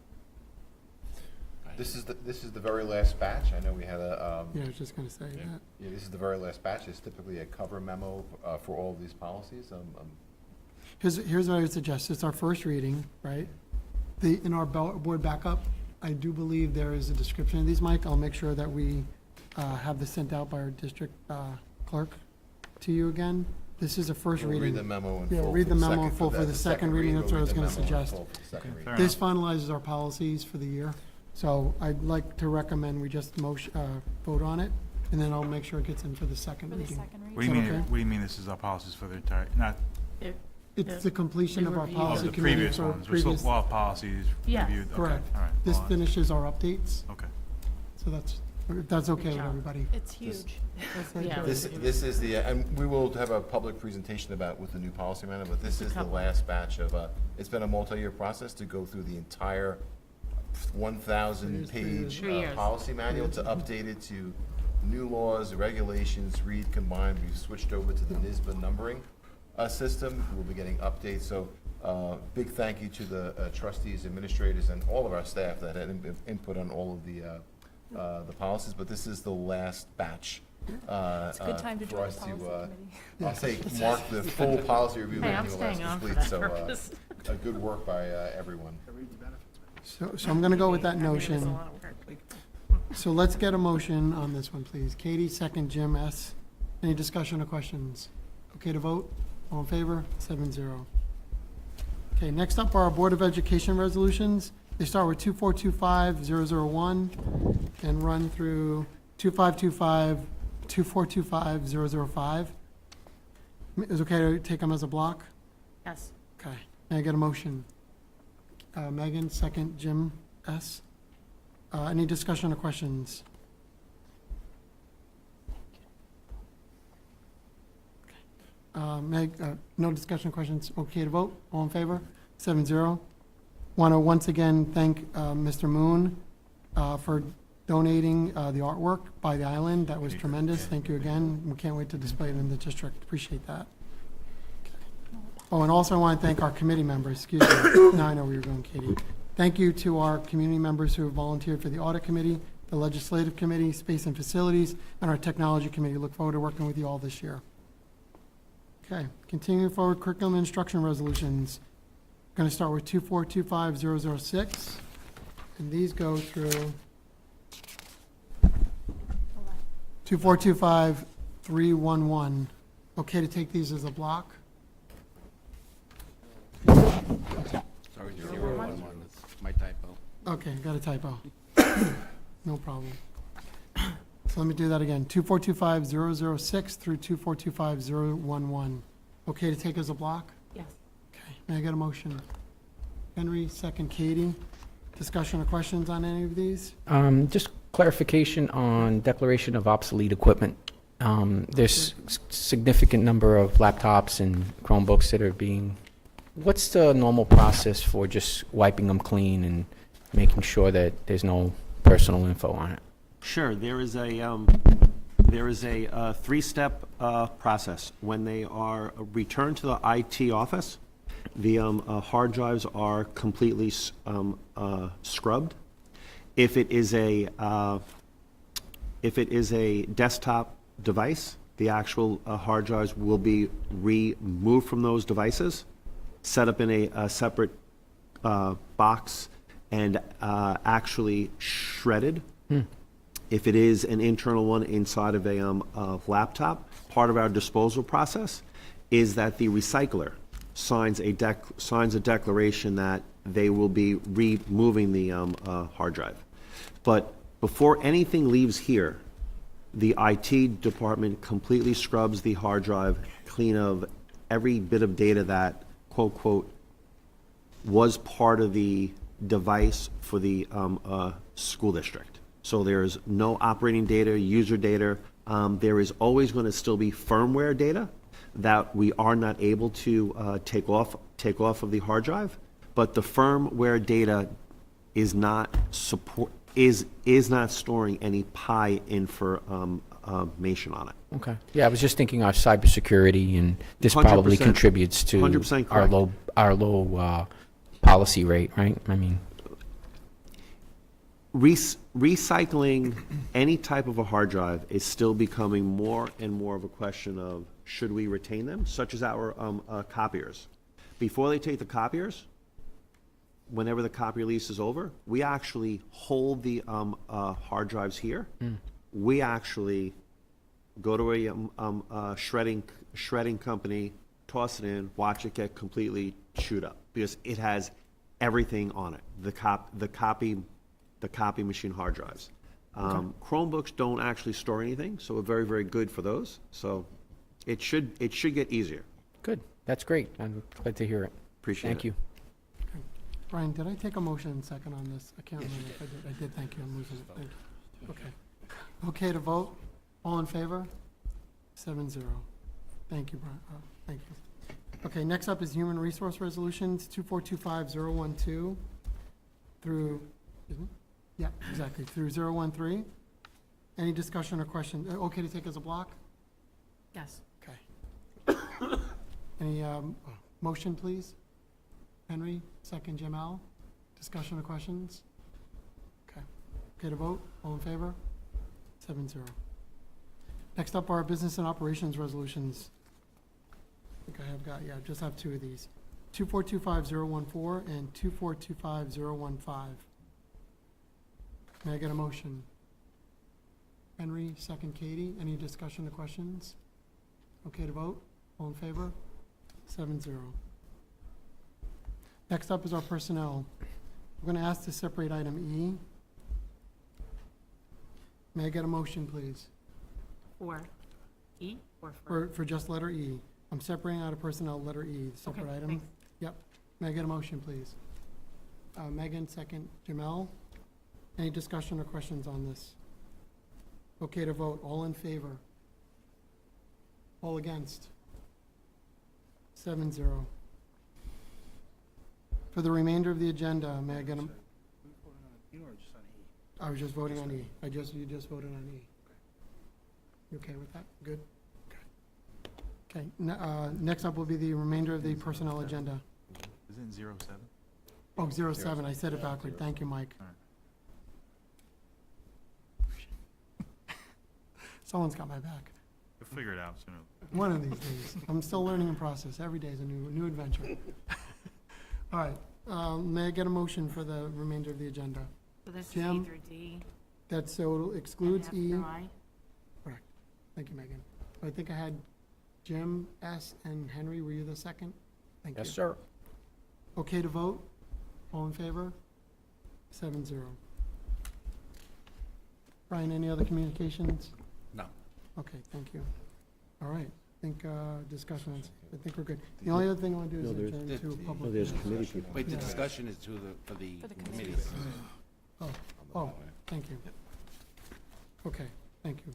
This is the very last batch. I know we had a, Yeah, I was just gonna say that. yeah, this is the very last batch. There's typically a cover memo for all of these policies. Here's what I would suggest. It's our first reading, right? In our board backup, I do believe there is a description of these, Mike. I'll make sure that we have this sent out by our district clerk to you again. This is a first We'll reading. read the memo in full. Yeah, for read the memo in full for for the second reading. That's what I was We'll gonna read the memo in suggest. full for the second reading. Fair This enough. finalizes our policies for the year. So I'd like to recommend we just vote on it, and then I'll make sure it gets in for the second For the reading. second What do you reading? mean, okay? what do you mean this is our policies for the entire, not It's the completion The of our review. policy the committee previous for ones? We're still, previous. we'll have policies Yes. reviewed? Okay, Correct. all right. This Well, finishes our updates, Okay. so if that's okay with job. everybody. It's huge. Yeah. This is the, and we will have a public presentation about with the new policy manual, but this is the last batch of, it's been a multi-year process to go through the entire 1,000-page 3 years. policy manual to update it to new laws, regulations, read combined. We've switched over to the NYSBA numbering system. We'll be getting updates. So big thank you to the trustees, administrators, and all of our staff that had input on all of the policies. But this is the last batch. It's a good time to for join the us policy committee. I'll say mark the full policy review Hey, I'm manual as staying on for complete. that So purpose. good work by everyone. So I'm gonna go with that I mean, it's a notion. lot of work. So let's get a motion on this one, please. Katie, second, Jim, S. Any discussion or questions? Okay to vote? All in favor? 7-0. Okay, next up are our Board of Education resolutions. They start with 2425001 and run through 2525, 2425-005. Is it okay to take them as a block? Yes. Okay. May I get a motion? Megan, second, Jim, S. Any discussion or questions? No discussion or questions. Okay to vote? All in favor? 7-0. Want to once again thank Mr. Moon for donating the artwork by the island. That was tremendous. Thank you again. We can't wait to display it in the district. Appreciate that. Oh, and also I want to thank our committee members. Excuse me. No, I know where you're going, Katie. Thank you to our community members who have volunteered for the audit committee, the legislative committee, space and facilities, and our technology committee. Look forward to working with you all this year. Okay, continuing forward, curriculum and instruction resolutions. Going to start with 2425006, and these go through 2425311. Okay to take these as a block? Sorry, 011, that's my typo. Okay, got a typo. No problem. So let me do that again. 2425006 through 2425011. Okay to take as a block? Yes. Okay, may I get a motion? Henry, second Katie. Discussion or questions on any of these? Just clarification on declaration of obsolete equipment. There's significant number of laptops and Chromebooks that are being, what's the normal process for just wiping them clean and making sure that there's no personal info on it? Sure, there is a three-step process. When they are returned to the IT office, the hard drives are completely scrubbed. If it is a desktop device, the actual hard drives will be removed from those devices, set up in a separate box, and actually shredded. If it is an internal one inside of a laptop, part of our disposal process is that the recycler signs a declaration that they will be removing the hard drive. But before anything leaves here, the IT department completely scrubs the hard drive clean of every bit of data that, quote, quote, was part of the device for the school district. So there's no operating data, user data. There is always going to still be firmware data that we are not able to take off of the hard drive, but the firmware data is not storing any PI information on it. Okay. Yeah, I was just thinking our cybersecurity, and this 100%, probably contributes to 100% our low policy rate, right? I mean, recycling any type of a hard drive is still becoming more and more of a question of should we retain them, such as our copiers. Before they take the copiers, whenever the copy lease is over, we actually hold the hard drives here. We actually go to a shredding company, toss it in, watch it get completely chewed up because it has everything on it. The copy machine hard drives. Chromebooks don't actually store anything, so we're very, very good for those. So it should get easier. good. That's great. I'm glad to hear it. Appreciate Thank it. you. Brian, did I take a motion second on this? I can't remember if I did. I did, thank you. I'm losing it. Thank you. Okay. Okay to vote? All in favor? 7-0. Thank you, Brian. Thank you. Okay, next up is human resource resolutions, 2425012 through, excuse me? Yeah, exactly, through 013. Any discussion or question? Okay to take as a block? Yes. Okay. Any motion, please? Henry, second Jamal. Discussion or questions? Okay. Okay to vote? All in favor? 7-0. Next up are business and operations resolutions. I think I have got, yeah, just have two of these. 2425014 and 2425015. May I get a motion? Henry, second Katie. Any discussion or questions? Okay to vote? All in favor? 7-0. Next up is our personnel. We're going to ask to separate item E. May I get a motion, please? For E or for? For just letter E. I'm separating out of personnel, letter E, separate Okay, item. thanks. Yep. May I get a motion, please? Megan, second. Jamel? Any discussion or questions on this? Okay to vote. All in favor? All against? 7-0. For the remainder of the agenda, may I get a... I was just voting on E. You just voted on E. You okay with that? Good? Okay, next up will be the remainder of the personnel agenda. Isn't 07? Oh, 07, I said it backward. Thank you, Mike. All right. Someone's got my back. You'll figure it out sooner. One of these days. I'm still learning in process. Every day is a new adventure. All right, may I get a motion for the remainder of the agenda? So this is E Jim? through D. That so excludes F E. through I. Correct. Thank you, Megan. I think I had Jim, S, and Henry. Were you the second? Thank you. Yes, sir. Okay to vote? All in favor? 7-0. Brian, any other communications? No. Okay, thank you. All right, I think, discussions, I think we're good. The only other thing I want to do No, is there's- adjourn to Oh, public. there's committee people. Wait, the Yeah. discussion is for the For the committees. Oh, thank you. Okay, thank you.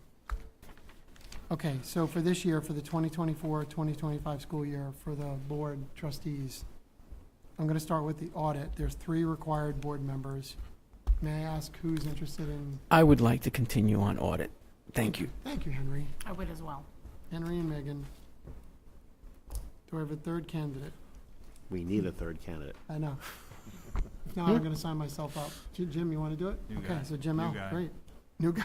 Okay, so for this year, for the 2024-2025 school year, for the board trustees, I'm going to start with the audit. There's 3 required board members. May I ask who's interested in? I would like to continue on audit. Thank you. Thank you, Henry. I would as well. Henry and Megan. Do I have a third candidate? We need a third candidate. I know. If not, I'm going to sign myself up. Jim, you want to do it? New Okay, guy. so Jim New L., guy. great. New guy.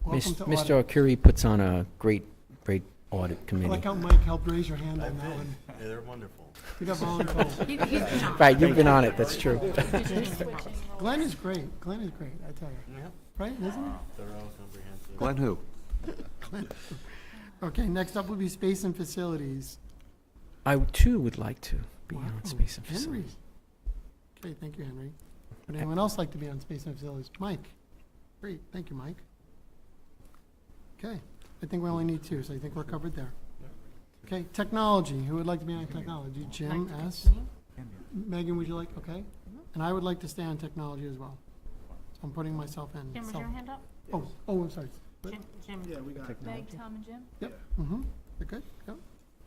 Welcome to Mr. audit. Arcuri puts on a great audit I committee. like how Mike helped raise your hand on that one. Yeah, they're wonderful. You got voluntold. He's been on. Right, you've been on it, that's true. Glenn is great. Glenn is great, I tell you. Yep. Right, isn't he? Thorough, comprehensive. Glenn who? Okay, next up would be space and facilities. I too would like to be Wow, on space and Henry. facilities. Okay, thank you, Henry. Would anyone else like to be on space and facilities? Mike? Great, thank you, Mike. Okay, I think we only need 2, so I think we're covered there. Okay, technology, who would like to be on technology? Jim, Like to S. continue? Megan, would you like, okay? And I would like to stay on technology as well. So I'm putting myself in. Jim, was So- your hand up? Oh, I'm sorry. Jim? Yeah, we got it. Meg, Tom, and Jim? Yep, you're good, yep,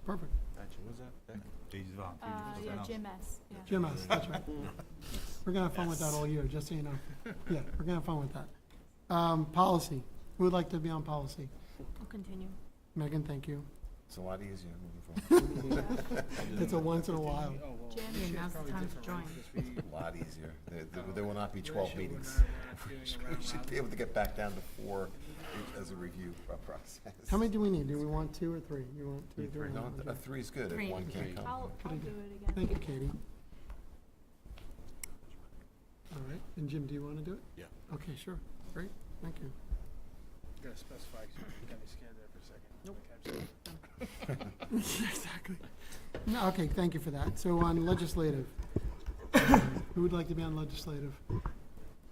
perfect. Gotcha, what was that? Daisy's volunteer. Yeah, Jim S, yeah. Jim S, that's right. We're gonna have fun with that all year, just so you know. Yeah, we're gonna have fun with that. Policy, who would like to be on policy? I'll continue. Megan, thank you. It's a lot easier moving forward. It's a once in a while. Jim, now's the time to join. A lot easier. There will not be 12 meetings. We should be able to get back down to 4 as a review process. How many do we need? Do we want 2 or 3? You want 2 or 3? No, a 3 is good if 3. one can't come. I'll do it again. Thank you, Katie. All right, and Jim, do you want to do it? Yeah. Okay, sure, great, thank you. You gotta specify, 'cause you got me scared there for a second. Nope. Exactly. No, okay, thank you for that. So on legislative, who would like to be on legislative?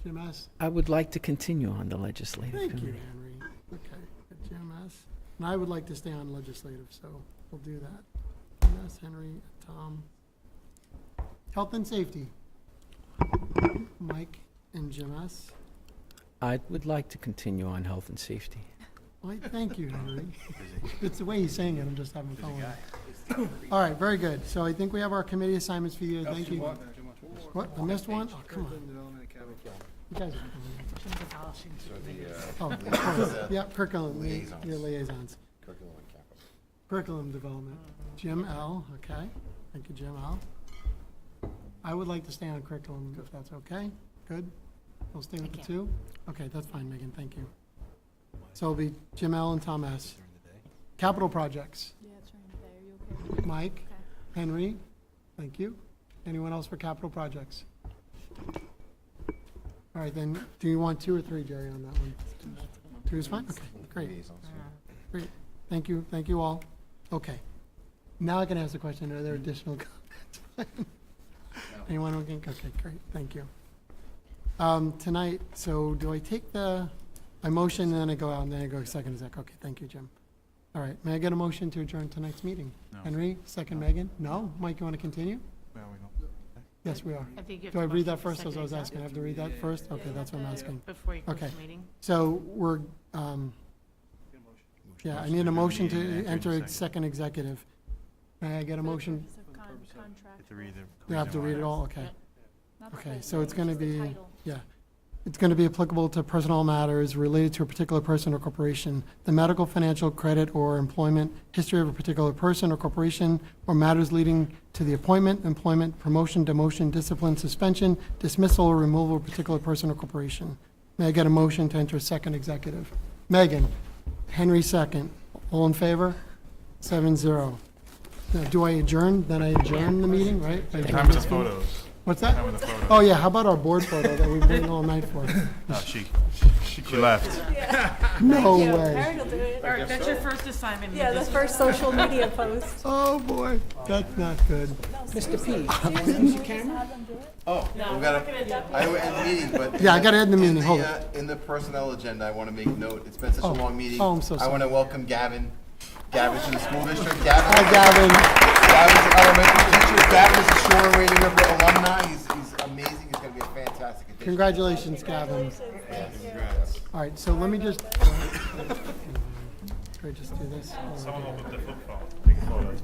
Jim S.? I would like to continue on the legislative Thank you, committee. Henry. Okay, Jim S. And I would like to stay on legislative, so we'll do that. Jim S., Henry, Tom. Health and safety. Mike and Jim S. I would like to continue on health and safety. Well, thank you, Henry. It's the way he's saying it, I'm just having fun with it. All right, very good. So I think we have our committee assignments for you. Thank you. What, I missed one? Oh, come on. You guys are So Oh, of the, course. Yeah, curriculum, liaisons. your liaisons. Curriculum and capital. Curriculum development. Jim L., okay. Thank you, Jim L. I would like to stay on curriculum, if that's okay. Good? We'll stay with the 2? Okay, that's fine, Megan, thank you. So it'll be Jim L. and Tom S. Capital projects. Yeah, it's during the day. Are you okay? Mike, Okay. Henry, thank you. Anyone else for capital projects? All right, then, do you want 2 or 3, Jerry, on that one? 2 is fine? Okay, great. Liaisons. Great, thank you all. Okay, now I can ask the question, are there additional comments? Anyone who can, okay, great, thank you. Tonight, so do I take I motion and then I go out and then I go second and second, okay, thank you, Jim. All right, may I get a motion to adjourn tonight's meeting? No. Henry, second Megan? No? Mike, you want to continue? Well, we don't. Yes, we are. I think you have Do I to read motion that for first, as I was second asking? I have to read that first? Okay, that's what I'm asking. Before you close Okay. the meeting. So we're, yeah, I need a motion to enter Second. second executive. May I get a For the motion? purpose of contract. Have to read the You have to reason read it why. all, okay. Not the Okay, whole so it's thing, gonna just the be, title. yeah. It's going to be applicable to personnel matters related to a particular person or corporation. The medical, financial, credit, or employment history of a particular person or corporation, or matters leading to the appointment, employment, promotion, demotion, discipline, suspension, dismissal, or removal of a particular person or corporation. May I get a motion to enter second executive? Megan, Henry second. All in favor? 7-0. Now, do I adjourn? Then I adjourn the meeting, right? I adjourn Time with this the meeting? photos. What's that? Time with the photos. Oh, yeah, how about our board photo that we've been all night for? She left. No way. Art, that's your first assignment. Yeah, the first social media post. Oh, boy, that's not good. Mr. P, use your camera? Oh, we gotta, I know we're end the meeting, but. Yeah, I gotta end the meeting, hold it. In the personnel agenda, I wanna make note, it's been such a Oh. long meeting. Oh, I'm so I sorry. wanna welcome Gavin to the school district. Gavin. Hi, Gavin. Gavin's an elementary teacher. Gavin is a Shoreham-Wading alumni. He's amazing. He's gonna be a fantastic addition. Congratulations, Gavin. Congrats. All right, so let me just. Can I just do this? Someone will put the flip phone. Take a photo.